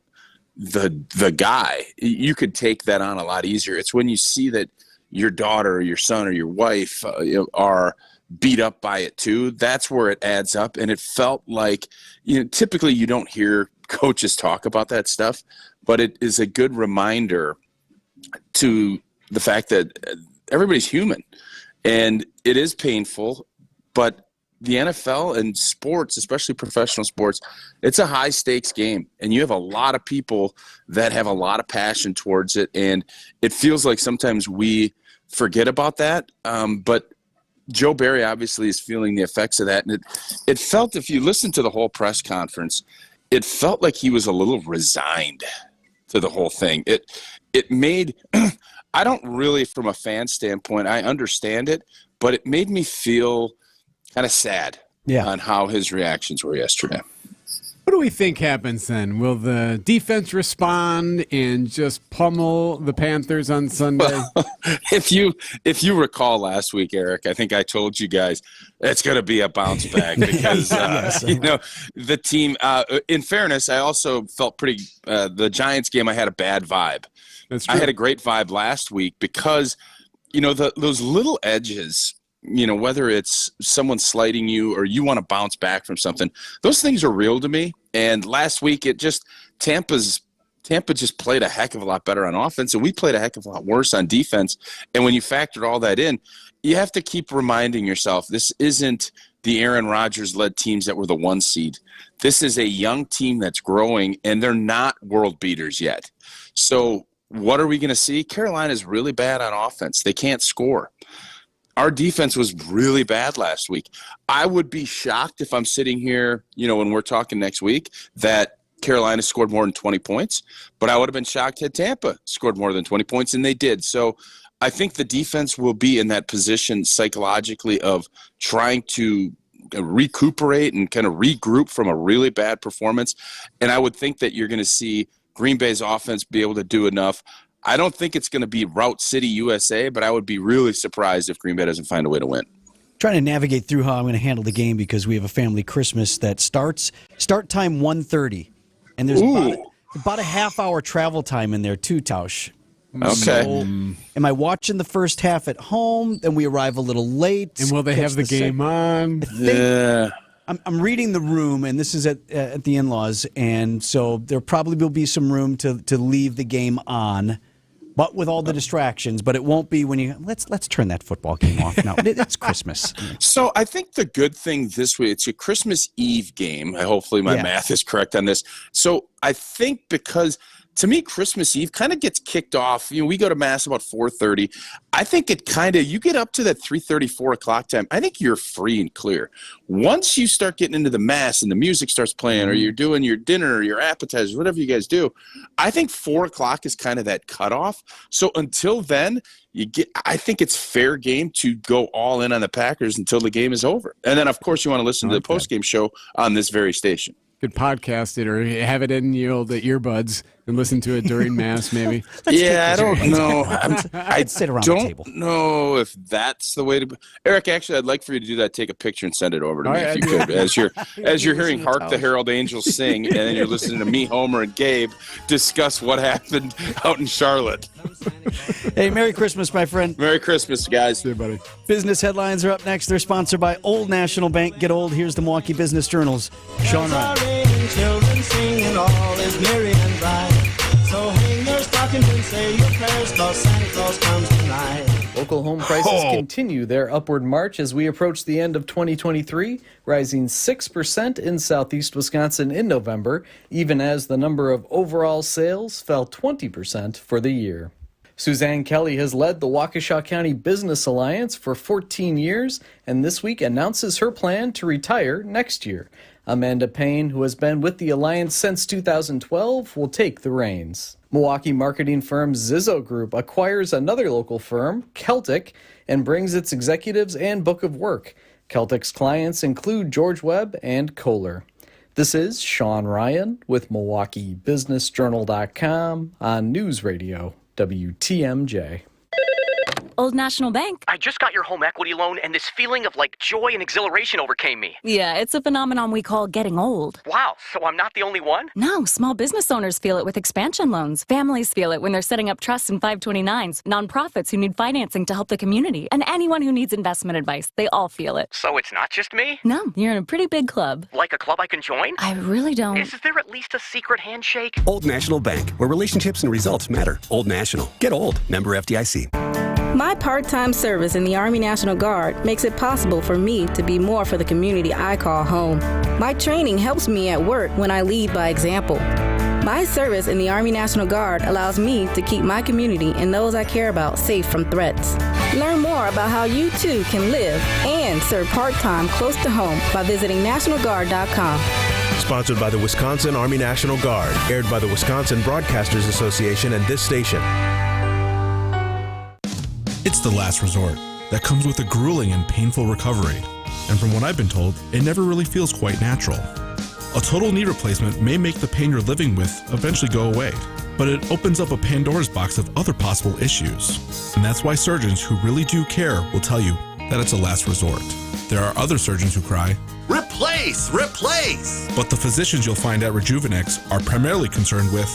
the guy, you could take that on a lot easier. It's when you see that your daughter or your son or your wife are beat up by it too, that's where it adds up. And it felt like, typically you don't hear coaches talk about that stuff, but it is a good reminder to the fact that everybody's human and it is painful, but the NFL and sports, especially professional sports, it's a high stakes game and you have a lot of people that have a lot of passion towards it. And it feels like sometimes we forget about that. But Joe Barry obviously is feeling the effects of that. And it felt, if you listen to the whole press conference, it felt like he was a little resigned to the whole thing. It made, I don't really, from a fan standpoint, I understand it, but it made me feel kind of sad on how his reactions were yesterday. What do we think happens then? Will the defense respond and just pummel the Panthers on Sunday? Well, if you recall last week, Eric, I think I told you guys it's going to be a bounce back because the team. In fairness, I also felt pretty. The Giants game, I had a bad vibe. That's true. I had a great vibe last week because those little edges. Whether it's someone slighting you or you want to bounce back from something, those things are real to me. And last week, Tampa just played a heck of a lot better on offense, and we played a heck of a lot worse on defense. And when you factored all that in, you have to keep reminding yourself, this isn't the Aaron Rodgers-led teams that were the 1 seed. This is a young team that's growing, and they're not world beaters yet. So what are we going to see? Carolina's really bad on offense. They can't score. Our defense was really bad last week. I would be shocked if I'm sitting here, when we're talking next week, that Carolina scored more than 20 points. But I would have been shocked had Tampa scored more than 20 points, and they did. So I think the defense will be in that position psychologically of trying to recuperate and kind of regroup from a really bad performance. And I would think that you're going to see Green Bay's offense be able to do enough. I don't think it's going to be Route City, USA, but I would be really surprised if Green Bay doesn't find a way to win. Trying to navigate through how I'm going to handle the game because we have a family Christmas that start time 1:30, and there's about a half-hour travel time in there too, Tausch. Okay. So, am I watching the first half at home? Then we arrive a little late. And will they have the game on? Yeah. I'm reading the room, and this is at the in-laws, and so there probably will be some room to leave the game on. But with all the distractions, but it won't be when you let's turn that football game off now. It's Christmas. So I think the good thing this week, it's a Christmas Eve game. Hopefully my math is correct on this. So I think because to me, Christmas Eve kind of gets kicked off. We go to Mass about 4:30. I think it you get up to that 3:30, 4 o'clock time. I think you're free and clear. Once you start getting into the Mass and the music starts playing, or you're doing your dinner or your appetizers, whatever you guys do, I think 4 o'clock is kind of that cutoff. So until then, I think it's fair game to go all in on the Packers until the game is over. And then, of course, you want to listen to the postgame show on this very station. Could podcast it or have it in the earbuds and listen to it during Mass, maybe. I don't know. I'd sit around the table. I don't know if that's the way to. Eric, actually, I'd like for you to do that. Take a picture and send it over to me if you could, as you're hearing "Hark the Herald Angels Sing," and then you're listening to me, Homer, and Gabe discuss what happened out in Charlotte. Hey, Merry Christmas, my friend. Merry Christmas, guys. See you, buddy. Business headlines are up next. They're sponsored by Old National Bank. Get old. Here's the Milwaukee Business Journal's Sean Ryan. Children singing, all is merry and bright. So hang your stockings and say your prayers, 'cause Santa Claus comes tonight. Local home prices continue their upward march as we approach the end of 2023, rising 6% in southeast Wisconsin in November, even as the number of overall sales fell 20% for the year. Suzanne Kelly has led the Waukesha County Business Alliance for 14 years and this week announces her plan to retire next year. Amanda Payne, who has been with the Alliance since 2012, will take the reins. Milwaukee marketing firm Zizzo Group acquires another local firm, Celtic, and brings its executives and book of work. Celtic's clients include George Webb and Kohler. This is Sean Ryan with MilwaukeeBusinessJournal.com on News Radio WTMJ. Old National Bank. I just got your home equity loan, and this feeling of joy and exhilaration overcame me. Yeah, it's a phenomenon we call getting old. Wow, so I'm not the only one? No, small business owners feel it with expansion loans. Families feel it when they're setting up trusts and 529s. Nonprofits who need financing to help the community. And anyone who needs investment advice, they all feel it. So it's not just me? No, you're in a pretty big club. Like a club I can join? I really don't. Is there at least a secret handshake? Old National Bank, where relationships and results matter. Old National. Get old. Member FDIC. My part-time service in the Army National Guard makes it possible for me to be more for the community I call home. My training helps me at work when I lead by example. My service in the Army National Guard allows me to keep my community and those I care about safe from threats. Learn more about how you too can live and serve part-time close to home by visiting NationalGuard.com. Sponsored by the Wisconsin Army National Guard. Aired by the Wisconsin Broadcasters Association and this station. It's the last resort that comes with a grueling and painful recovery. And from what I've been told, it never really feels quite natural. A total knee replacement may make the pain you're living with eventually go away, but it opens up a Pandora's box of other possible issues. And that's why surgeons who really do care will tell you that it's a last resort. There are other surgeons who cry, "Replace! Replace!" But the physicians you'll find at Rejuvenex are primarily concerned with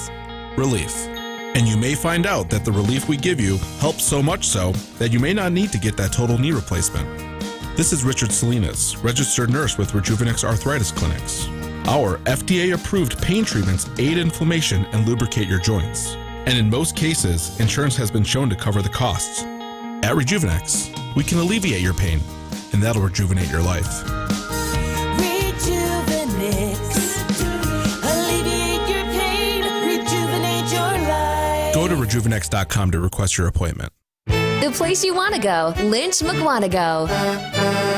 relief. And you may find out that the relief we give you helps so much so that you may not need to get that total knee replacement. This is Richard Salinas, registered nurse with Rejuvenex Arthritis Clinics. Our FDA-approved pain treatments aid inflammation and lubricate your joints. And in most cases, insurance has been shown to cover the costs. At Rejuvenex, we can alleviate your pain, and that'll rejuvenate your life. Go to rejuvenex.com to request your appointment. The place you want to go, Lynch McWanago.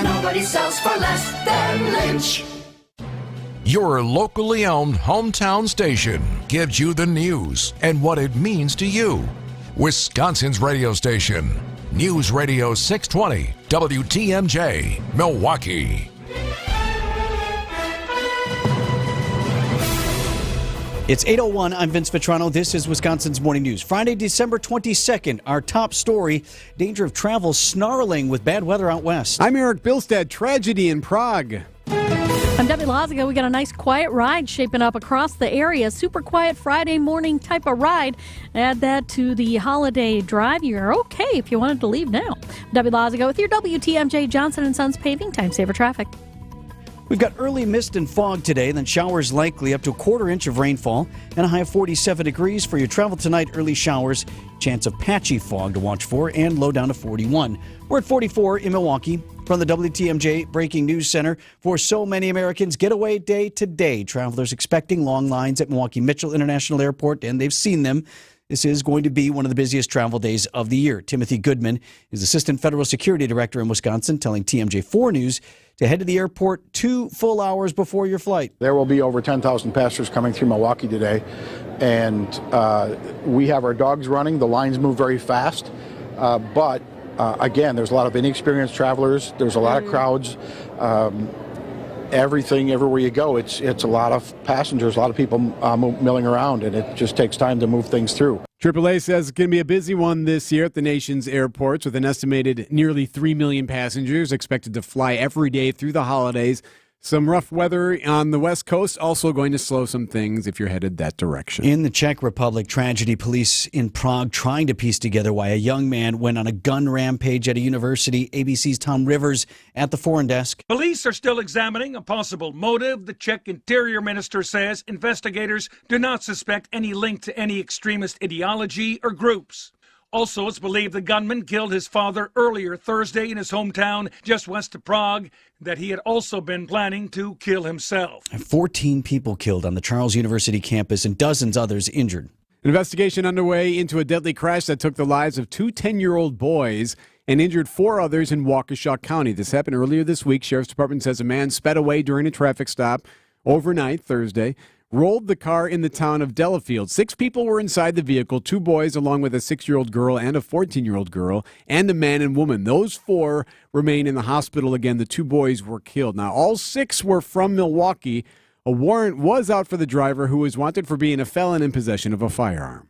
Nobody sells for less than Lynch. Your locally owned hometown station gives you the news and what it means to you. Wisconsin's radio station, News Radio 620, WTMJ, Milwaukee. It's 8:01. I'm Vince Vitrano. This is Wisconsin's Morning News. Friday, December 22nd. Our top story, danger of travel snarling with bad weather out west. I'm Eric Bilstead. Tragedy in Prague. I'm Debbie Lazago. We got a nice quiet ride shaping up across the area. Super quiet Friday morning type of ride. Add that to the holiday drive. You're okay if you wanted to leave now. Debbie Lazago with your WTMJ Johnson & Sons paving time saver traffic. We've got early mist and fog today, then showers likely up to a quarter inch of rainfall, and a high of 47 degrees for your travel tonight. Early showers, chance of patchy fog to watch for, and low down to 41. We're at 44 in Milwaukee. From the WTMJ Breaking News Center, for so many Americans, getaway day today. Travelers expecting long lines at Milwaukee Mitchell International Airport, and they've seen them. This is going to be one of the busiest travel days of the year. Timothy Goodman is Assistant Federal Security Director in Wisconsin, telling TMJ4 News to head to the airport 2 full hours before your flight. There will be over 10,000 passengers coming through Milwaukee today, and we have our dogs running. The lines move very fast, but again, there's a lot of inexperienced travelers. There's a lot of crowds. Everywhere you go, it's a lot of passengers, a lot of people milling around, and it just takes time to move things through. AAA says it's going to be a busy one this year at the nation's airports, with an estimated nearly 3 million passengers expected to fly every day through the holidays. Some rough weather on the West Coast, also going to slow some things if you're headed that direction. In the Czech Republic, tragedy. Police in Prague trying to piece together why a young man went on a gun rampage at a university. ABC's Tom Rivers at the foreign desk. Police are still examining a possible motive. The Czech Interior Minister says investigators do not suspect any link to any extremist ideology or groups. Also, it's believed the gunman killed his father earlier Thursday in his hometown just west of Prague, that he had also been planning to kill himself. 14 people killed on the Charles University campus and dozens others injured. An investigation underway into a deadly crash that took the lives of 2 10-year-old boys and injured 4 others in Waukesha County. This happened earlier this week. Sheriff's Department says a man sped away during a traffic stop overnight Thursday, rolled the car in the town of Delafield. 6 people were inside the vehicle, 2 boys along with a 6-year-old girl and a 14-year-old girl, and a man and woman. Those 4 remain in the hospital. Again, the 2 boys were killed. Now, all 6 were from Milwaukee. A warrant was out for the driver, who was wanted for being a felon in possession of a firearm.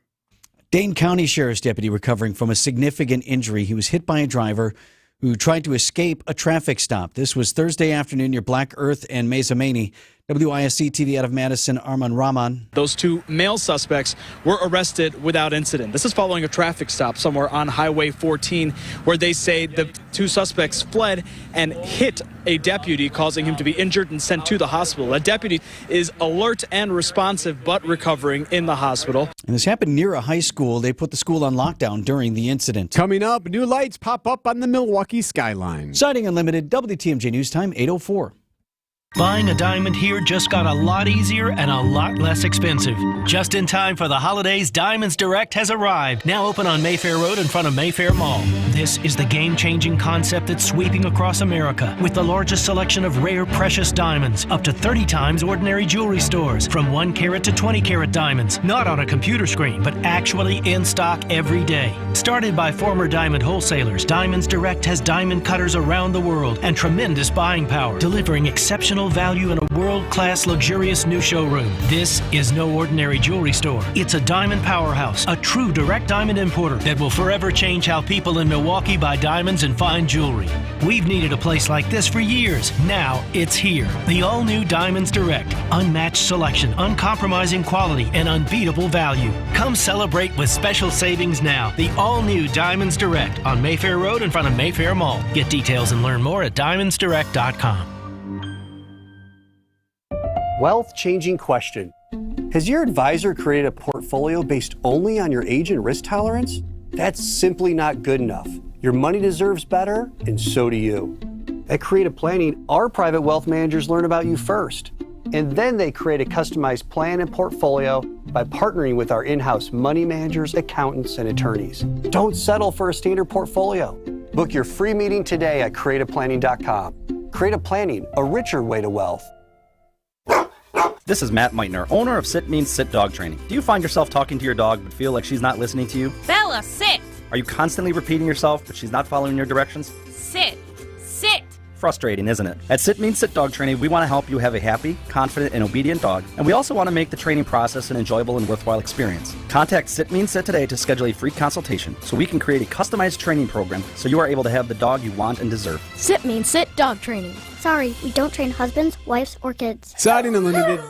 Dane County Sheriff's deputy recovering from a significant injury. He was hit by a driver who tried to escape a traffic stop. This was Thursday afternoon near Black Earth and Mesa Maney. WISC TV out of Madison, Arman Rahman. Those 2 male suspects were arrested without incident. This is following a traffic stop somewhere on Highway 14, where they say the 2 suspects fled and hit a deputy, causing him to be injured and sent to the hospital. That deputy is alert and responsive, but recovering in the hospital. And this happened near a high school. They put the school on lockdown during the incident. Coming up, new lights pop up on the Milwaukee skyline. Sighting Unlimited, WTMJ News Time, 8:04. Buying a diamond here just got a lot easier and a lot less expensive. Just in time for the holidays, Diamonds Direct has arrived. Now open on Mayfair Road in front of Mayfair Mall. This is the game-changing concept that's sweeping across America, with the largest selection of rare, precious diamonds, up to 30 times ordinary jewelry stores, from 1 carat to 20 carat diamonds, not on a computer screen, but actually in stock every day. Started by former diamond wholesalers, Diamonds Direct has diamond cutters around the world and tremendous buying power, delivering exceptional value in a world-class luxurious new showroom. This is no ordinary jewelry store. It's a diamond powerhouse, a true direct diamond importer that will forever change how people in Milwaukee buy diamonds and fine jewelry. We've needed a place like this for years. Now it's here. The all-new Diamonds Direct. Unmatched selection, uncompromising quality, and unbeatable value. Come celebrate with special savings now. The all-new Diamonds Direct on Mayfair Road in front of Mayfair Mall. Get details and learn more at diamondsdirect.com. Wealth-changing question. Has your advisor created a portfolio based only on your age and risk tolerance? That's simply not good enough. Your money deserves better, and so do you. At Creative Planning, our private wealth managers learn about you first, and then they create a customized plan and portfolio by partnering with our in-house money managers, accountants, and attorneys. Don't settle for a standard portfolio. Book your free meeting today at creativeplanning.com. Creative Planning, a richer way to wealth. This is Matt Meitner, owner of Sit Means Sit Dog Training. Do you find yourself talking to your dog but feel like she's not listening to you? Bella, sit! Are you constantly repeating yourself but she's not following your directions? Sit! Sit! Frustrating, isn't it? At Sit Means Sit Dog Training, we want to help you have a happy, confident, and obedient dog, and we also want to make the training process an enjoyable and worthwhile experience. Contact Sit Means Sit today to schedule a free consultation so we can create a customized training program so you are able to have the dog you want and deserve. Sit Means Sit Dog Training. Sorry, we don't train husbands, wives, or kids. Sighting Unlimited.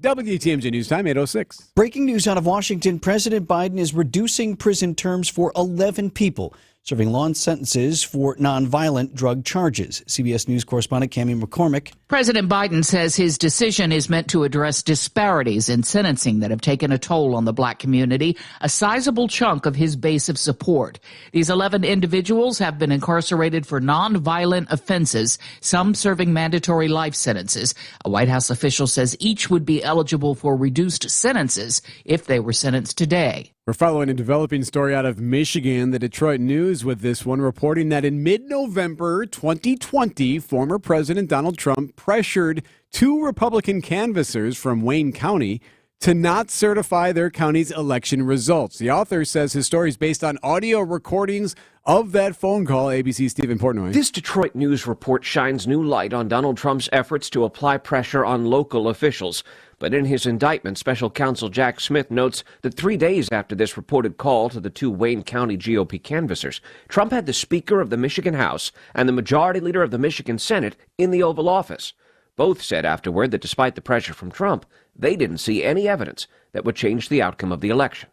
WTMJ News Time, 8:06. Breaking news out of Washington. President Biden is reducing prison terms for 11 people. serving long sentences for nonviolent drug charges. CBS News correspondent Cammie McCormick. President Biden says his decision is meant to address disparities in sentencing that have taken a toll on the black community, a sizable chunk of his base of support. These 11 individuals have been incarcerated for nonviolent offenses, some serving mandatory life sentences. A White House official says each would be eligible for reduced sentences if they were sentenced today. We're following a developing story out of Michigan. The Detroit News with this one reporting that in mid-November 2020, former President Donald Trump pressured 2 Republican canvassers from Wayne County to not certify their county's election results. The author says his story is based on audio recordings of that phone call. ABC's Stephen Portnoy. This Detroit News report shines new light on Donald Trump's efforts to apply pressure on local officials. But in his indictment, special counsel Jack Smith notes that 3 days after this reported call to the 2 Wayne County GOP canvassers, Trump had the Speaker of the Michigan House and the Majority Leader of the Michigan Senate in the Oval Office. Both said afterward that despite the pressure from Trump, they didn't see any evidence that would change the outcome of the election.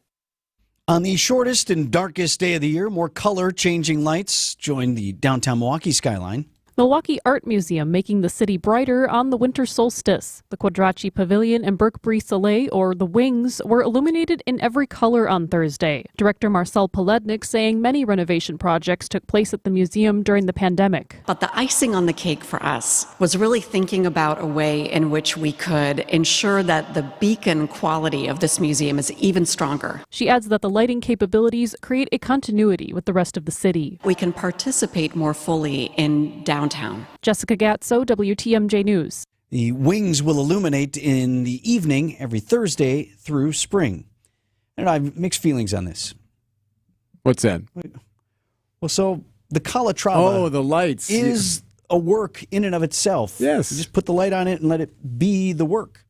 On the shortest and darkest day of the year, more color-changing lights join the downtown Milwaukee skyline. Milwaukee Art Museum making the city brighter on the winter solstice. The Quadracci Pavilion and Burke-Brie Soleil, or the Wings, were illuminated in every color on Thursday. Director Marcel Polednik saying many renovation projects took place at the museum during the pandemic. But the icing on the cake for us was really thinking about a way in which we could ensure that the beacon quality of this museum is even stronger. She adds that the lighting capabilities create a continuity with the rest of the city. We can participate more fully in downtown. Jessica Gatso, WTMJ News. The Wings will illuminate in the evening every Thursday through spring. And I have mixed feelings on this. What's that? Well, so the Calatrava the lights is a work in and of itself. Yes. You just put the light on it and let it be the work.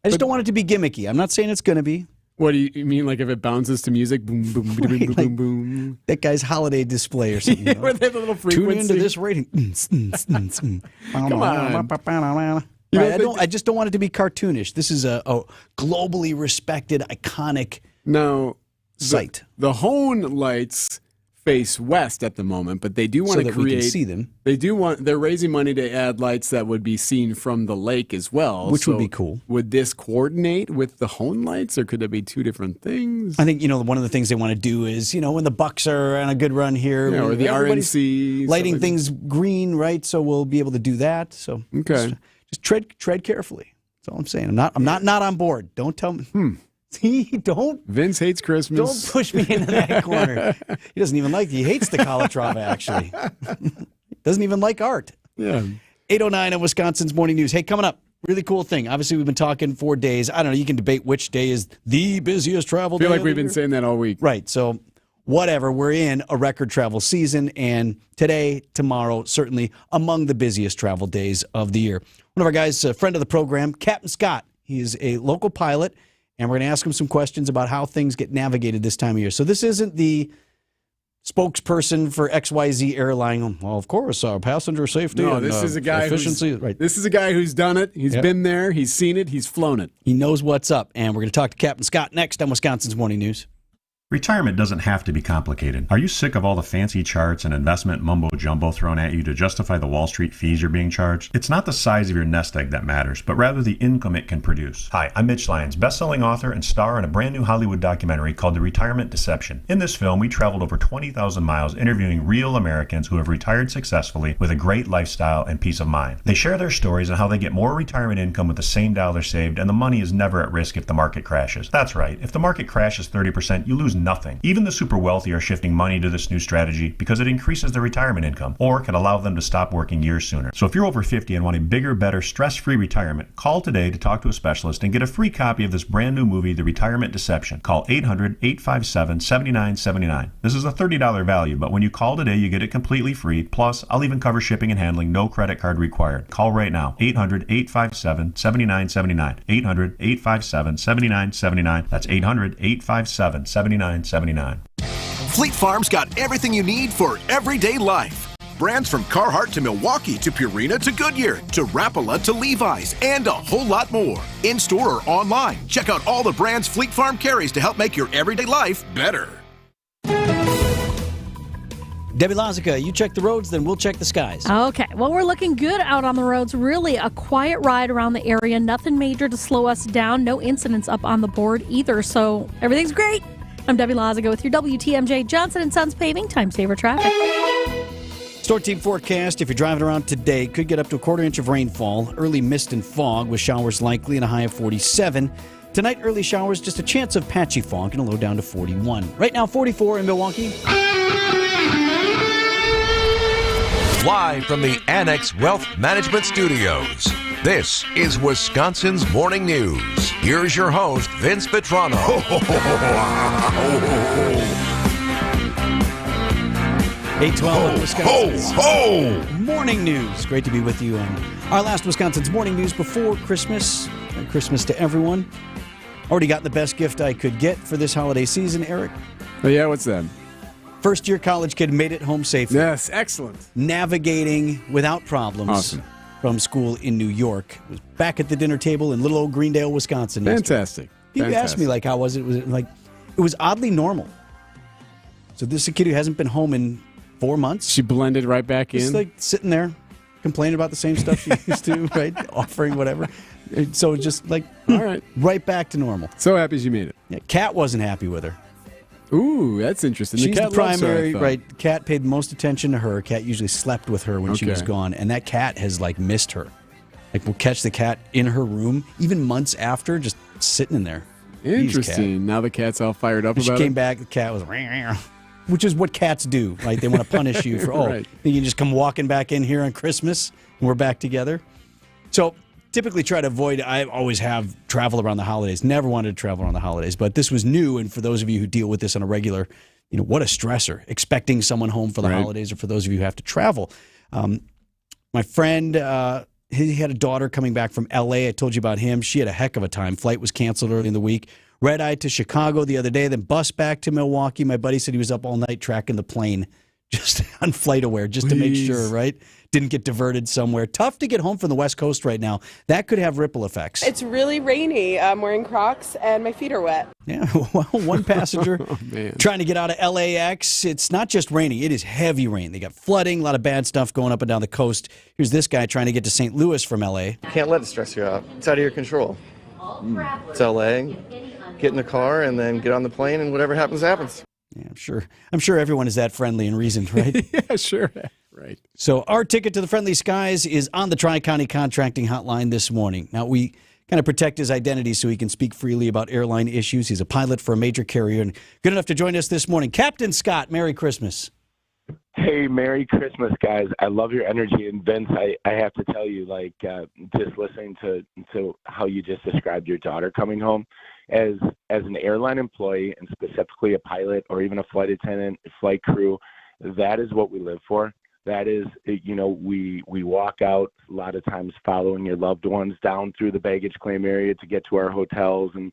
I just don't want it to be gimmicky. I'm not saying it's going to be. What do you mean, like if it bounces to music? Boom, boom, boom, boom, boom, boom, boom. That guy's holiday display or something. Yeah, where they have a little frequency. Tune into this rating. Come on. Right, I just don't want it to be cartoonish. This is a globally respected, iconic site. The Hone lights face west at the moment, but they do want to create. We can see them. They're raising money to add lights that would be seen from the lake as well, which would be cool. Would this coordinate with the Hone lights, or could it be 2 different things? I think one of the things they want to do is when the Bucks are on a good run here, or the RNC lighting things green, right? So we'll be able to do that. So okay, just tread carefully. That's all I'm saying. I'm not on board. Don't tell me. Don't. Vince hates Christmas. Don't push me into that corner. He doesn't even he hates the Calatrava, actually. Doesn't even like art. Yeah. 8:09 on Wisconsin's Morning News. Hey, coming up, really cool thing. Obviously, we've been talking for days. I don't know. You can debate which day is the busiest travel day. I feel like we've been saying that all week. Right. So, whatever. We're in a record travel season, and today, tomorrow, certainly among the busiest travel days of the year. One of our guys, a friend of the program, Captain Scott. He is a local pilot. And we're going to ask him some questions about how things get navigated this time of year. So this isn't the spokesperson for XYZ airline. Well, of course, passenger safety. No, and, this is a guy efficiency. Right. This is a guy who's done it. He's been there. He's seen it. He's flown it. He knows what's up. And we're going to talk to Captain Scott next on Wisconsin's Morning News. Retirement doesn't have to be complicated. Are you sick of all the fancy charts and investment mumbo-jumbo thrown at you to justify the Wall Street fees you're being charged? It's not the size of your nest egg that matters, but rather the income it can produce. Hi, I'm Mitch Lyons, best-selling author and star in a brand new Hollywood documentary called The Retirement Deception. In this film, we traveled over 20,000 miles interviewing real Americans who have retired successfully with a great lifestyle and peace of mind. They share their stories on how they get more retirement income with the same dollar saved, and the money is never at risk if the market crashes. That's right, if the market crashes 30%, you lose nothing. Even the super wealthy are shifting money to this new strategy because it increases their retirement income or can allow them to stop working years sooner. So if you're over 50 and want a bigger, better, stress-free retirement, call today to talk to a specialist and get a free copy of this brand new movie, The Retirement Deception. Call 800-857-7979. This is a $30 value, but when you call today, you get it completely free. Plus, I'll even cover shipping and handling, no credit card required. Call right now, 800-857-7979. 800-857-7979. That's 800-857-7979. Fleet Farm's got everything you need for everyday life. Brands from Carhartt to Milwaukee to Purina to Goodyear to Rapala to Levi's and a whole lot more. In store or online, check out all the brands Fleet Farm carries to help make your everyday life better. Debbie Lazica, you check the roads, then we'll check the skies. Okay. Well, we're looking good out on the roads. Really a quiet ride around the area. Nothing major to slow us down. No incidents up on the board either. So everything's great. I'm Debbie Lazica with your WTMJ Johnson & Sons Paving Time Saver Traffic. Storm team forecast, if you're driving around today, could get up to a quarter inch of rainfall. Early mist and fog with showers likely and a high of 47. Tonight, early showers, just a chance of patchy fog and a low down to 41. Right now, 44 in Milwaukee. Live from the Annex Wealth Management Studios, this is Wisconsin's Morning News. Here's your host, Vince Vitrano. 8:12 Wisconsin's Morning News. Great to be with you on our last Wisconsin's Morning News before Christmas. Merry Christmas to everyone. Already got the best gift I could get for this holiday season, Eric. Oh, yeah, what's that? First-year college kid made it home safely. Yes, excellent. Navigating without problems from school in New York. Was back at the dinner table in little old Greendale, Wisconsin. Fantastic. People asked me, like, how was it? It was oddly normal. So this is a kid who hasn't been home in 4 months. She blended right back in. Just like sitting there, complaining about the same stuff she used to, right? Offering whatever. So just like, all right, right back to normal. So happy she made it. Yeah, Kat wasn't happy with her. Ooh, that's interesting. She's the primary, right? Kat paid most attention to her. Kat usually slept with her when she was gone, and that cat has like missed her. Like we'll catch the cat in her room, even months after, just sitting in there. Interesting. Now the cat's all fired up when about it. She came back, the cat was, which is what cats do, right? They want to punish you for, right. You can just come walking back in here on Christmas, and we're back together. So typically try to avoid, I always have travel around the holidays. Never wanted to travel around the holidays, but this was new, and for those of you who deal with this on a regular, what a stressor, expecting someone home for the holidays, or for those of you who have to travel. My friend, he had a daughter coming back from L.A. I told you about him. She had a heck of a time. Flight was canceled early in the week. Red-eyed to Chicago the other day, then bus back to Milwaukee. My buddy said he was up all night tracking the plane just on FlightAware, just to make sure, right? Didn't get diverted somewhere. Tough to get home from the West Coast right now. That could have ripple effects. It's really rainy. I'm wearing Crocs and my feet are wet. Yeah, well, one passenger trying to get out of LAX. It's not just rainy. It is heavy rain. They got flooding, a lot of bad stuff going up and down the coast. Here's this guy trying to get to St. Louis from LA. Can't let it stress you out. It's out of your control. It's LA. Get in the car and then get on the plane, and whatever happens, happens. Yeah, I'm sure everyone is that friendly and reasoned, right? Yeah, sure. Right. So our ticket to the friendly skies is on the Tri-County Contracting Hotline this morning. Now, we kind of protect his identity so he can speak freely about airline issues. He's a pilot for a major carrier and good enough to join us this morning. Captain Scott, Merry Christmas. Hey, Merry Christmas, guys. I love your energy. And Vince, I have to tell you, just listening to how you just described your daughter coming home, as an airline employee, and specifically a pilot or even a flight attendant, flight crew, that is what we live for. That is, we walk out a lot of times following your loved ones down through the baggage claim area to get to our hotels and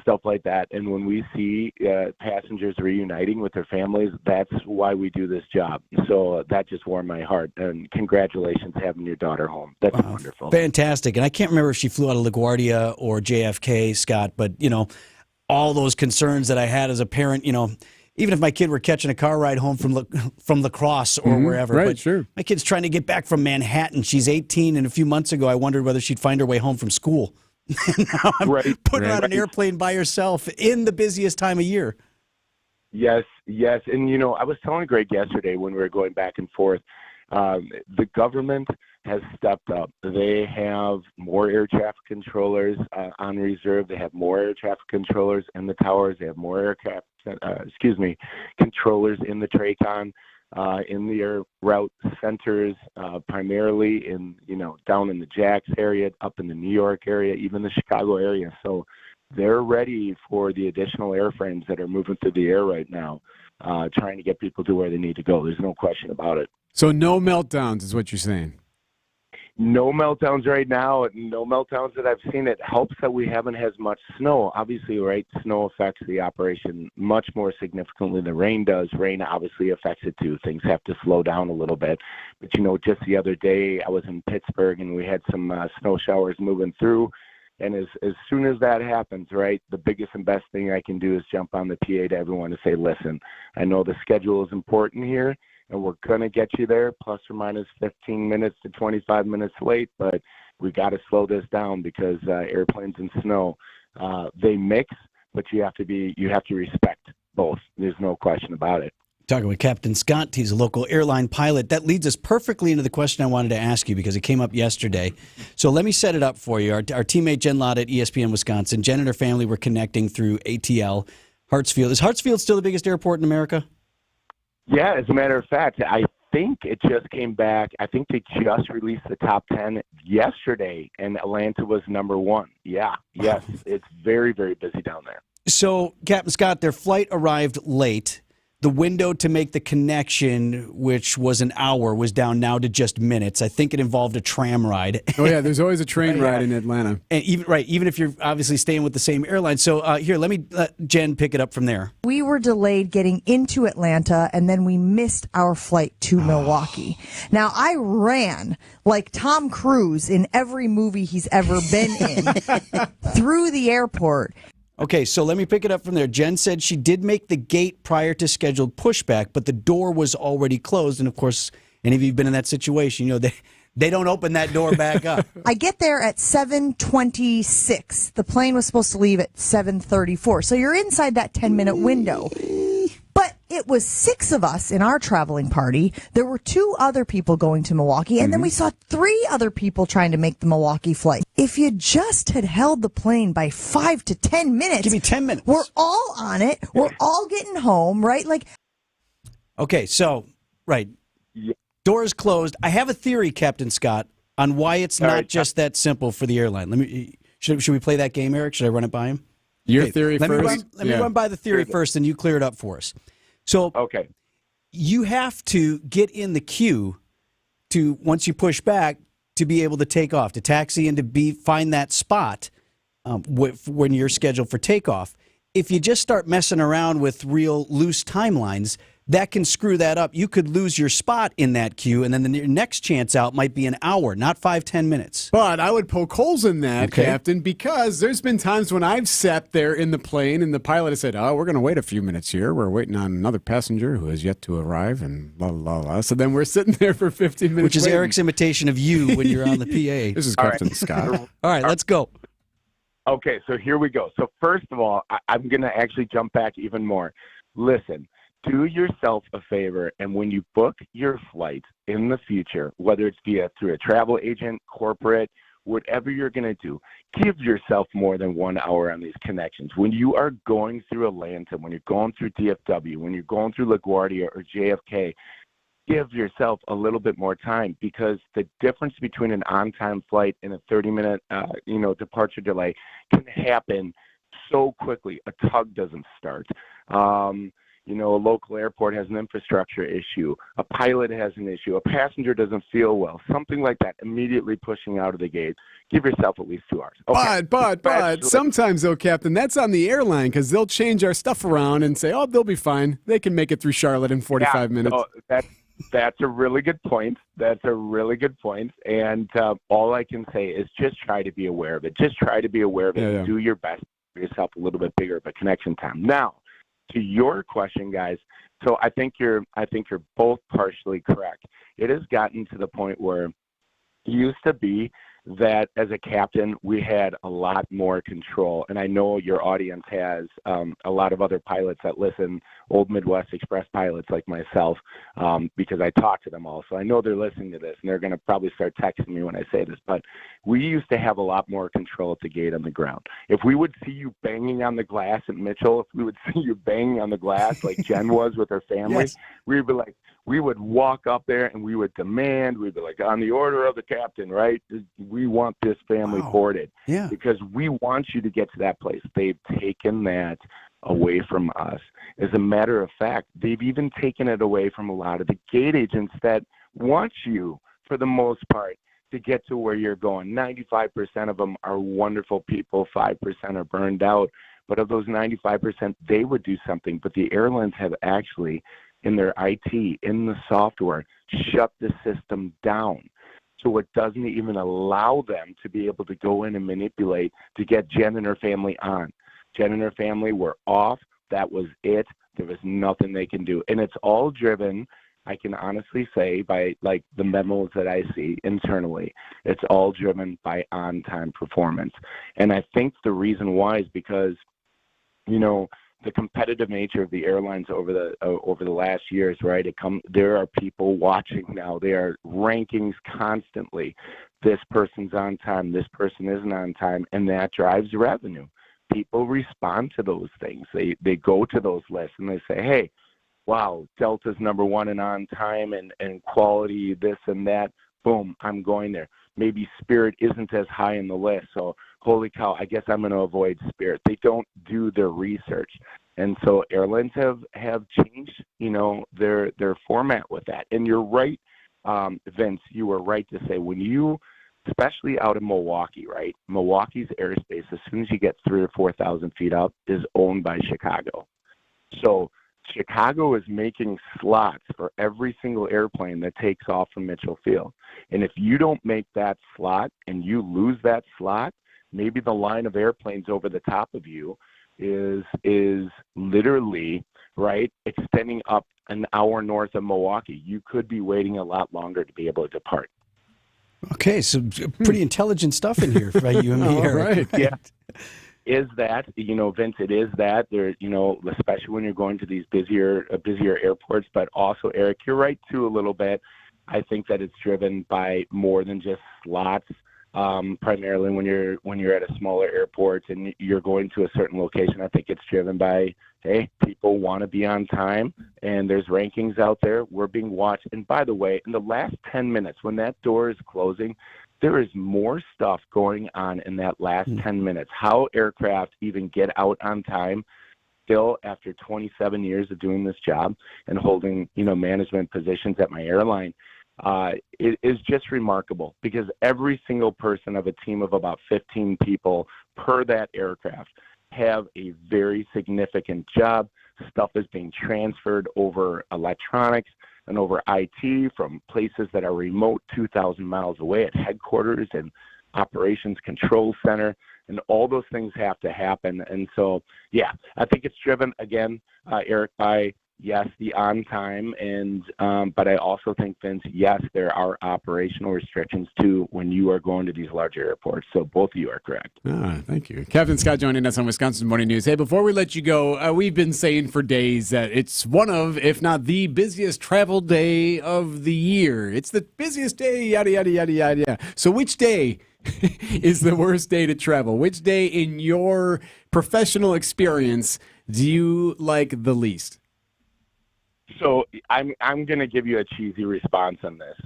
stuff like that. And when we see passengers reuniting with their families, that's why we do this job. So that just warmed my heart. And congratulations having your daughter home. That's wonderful. Fantastic. And I can't remember if she flew out of LaGuardia or JFK, Scott, but, all those concerns that I had as a parent, even if my kid were catching a car ride home from La Crosse or wherever. Right, but sure. My kid's trying to get back from Manhattan. She's 18, and a few months ago I wondered whether she'd find her way home from school. Now I'm putting her on an airplane by herself in the busiest time of year. Yes. And, I was telling Greg yesterday when we were going back and forth, the government has stepped up. They have more air traffic controllers on reserve. They have more air traffic controllers in the towers. They have more controllers in the TRACON, in the air route centers, primarily in, down in the Jax area, up in the New York area, even the Chicago area. So they're ready for the additional airframes that are moving through the air right now, trying to get people to where they need to go. There's no question about it. So no meltdowns is what you're saying? No meltdowns right now. No meltdowns that I've seen. It helps that we haven't had as much snow. Obviously, right, snow affects the operation much more significantly than rain does. Rain obviously affects it too. Things have to slow down a little bit. But, just the other day I was in Pittsburgh and we had some snow showers moving through. And as soon as that happens, right, the biggest and best thing I can do is jump on the PA to everyone to say, listen, I know the schedule is important here. and we're going to get you there plus or minus 15 minutes to 25 minutes late, but we got to slow this down because airplanes and snow, they mix, but you have to respect both. There's no question about it. Talking with Captain Scott, he's a local airline pilot. That leads us perfectly into the question I wanted to ask you because it came up yesterday. So let me set it up for you. Our teammate Jen Lott at ESPN Wisconsin, Jen and her family were connecting through ATL Hartsfield. Is Hartsfield still the biggest airport in America? Yeah, as a matter of fact, I think it just came back. I think they just released the top 10 yesterday, and Atlanta was number 1. Yeah, yes, it's very, very busy down there. So, Captain Scott, their flight arrived late. The window to make the connection, which was an hour, was down now to just minutes. I think it involved a tram ride. Oh, yeah, there's always a train ride in Atlanta. And even if you're obviously staying with the same airline. So here, let me let Jen pick it up from there. We were delayed getting into Atlanta, and then we missed our flight to Milwaukee. Now, I ran like Tom Cruise in every movie he's ever been in through the airport. Okay, so let me pick it up from there. Jen said she did make the gate prior to scheduled pushback, but the door was already closed. And, of course, any of you have been in that situation, you know, they don't open that door back up. I get there at 7:26. The plane was supposed to leave at 7:34. So you're inside that 10-minute window. But it was 6 of us in our traveling party. There were 2 other people going to Milwaukee, and then we saw 3 other people trying to make the Milwaukee flight. If you just had held the plane by 5 to 10 minutes, give me 10 minutes. We're all on it. We're all getting home, right? Like, okay, so right, doors closed. I have a theory, Captain Scott, on why it's not just that simple for the airline. Should we play that game, Eric? Should I run it by him? Your theory first? Let me run by the theory first, and you clear it up for us. So you have to get in the queue to, once you push back, to be able to take off, to taxi and to find that spot when you're scheduled for takeoff. If you just start messing around with real loose timelines, that can screw that up. You could lose your spot in that queue, and then the next chance out might be an hour, not 5-10 minutes. But I would poke holes in that, Captain, because there's been times when I've sat there in the plane and the pilot has said, oh, we're going to wait a few minutes here. We're waiting on another passenger who has yet to arrive, and blah, blah, blah. So then we're sitting there for 15 minutes. Which is waiting. Eric's imitation of you when you're on the PA. This is Captain Scott. All right, let's go. Okay, so here we go. So first of all, I'm going to actually jump back even more. Listen. Do yourself a favor, and when you book your flight in the future, whether it's through a travel agent, corporate, whatever you're going to do, give yourself more than 1 hour on these connections. When you are going through Atlanta, when you're going through DFW, when you're going through LaGuardia or JFK, give yourself a little bit more time, because the difference between an on-time flight and a 30-minute departure delay can happen so quickly. A tug doesn't start. A local airport has an infrastructure issue. A pilot has an issue. A passenger doesn't feel well. Something like that, immediately pushing out of the gate. Give yourself at least 2 hours. Okay. But sometimes, though, Captain, that's on the airline, because they'll change our stuff around and say, oh, they'll be fine. They can make it through Charlotte in 45 minutes. That's a really good point. And all I can say is just try to be aware of it. Just try to be aware of it and do your best to give yourself a little bit bigger of a connection time. Now, to your question, guys, so I think you're both partially correct. It has gotten to the point where it used to be that as a captain, we had a lot more control. And I know your audience has a lot of other pilots that listen, old Midwest Express pilots like myself, because I talk to them all. So I know they're listening to this, and they're going to probably start texting me when I say this. But we used to have a lot more control at the gate on the ground. If we would see you banging on the glass at Mitchell, if we would see you banging on the glass like Jen was with her family, we'd be like, we would walk up there and we would demand, we'd be like, on the order of the captain, right? We want this family boarded. Yeah. Because we want you to get to that place. They've taken that away from us. As a matter of fact, they've even taken it away from a lot of the gate agents that want you, for the most part, to get to where you're going. 95% of them are wonderful people. 5% are burned out. But of those 95%, they would do something. But the airlines have actually, in their IT, in the software, shut the system down. So it doesn't even allow them to be able to go in and manipulate to get Jen and her family on. Jen and her family were off. That was it. There was nothing they can do. And it's all driven I can honestly say by like the memos that I see internally, it's all driven by on-time performance. And I think the reason why is because, the competitive nature of the airlines over the last years, right? There are people watching now. There are rankings constantly. This person's on time. This person isn't on time, and that drives revenue. People respond to those things. They go to those lists and they say, hey, wow, Delta's number one in on time and quality, this and that. Boom, I'm going there. Maybe Spirit isn't as high in the list, so holy cow, I guess I'm going to avoid Spirit. They don't do their research. And so airlines have changed, their format with that. And you're right, Vince, you were right to say when you, especially out in Milwaukee, right? Milwaukee's airspace, as soon as you get 3,000 or 4,000 feet up, is owned by Chicago. So Chicago is making slots for every single airplane that takes off from Mitchell Field. And if you don't make that slot and you lose that slot, maybe the line of airplanes over the top of you is literally, right, extending up an hour north of Milwaukee. You could be waiting a lot longer to be able to depart. Okay, so pretty intelligent stuff in here by you and me, Eric. Right. Yeah. Is that, Vince, it is that there, especially when you're going to these busier airports, but also, Eric, you're right too a little bit. I think that it's driven by more than just slots. Primarily when you're at a smaller airport and you're going to a certain location, I think it's driven by, hey, people want to be on time, and there's rankings out there. We're being watched. And by the way, in the last 10 minutes, when that door is closing, there is more stuff going on in that last 10 minutes. How aircraft even get out on time still after 27 years of doing this job and holding, management positions at my airline. It is just remarkable because every single person of a team of about 15 people per that aircraft have a very significant job. Stuff is being transferred over electronics and over IT from places that are remote 2,000 miles away at headquarters and operations control center, and all those things have to happen. And so, yeah, I think it's driven, again, Eric, by yes, the on time, and but I also think, Vince, yes, there are operational restrictions too when you are going to these larger airports. So both of you are correct. Thank you. Captain Scott joining us on Wisconsin Morning News. Hey, before we let you go, we've been saying for days that it's one of, if not the busiest travel day of the year. It's the busiest day, yada, yada, yada, yada. So which day is the worst day to travel? Which day in your professional experience do you like the least? So I'm going to give you a cheesy response on this.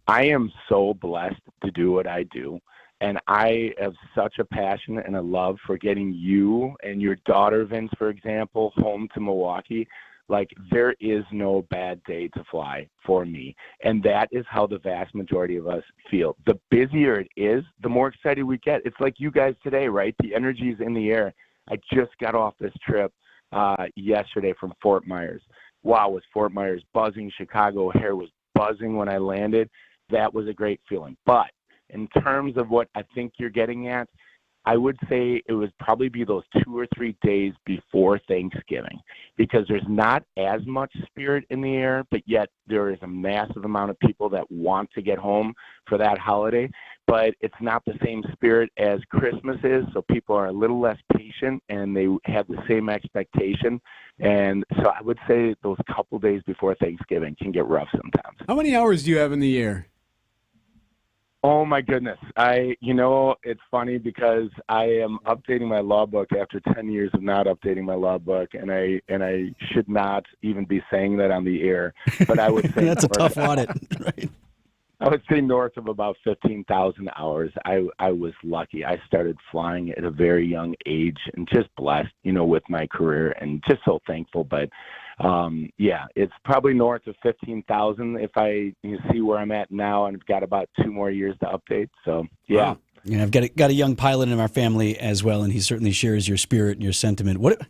I am so blessed to do what I do, and I have such a passion and a love for getting you and your daughter, Vince, for example, home to Milwaukee. Like, there is no bad day to fly for me, and that is how the vast majority of us feel. The busier it is, the more excited we get. It's like you guys today, right? The energy is in the air. I just got off this trip yesterday from Fort Myers. Wow, was Fort Myers buzzing. Chicago O'Hare was buzzing when I landed. That was a great feeling. But in terms of what I think you're getting at, I would say it would probably be those 2 or 3 days before Thanksgiving, because there's not as much spirit in the air, but yet there is a massive amount of people that want to get home for that holiday. But it's not the same spirit as Christmas is, so people are a little less patient and they have the same expectation. And so I would say those couple days before Thanksgiving can get rough sometimes. How many hours do you have in the air? Oh my goodness. It's funny because I am updating my logbook after 10 years of not updating my logbook, and I should not even be saying that on the air, but I would say that's a tough audit, right? I would say north of about 15,000 hours. I was lucky. I started flying at a very young age and just blessed, with my career, and just so thankful. But it's probably north of 15,000 if I see where I'm at now, and I've got about 2 more years to update. So, yeah. Wow. Yeah, I've got a young pilot in our family as well, and he certainly shares your spirit and your sentiment. What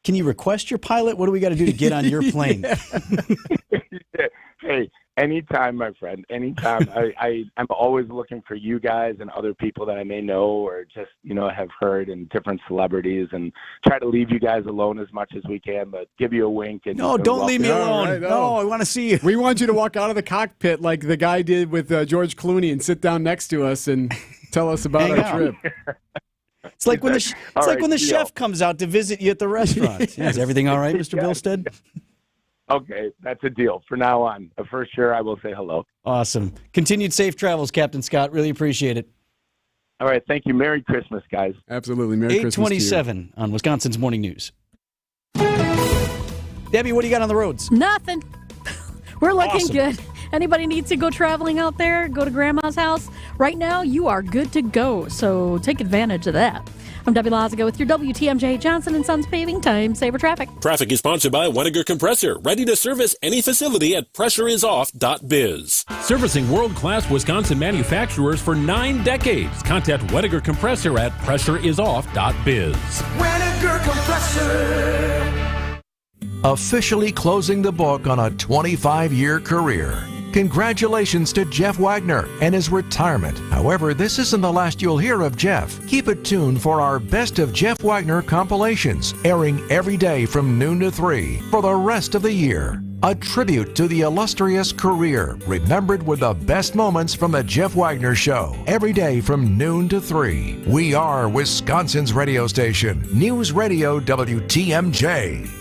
can you request your pilot? What do we got to do to get on your plane? Hey, Anytime, my friend. Anytime. I'm always looking for you guys and other people that I may know or just, have heard and different celebrities and try to leave you guys alone as much as we can, but give you a wink. And No, don't leave me alone. Right, no, I want to see you. We want you to walk out of the cockpit like the guy did with George Clooney and sit down next to us and tell us about our trip. It's like when the chef comes out to visit you at the restaurant. Is everything all right, Mr. Bilstead? Okay, that's a deal. For now on, for sure, I will say hello. Awesome. Continued safe travels, Captain Scott. Really appreciate it. All right, thank you. Merry Christmas, guys. Absolutely. Merry Christmas to you. 8:27 on Wisconsin's Morning News. Debbie, what do you got on the roads? Nothing. We're looking Awesome. good. Anybody needs to go traveling out there, go to Grandma's house, right now you are good to go, so take advantage of that. I'm Debbie Lazago with your WTMJ Johnson & Sons Paving Time Saver Traffic. Traffic is sponsored by Weniger Compressor, ready to service any facility at pressureisoff.biz. Servicing world-class Wisconsin manufacturers for 9 decades. Contact Weniger Compressor at pressureisoff.biz. Weniger Compressor. Officially closing the book on a 25-year career. Congratulations to Jeff Wagner and his retirement. However, this isn't the last you'll hear of Jeff. Keep it tuned for our Best of Jeff Wagner compilations, airing every day from noon to 3 for the rest of the year. A tribute to the illustrious career, remembered with the best moments from the Jeff Wagner Show, every day from noon to 3. We are Wisconsin's radio station, News Radio WTMJ.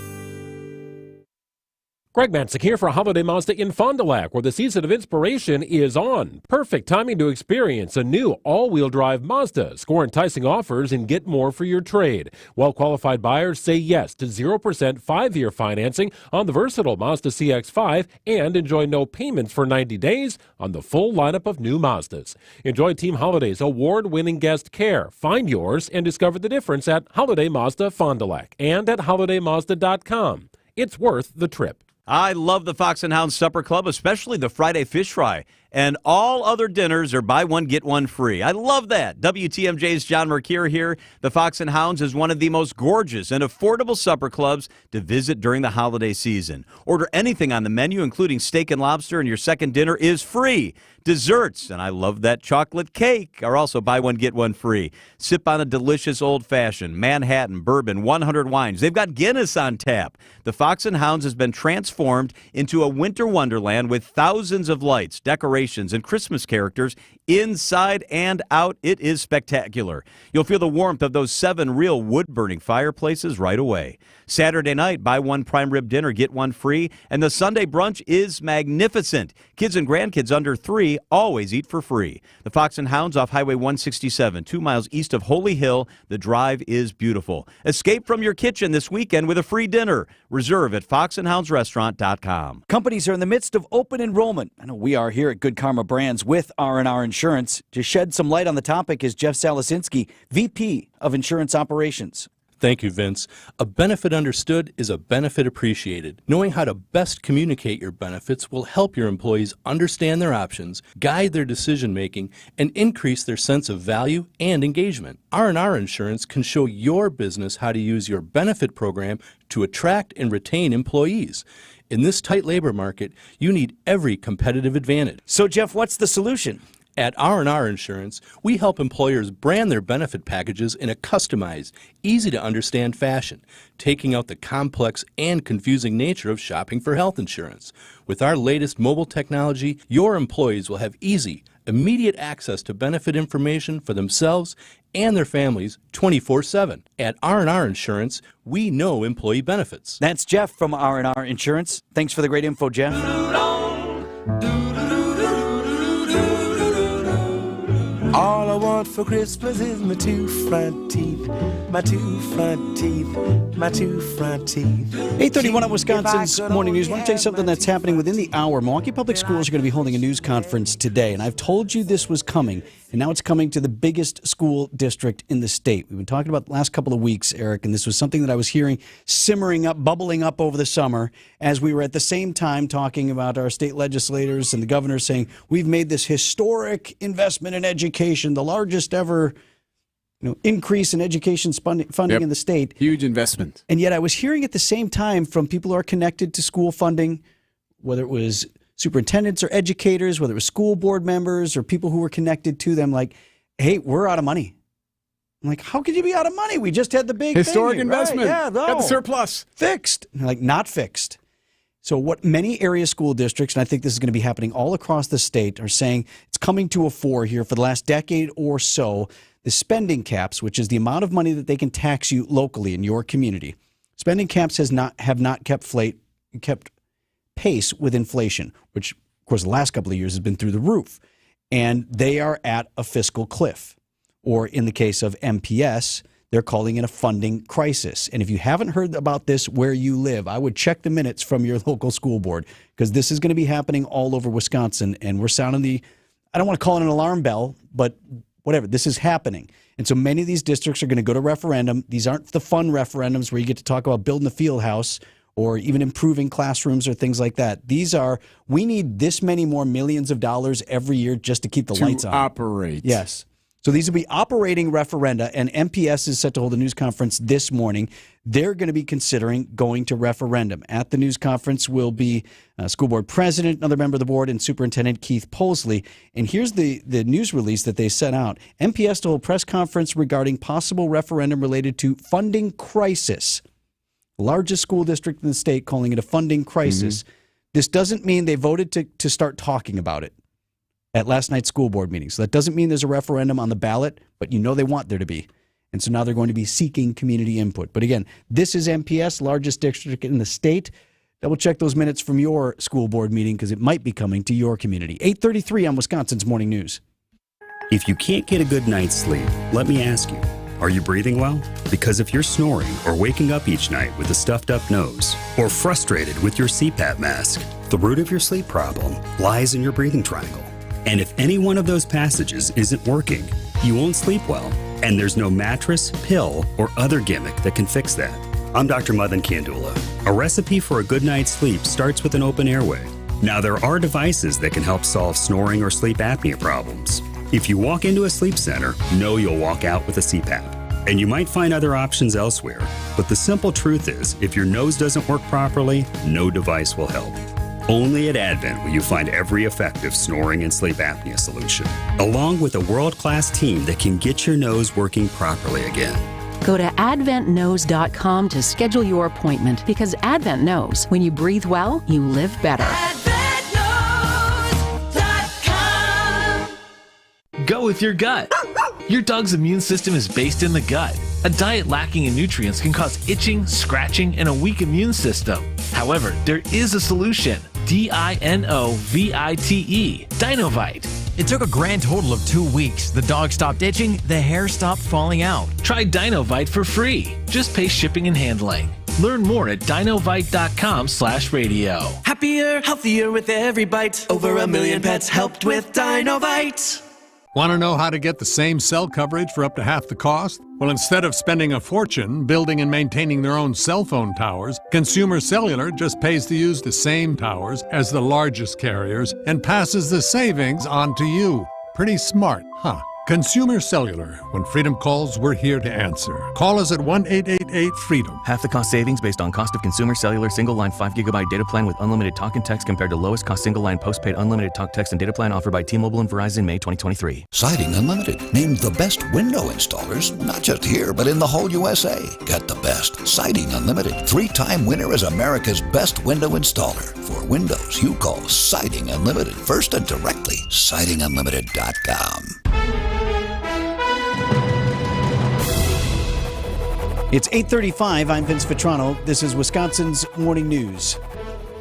Greg Matzik here for Holiday Mazda in Fond du Lac, where the season of inspiration is on. Perfect timing to experience a new all-wheel drive Mazda. Score enticing offers and get more for your trade. Well-qualified buyers say yes to 0% 5-year financing on the versatile Mazda CX-5 and enjoy no payments for 90 days on the full lineup of new Mazdas. Enjoy Team Holiday's award-winning guest care. Find yours and discover the difference at Holiday Mazda Fond du Lac and at holidaymazda.com. It's worth the trip. I love the Fox and Hound Supper Club, especially the Friday fish fry. And all other dinners are buy one, get one free. I love that. WTMJ's John Mercure here. The Fox and Hounds is one of the most gorgeous and affordable supper clubs to visit during the holiday season. Order anything on the menu, including steak and lobster, and your second dinner is free. Desserts, and I love that chocolate cake, are also buy one, get one free. Sip on a delicious old-fashioned, Manhattan, bourbon, 100 wines. They've got Guinness on tap. The Fox and Hounds has been transformed into a winter wonderland with thousands of lights, decorations, and Christmas characters inside and out. It is spectacular. You'll feel the warmth of those 7 real wood-burning fireplaces right away. Saturday night, buy one prime rib dinner, get one free, and the Sunday brunch is magnificent. Kids and grandkids under 3 always eat for free. The Fox and Hounds off Highway 167, 2 miles east of Holy Hill. The drive is beautiful. Escape from your kitchen this weekend with a free dinner. Reserve at foxandhoundsrestaurant.com. Companies are in the midst of open enrollment. I know we are here at Good Karma Brands with R&R Insurance. To shed some light on the topic is Jeff Salasinski, VP of Insurance Operations. Thank you, Vince. A benefit understood is a benefit appreciated. Knowing how to best communicate your benefits will help your employees understand their options, guide their decision-making, and increase their sense of value and engagement. R&R Insurance can show your business how to use your benefit program to attract and retain employees. In this tight labor market, you need every competitive advantage. So, Jeff, what's the solution? At R&R Insurance, we help employers brand their benefit packages in a customized, easy-to-understand fashion, taking out the complex and confusing nature of shopping for health insurance. With our latest mobile technology, your employees will have easy, immediate access to benefit information for themselves and their families 24/7. At R&R Insurance, we know employee benefits. That's Jeff from R&R Insurance. Thanks for the great info, Jeff. All I want for Christmas is my 2 front teeth, my 2 front teeth, my 2 front teeth. 8:31 on Wisconsin's Morning News. I want to tell you something that's happening within the hour. Milwaukee Public Schools are going to be holding a news conference today, and I've told you this was coming, and now it's coming to the biggest school district in the state. We've been talking about the last couple of weeks, Eric, and this was something that I was hearing simmering up, bubbling up over the summer as we were at the same time talking about our state legislators and the governor saying, we've made this historic investment in education, the largest ever increase in education funding in the state. Huge investment. And yet I was hearing at the same time from people who are connected to school funding, whether it was superintendents or educators, whether it was school board members or people who were connected to them, like, hey, we're out of money. I'm like, how could you be out of money? We just had the big historic thing, investment. Right? Yeah, no. Got the surplus. Fixed. And they're like, not fixed. So what many area school districts, and I think this is going to be happening all across the state, are saying it's coming to a fore here for the last decade or so. The spending caps, which is the amount of money that they can tax you locally in your community. Spending caps have not kept pace with inflation, which, of course, the last couple of years has been through the roof. And they are at a fiscal cliff. Or in the case of MPS, they're calling it a funding crisis. And if you haven't heard about this where you live, I would check the minutes from your local school board, because this is going to be happening all over Wisconsin. And we're sounding I don't want to call it an alarm bell, but whatever, this is happening. And so many of these districts are going to go to referendum. These aren't the fun referendums where you get to talk about building a field house or even improving classrooms or things like that. These are, we need this many more millions of dollars every year just to keep the lights on. To operate. Yes. So these will be operating referenda, and MPS is set to hold a news conference this morning. They're going to be considering going to referendum. At the news conference will be school board president, another member of the board, and Superintendent Keith Polsley. And here's the news release that they sent out. MPS to hold press conference regarding possible referendum related to funding crisis. Largest school district in the state calling it a funding crisis. This doesn't mean they voted to start talking about it at last night's school board meeting. So that doesn't mean there's a referendum on the ballot, but you know they want there to be. And so now they're going to be seeking community input. But again, this is MPS, largest district in the state. Double check those minutes from your school board meeting because it might be coming to your community. 8:33 on Wisconsin's Morning News. If you can't get a good night's sleep, let me ask you, are you breathing well? Because if you're snoring or waking up each night with a stuffed up nose or frustrated with your CPAP mask, the root of your sleep problem lies in your breathing triangle. And if any one of those passages isn't working, you won't sleep well. And there's no mattress, pill, or other gimmick that can fix that. I'm Dr. Madan Kandula. A recipe for a good night's sleep starts with an open airway. Now, there are devices that can help solve snoring or sleep apnea problems. If you walk into a sleep center, know you'll walk out with a CPAP. And you might find other options elsewhere. But the simple truth is, if your nose doesn't work properly, no device will help. Only at Advent will you find every effective snoring and sleep apnea solution, along with a world-class team that can get your nose working properly again. Go to adventknows.com to schedule your appointment, because Advent knows when you breathe well, you live better. Go with your gut. Your dog's immune system is based in the gut. A diet lacking in nutrients can cause itching, scratching, and a weak immune system. However, there is a solution. DINOVITE, Dinovite. It took a grand total of 2 weeks. The dog stopped itching, the hair stopped falling out. Try Dinovite for free. Just pay shipping and handling. Learn more at dinovite.com/radio. Happier, healthier with every bite. Over 1 million pets helped with Dinovite. Want to know how to get the same cell coverage for up to half the cost? Well, instead of spending a fortune building and maintaining their own cell phone towers, Consumer Cellular just pays to use the same towers as the largest carriers and passes the savings on to you. Pretty smart, huh? Consumer Cellular. When freedom calls, we're here to answer. Call us at 1-888-FREEDOM. Half the cost savings based on cost of Consumer Cellular single-line 5GB data plan with unlimited talk and text compared to lowest cost single-line postpaid unlimited talk, text, and data plan offered by T-Mobile and Verizon May 2023. Siding Unlimited, named the best window installers, not just here, but in the whole USA. Get the best. Siding Unlimited, 3-time winner as America's best window installer. For windows, you call Siding Unlimited first and directly. SidingUnlimited.com. It's 8:35. I'm Vince Vitrano. This is Wisconsin's Morning News.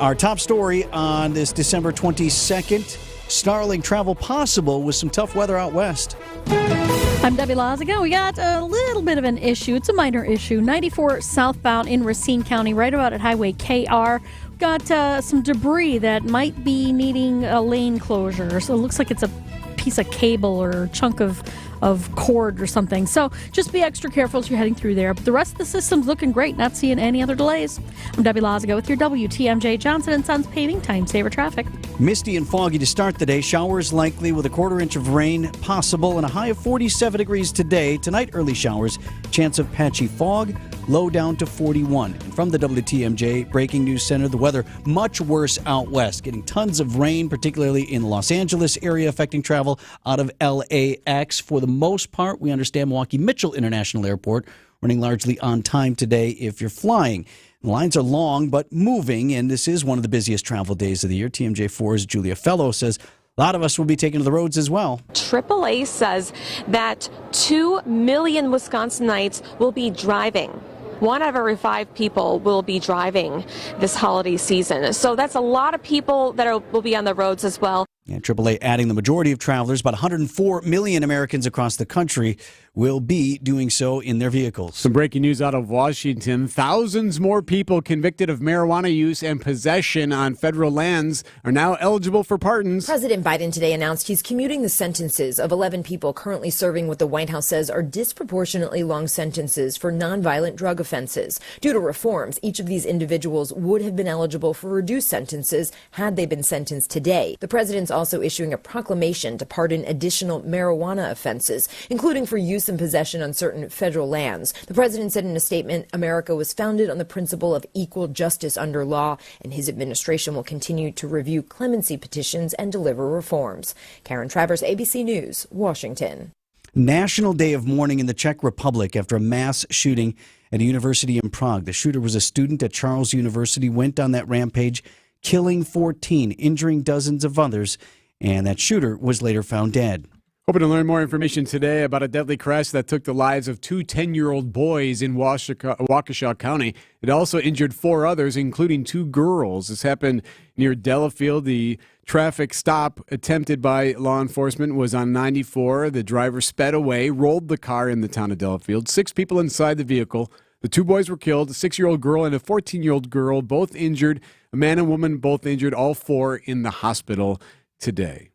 Our top story on this December 22nd, snarling travel possible with some tough weather out west. I'm Debbie Laziga. We got a little bit of an issue. It's a minor issue. 94 southbound in Racine County, right about at Highway KR. Got some debris that might be needing a lane closure. So it looks like it's a piece of cable or chunk of of cord or something. So just be extra careful as you're heading through there. But the rest of the system's looking great. Not seeing any other delays. I'm Debbie Lazago with your WTMJ Johnson & Sons paving time saver traffic. Misty and foggy to start the day. Showers likely with a quarter inch of rain possible and a high of 47 degrees today. Tonight, early showers. Chance of patchy fog. Low down to 41. And from the WTMJ Breaking News Center, the weather much worse out west. Getting tons of rain, particularly in the Los Angeles area, affecting travel out of LAX. For the most part, we understand Milwaukee Mitchell International Airport running largely on time today if you're flying. The lines are long but moving, and this is one of the busiest travel days of the year. TMJ4's Julia Fellow says a lot of us will be taking to the roads as well. AAA says that 2 million Wisconsinites will be driving. 1 out of every 5 people will be driving this holiday season. So that's a lot of people that will be on the roads as well. Yeah, AAA adding the majority of travelers, about 104 million Americans across the country, will be doing so in their vehicles. Some breaking news out of Washington. Thousands more people convicted of marijuana use and possession on federal lands are now eligible for pardons. President Biden today announced he's commuting the sentences of 11 people currently serving what the White House says are disproportionately long sentences for nonviolent drug offenses. Due to reforms, each of these individuals would have been eligible for reduced sentences had they been sentenced today. The president's also issuing a proclamation to pardon additional marijuana offenses, including for use and possession on certain federal lands. The president said in a statement, America was founded on the principle of equal justice under law, and his administration will continue to review clemency petitions and deliver reforms. Karen Travers, ABC News, Washington. National Day of Mourning in the Czech Republic after a mass shooting at a university in Prague. The shooter was a student at Charles University, went on that rampage, killing 14, injuring dozens of others, and that shooter was later found dead. Hoping to learn more information today about a deadly crash that took the lives of 2 10-year-old boys in Waukesha County. It also injured 4 others, including 2 girls. This happened near Delafield. The traffic stop attempted by law enforcement was on 94. The driver sped away, rolled the car in the town of Delafield. 6 people inside the vehicle. The 2 boys were killed, a 6-year-old girl and a 14-year-old girl, both injured. A man and woman, both injured, all 4 in the hospital today.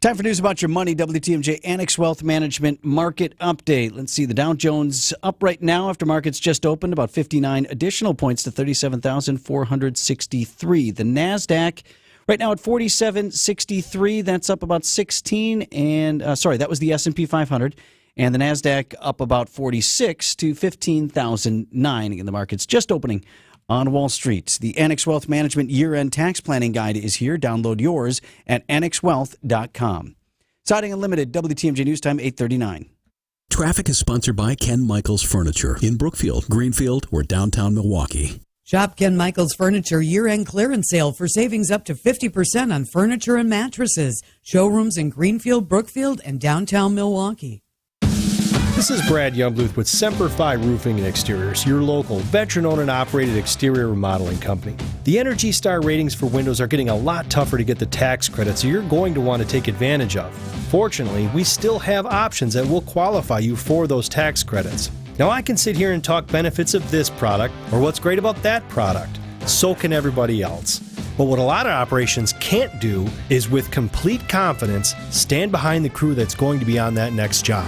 Time for news about your money. WTMJ Annex Wealth Management Market Update. Let's see, the Dow Jones up right now after markets just opened, about 59 additional points to 37,463. The NASDAQ right now at 4763. That's up about 16. And that was the S&P 500. And the NASDAQ up about 46 to 15,009. Again, the market's just opening on Wall Street. The Annex Wealth Management Year-End Tax Planning Guide is here. Download yours at annexwealth.com. Siding Unlimited, WTMJ News Time, 8:39. Traffic is sponsored by Ken Michaels Furniture in Brookfield, Greenfield, or downtown Milwaukee. Shop Ken Michaels Furniture year-end clearance sale for savings up to 50% on furniture and mattresses. Showrooms in Greenfield, Brookfield, and downtown Milwaukee. This is Brad Youngbluth with Semper Fi Roofing and Exteriors, your local, veteran-owned and operated exterior remodeling company. The Energy Star ratings for windows are getting a lot tougher to get the tax credit, so you're going to want to take advantage of. Fortunately, we still have options that will qualify you for those tax credits. Now, I can sit here and talk benefits of this product or what's great about that product. So can everybody else. But what a lot of operations can't do is, with complete confidence, stand behind the crew that's going to be on that next job.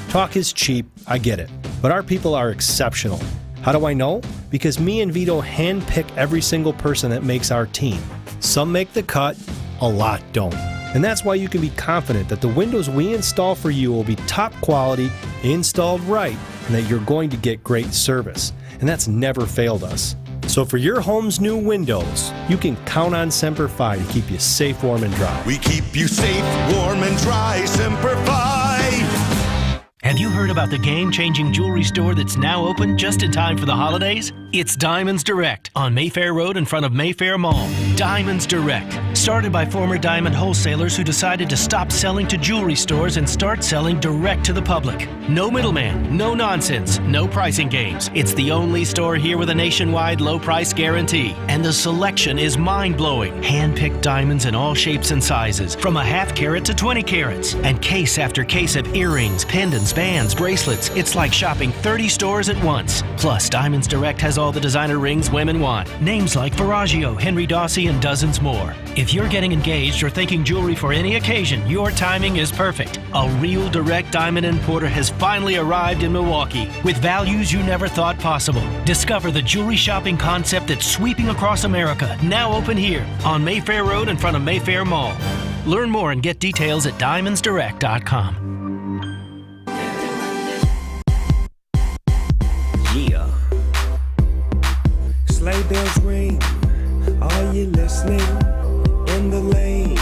Talk is cheap, I get it, but our people are exceptional. How do I know? Because me and Vito handpick every single person that makes our team. Some make the cut, a lot don't. And that's why you can be confident that the windows we install for you will be top quality, installed right, and that you're going to get great service. And that's never failed us. So for your home's new windows, you can count on Semper Fi to keep you safe, warm, and dry. We keep you safe, warm, and dry, Semper Fi. Have you heard about the game-changing jewelry store that's now open just in time for the holidays? It's Diamonds Direct on Mayfair Road in front of Mayfair Mall. Diamonds Direct, started by former diamond wholesalers who decided to stop selling to jewelry stores and start selling direct to the public. No middleman, no nonsense, no pricing games. It's the only store here with a nationwide low price guarantee. And the selection is mind-blowing. Hand-picked diamonds in all shapes and sizes, from a half carat to 20 carats. And case after case of earrings, pendants, bands, bracelets. It's like shopping 30 stores at once. Plus, Diamonds Direct has all the designer rings women want. Names like Verragio, Henry Dawsey, jewelry, and dozens more. If you're getting engaged or thinking jewelry for any occasion, your timing is perfect. A real direct diamond importer has finally arrived in Milwaukee with values you never thought possible. Discover the jewelry shopping concept that's sweeping across America, now open here on Mayfair Road in front of Mayfair Mall. Learn more and get details at diamondsdirect.com. Yeah. Sleigh bells ring, are you listening? In the lane,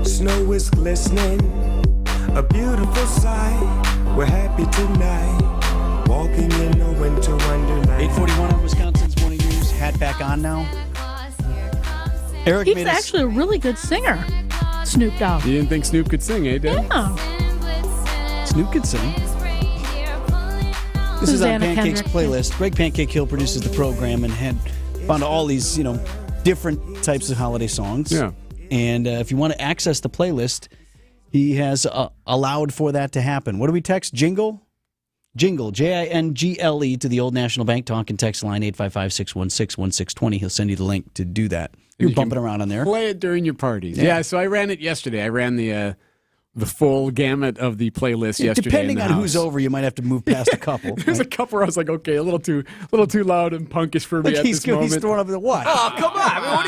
snow is glistening. A beautiful sight, we're happy tonight. Walking in a winter wonderland. 8:41 on Wisconsin's Morning News. Hat back on now. Eric He's actually a really good singer, Snoop Dogg. You didn't think Snoop could sing, eh, Dad? Yeah. Snoop could sing. This is on Pancake's playlist. Greg Pancake Hill produces the program and had found all these, different types of holiday songs. Yeah. And if you want to access the playlist, he has allowed for that to happen. What do we text? Jingle? Jingle, Jingle, to the Old National Bank talk and text line 855-616-1620. He'll send you the link to do that. You're bumping around on there. Play it during your parties. Yeah, so I ran it yesterday. I ran the full gamut of the playlist yesterday. Depending on who's over, you might have to move past a couple. There's a couple where I was like, okay, a little too loud and punkish for me at this moment. He's throwing up the what? Oh, come on. I mean, what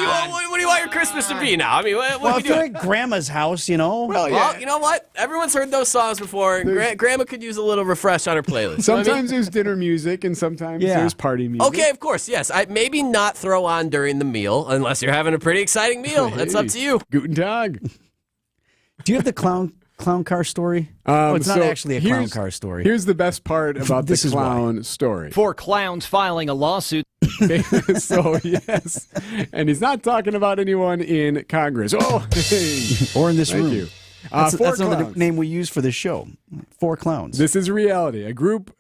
do you want your Christmas to be now? I mean, what well, are I we feel doing? like Grandma's house, you know? Well, you know what? Everyone's heard those songs before. Grandma could use a little refresh on her playlist. Sometimes there's dinner music and sometimes there's party music. Okay, of course, yes. Maybe not throw on during the meal unless you're having a pretty exciting meal. That's up to you. Guten Tag. Do you have the clown car story? It's not actually a clown car story. Here's the best part about the clown story. 4 clowns filing a lawsuit. So, yes. And he's not talking about anyone in Congress. Oh, hey. Or in this room. Thank you. That's Four another clowns. name we use for this show. 4 clowns. This is reality.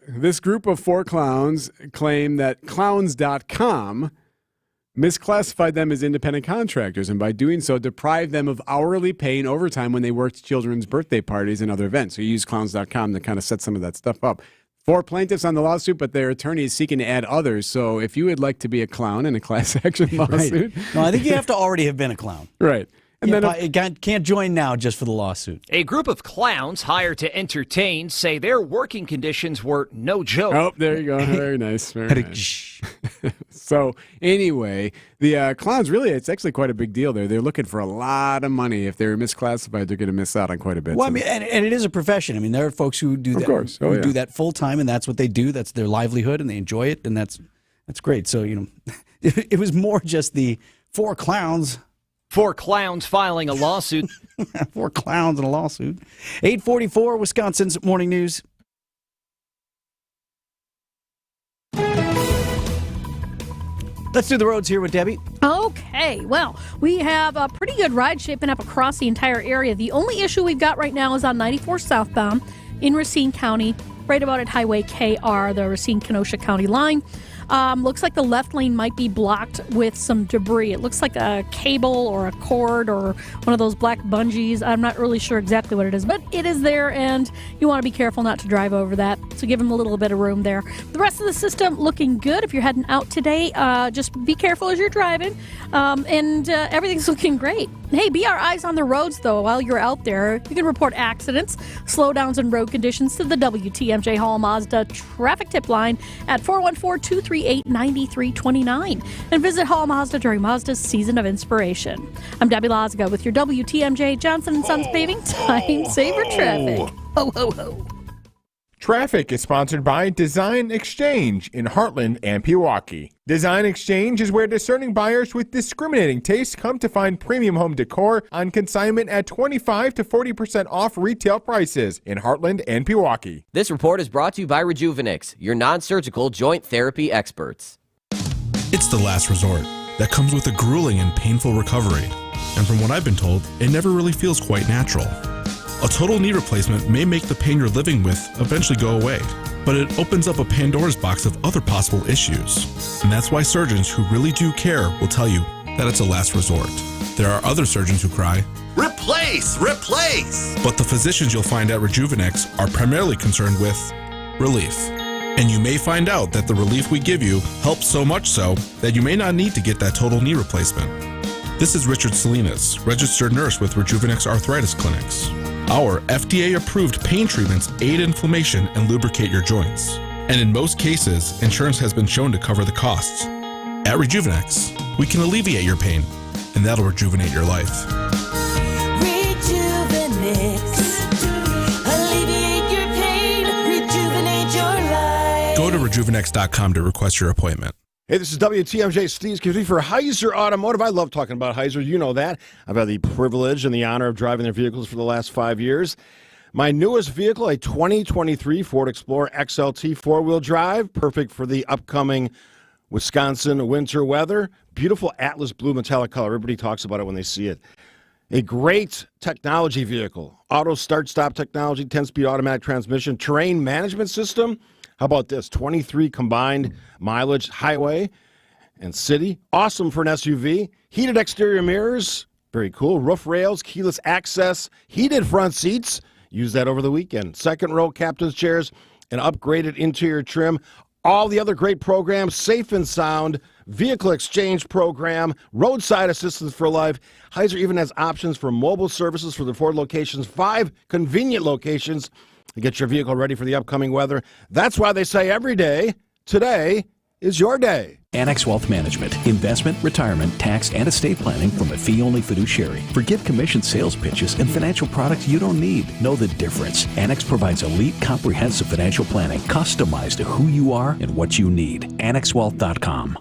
This group of 4 clowns claim that clowns.com misclassified them as independent contractors, and by doing so deprived them of hourly pay and overtime when they worked children's birthday parties and other events. So you use clowns.com to kind of set some of that stuff up. 4 plaintiffs on the lawsuit, but their attorney is seeking to add others. So if you would like to be a clown in a class action lawsuit. Right. No, I think you have to already have been a clown. Right. And you can't join now just for the lawsuit. A group of clowns hired to entertain say their working conditions were no joke. Oh, there you go. Very nice. Very nice. So anyway, the clowns, really, it's actually quite a big deal there. They're looking for a lot of money. If they're misclassified, they're going to miss out on quite a bit. Well, I mean, and it is a profession. I mean, there are folks who do that. Of course. Who do that full time, and that's what they do. That's their livelihood, and they enjoy it, and that's great. So, it was more just the 4 clowns. 4 clowns filing a lawsuit. 4 clowns in a lawsuit. 8:44, Wisconsin's Morning News. Let's do the roads here with Debbie. Okay, well, we have a pretty good ride shaping up across the entire area. The only issue we've got right now is on 94 southbound in Racine County, right about at Highway KR, the Racine-Kenosha County line. Looks like the left lane might be blocked with some debris. It looks like a cable or a cord or one of those black bungees. I'm not really sure exactly what it is, but it is there, and you want to be careful not to drive over that. So give them a little bit of room there. The rest of the system looking good. If you're heading out today, just be careful as you're driving, and everything's looking great. Hey, be our eyes on the roads, though, while you're out there. You can report accidents, slowdowns, and road conditions to the WTMJ Hall Mazda traffic tip line at 414-238-9329. And visit Hall Mazda during Mazda's Season of Inspiration. I'm Debbie Lazaga with your WTMJ Johnson & Sons Paving Time Saver Traffic. Ho, ho, ho. Traffic is sponsored by Design Exchange in Heartland and Pewaukee. Design Exchange is where discerning buyers with discriminating tastes come to find premium home decor on consignment at 25 to 40% off retail prices in Heartland and Pewaukee. This report is brought to you by Rejuvenix, your non-surgical joint therapy experts. It's the last resort that comes with a grueling and painful recovery. And from what I've been told, it never really feels quite natural. A total knee replacement may make the pain you're living with eventually go away, but it opens up a Pandora's box of other possible issues. And that's why surgeons who really do care will tell you that it's a last resort. There are other surgeons who cry, "Replace! Replace!" But the physicians you'll find at Rejuvenix are primarily concerned with relief. And you may find out that the relief we give you helps so much so that you may not need to get that total knee replacement. This is Richard Salinas, registered nurse with Rejuvenex Arthritis Clinics. Our FDA-approved pain treatments aid inflammation and lubricate your joints. And in most cases, insurance has been shown to cover the costs. At Rejuvenex, we can alleviate your pain, and that'll rejuvenate your life. Alleviate your pain, rejuvenate your life. Go to rejuvenex.com to request your appointment. Hey, this is WTMJ Steve's community for Heiser Automotive. I love talking about Heiser. You know that. I've had the privilege and the honor of driving their vehicles for the last 5 years. My newest vehicle, a 2023 Ford Explorer XLT four-wheel drive, perfect for the upcoming Wisconsin winter weather. Beautiful Atlas blue metallic color. Everybody talks about it when they see it. A great technology vehicle. Auto start-stop technology, 10-speed automatic transmission, terrain management system. How about this? 23 combined mileage highway and city. Awesome for an SUV. Heated exterior mirrors. Very cool. Roof rails, keyless access, heated front seats. Use that over the weekend. Second row captain's chairs, and upgraded interior trim. All the other great programs, safe and sound, vehicle exchange program, roadside assistance for life. Heiser even has options for mobile services for the Ford locations, 5 convenient locations to get your vehicle ready for the upcoming weather. That's why they say every day, today is your day. Annex Wealth Management, investment, retirement, tax, and estate planning from a fee-only fiduciary. Forget commission sales pitches and financial products you don't need. Know the difference. Annex provides elite, comprehensive financial planning customized to who you are and what you need. AnnexWealth.com.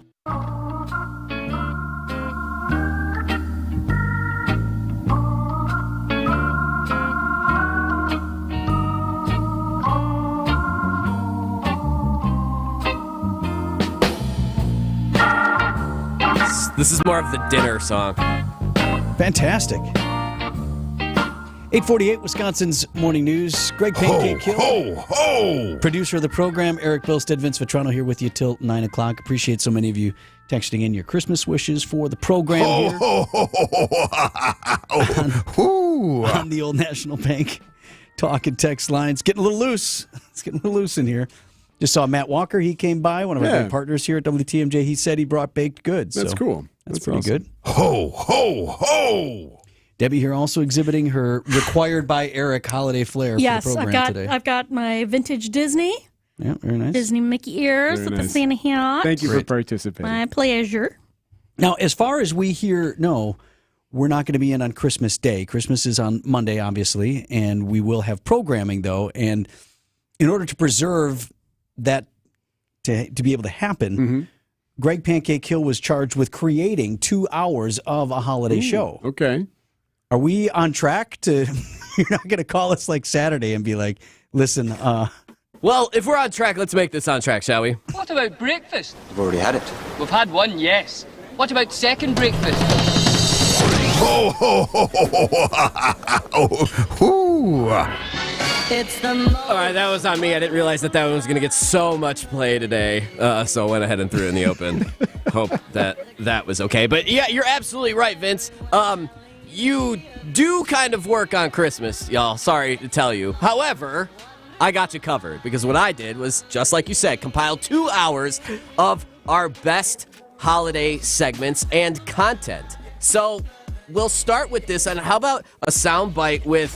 This is more of the dinner song. Fantastic. 848 Wisconsin's Morning News. Greg Pancake Hill. Ho, ho! Producer of the program, Eric Bilstead, Vince Vitrano here with you till 9 o'clock. Appreciate so many of you texting in your Christmas wishes for the program here. On the Old National Bank talk and text lines. Getting a little loose. It's getting a little loose in here. Just saw Matt Walker. He came by, one of our big partners here at WTMJ. He said he brought baked goods. That's cool. That's pretty awesome. good. Ho, ho, ho! Debbie here also exhibiting her required by Eric holiday flair for the program today. I've got my vintage Disney. Yeah, very nice. Disney Mickey ears with the Santa hat. Thank you for participating. My pleasure. Now, as far as we here know, we're not going to be in on Christmas Day. Christmas is on Monday, obviously, and we will have programming, though. And in order to preserve that to be able to happen, Greg Pancake Hill was charged with creating 2 hours of a holiday show. Okay. Are we on track to, you're not going to call us like Saturday and be like, listen, Well, if we're on track, let's make this on track, shall we? What about breakfast? We've already had it. We've had one, yes. What about second breakfast? Ho, ho, ho, ho, ho, ho. It's the All right, that was on me. I didn't realize that one was going to get so much play today, so I went ahead and threw it in the open. Hope that was okay. But yeah, you're absolutely right, Vince. You do kind of work on Christmas, y'all. Sorry to tell you. However, I got you covered because what I did was, just like you said, compile 2 hours of our best holiday segments and content. So we'll start with this, and how about a soundbite with,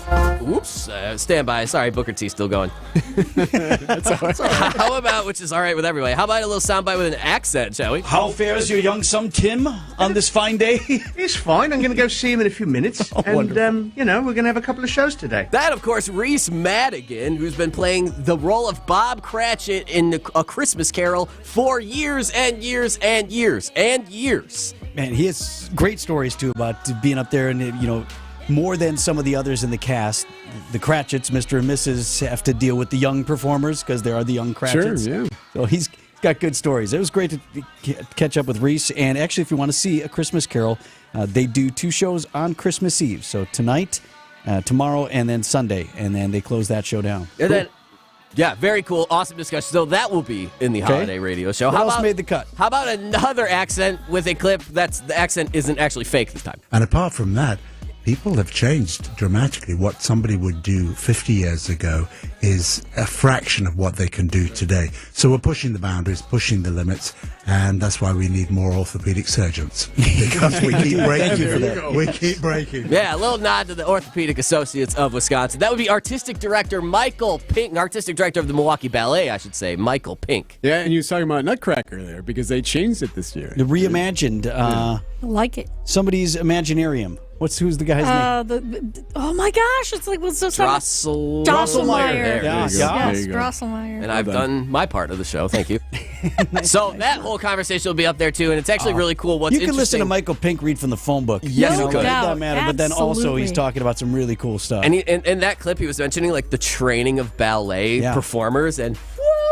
stand by. Sorry, Booker T's still going. That's all right. How about, which is all right with everybody, how about a little soundbite with an accent, shall we? how fares your young son Tim on this fine day? He's fine. I'm going to go see him in a few minutes. Wonderful. We're going to have a couple of shows today. That, of course, Reese Madigan, who's been playing the role of Bob Cratchit in A Christmas Carol for years and years and years and years. Man, he has great stories, too, about being up there and, more than some of the others in the cast. The Cratchits, Mr. and Mrs., have to deal with the young performers because they are the young Cratchits. Sure, yeah. So he's got good stories. It was great to catch up with Reese. And actually, if you want to see A Christmas Carol, they do 2 shows on Christmas Eve. So tonight, tomorrow, and then Sunday. And then they close that show down. And then, yeah, very cool. Awesome discussion. So that will be in the holiday radio show. What else made the cut? How about another accent with a clip the accent isn't actually fake this time? And apart from that, people have changed dramatically. What somebody would do 50 years ago is a fraction of what they can do today. So we're pushing the boundaries, pushing the limits, and that's why we need more orthopedic surgeons. Because we keep breaking. We keep breaking. Yeah, a little nod to the Orthopedic Associates of Wisconsin. That would be Artistic Director Michael Pink, Artistic Director of the Milwaukee Ballet, I should say, Michael Pink. Yeah, and you was talking about Nutcracker there because they changed it this year. The reimagined. I like it. Somebody's Imaginarium. Who's the guy's name? Oh my gosh, it's like what's this? Drosselmeyer. Yes, Drosselmeyer. And I've done my part of the show. Thank you. So that whole conversation will be up there too, and it's actually really cool. What's you can interesting, listen to Michael Pink read from the phone book. Yes, you you know, could. it doesn't matter. But then also he's Absolutely. talking about some really cool stuff. And in that clip, he was mentioning like the training of ballet performers, and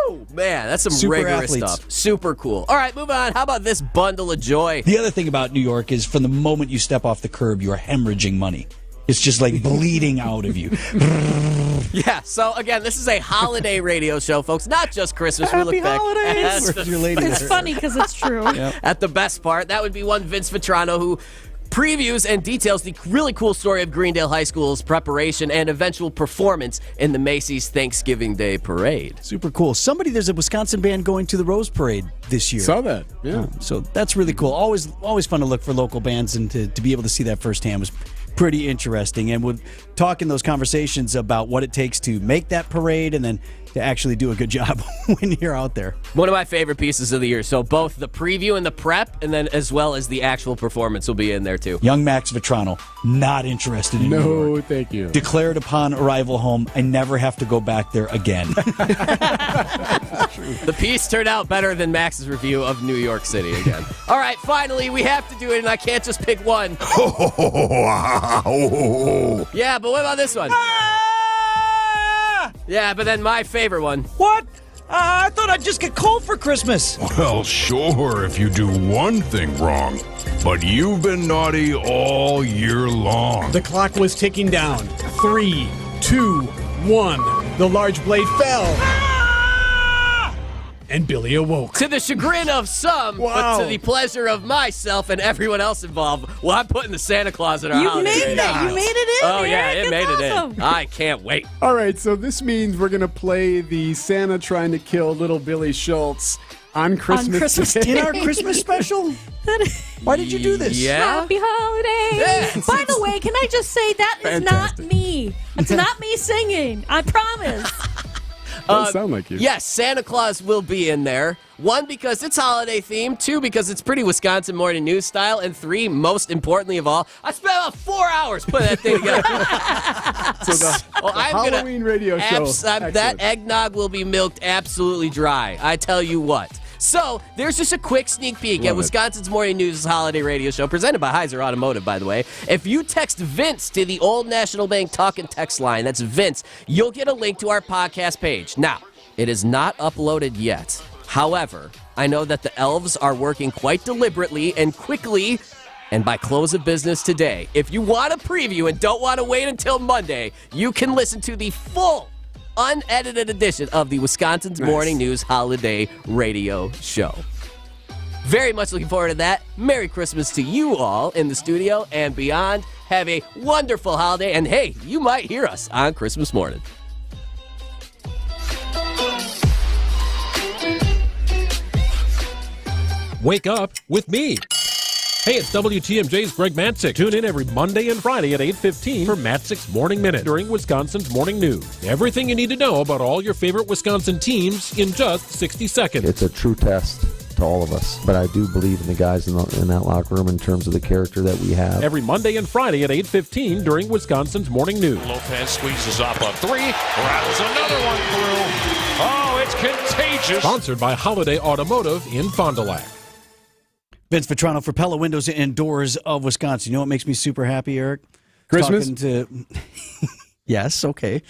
woo, man, that's some Super rigorous athletes. stuff. Super cool. All right, move on. How about this bundle of joy? The other thing about New York is from the moment you step off the curb, you are hemorrhaging money. It's just like bleeding out of you. Yeah, so again, this is a holiday radio show, folks, not just Christmas. Happy we look back holidays. Where's your lady It's there? funny because it's true. at the best part. That would be one Vince Vitrano, who previews and details the really cool story of Greendale High School's preparation and eventual performance in the Macy's Thanksgiving Day Parade. Super cool. There's a Wisconsin band going to the Rose Parade this year. Saw that, yeah. So that's really cool. Always fun to look for local bands, and to be able to see that firsthand was pretty interesting. And we'll talk in those conversations about what it takes to make that parade and then to actually do a good job when you're out there. One of my favorite pieces of the year. So both the preview and the prep, and then as well as the actual performance will be in there too. Young Max Vitrano, not interested in New York. Thank you. Declared upon arrival home, I never have to go back there again. The piece turned out better than Max's review of New York City again. All right, finally, we have to do it, and I can't just pick one. Yeah, but what about this one? Yeah, but then my favorite one. What? I thought I'd just get cold for Christmas. Well, sure, if you do one thing wrong. But you've been naughty all year long. The clock was ticking down. 3, 2, 1. The large blade fell. And Billy awoke. To the chagrin of some, but to the pleasure of myself and everyone else involved, well, I'm putting the Santa Claus in our holiday. You made it in. Oh, yeah, Eric. it made It's it awesome. in. I can't wait. All right, so this means we're going to play the Santa trying to kill little Billy Schultz on Christmas Day. In our Christmas special? Why did you do this? Yeah. Happy holidays. Yeah. By the way, can I just say that is Fantastic. not me. It's not me singing. I promise. Doesn't sound like you. Yes, Santa Claus will be in there. 1, because it's holiday themed. 2, because it's pretty Wisconsin morning news style. And 3, most importantly of all, I spent about 4 hours putting that thing together. So the Halloween radio show. That eggnog will be milked absolutely dry. I tell you what. So, there's just a quick sneak peek at Love it. Wisconsin's Morning News holiday radio show, presented by Heiser Automotive, by the way. If you text Vince to the Old National Bank talk and text line, that's Vince, you'll get a link to our podcast page. Now, it is not uploaded yet. However, I know that the elves are working quite deliberately and quickly, and by close of business today. If you want a preview and don't want to wait until Monday, you can listen to the full unedited edition of the Wisconsin's Morning News Holiday Radio Show. Very much looking forward to that. Merry Christmas to you all in the studio and beyond. Have a wonderful holiday, and hey, you might hear us on Christmas morning. Wake up with me. Hey, it's WTMJ's Greg Matzik. Tune in every Monday and Friday at 8:15 for Matzik's Morning Minute during Wisconsin's Morning News. Everything you need to know about all your favorite Wisconsin teams in just 60 seconds. It's a true test to all of us, but I do believe in the guys in that locker room in terms of the character that we have. Every Monday and Friday at 8:15 during Wisconsin's Morning News. Lopez squeezes up a 3, rattles another one through. Oh, it's contagious. Sponsored by Holiday Automotive in Fond du Lac. Vince Vitrano for Pella Windows and Doors of Wisconsin. You know what makes me super happy, Eric? Christmas? Yes, okay.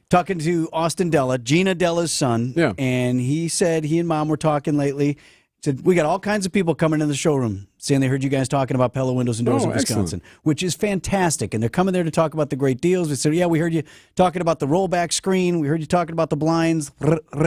Talking to Austin Della, Gina Della's son, and he said he and Mom were talking lately. He said, we got all kinds of people coming in the showroom saying they heard you guys talking about Pella Windows and Doors of Wisconsin, which is fantastic. And they're coming there to talk about the great deals. We said, yeah, we heard you talking about the rollback screen. We heard you talking about the blinds.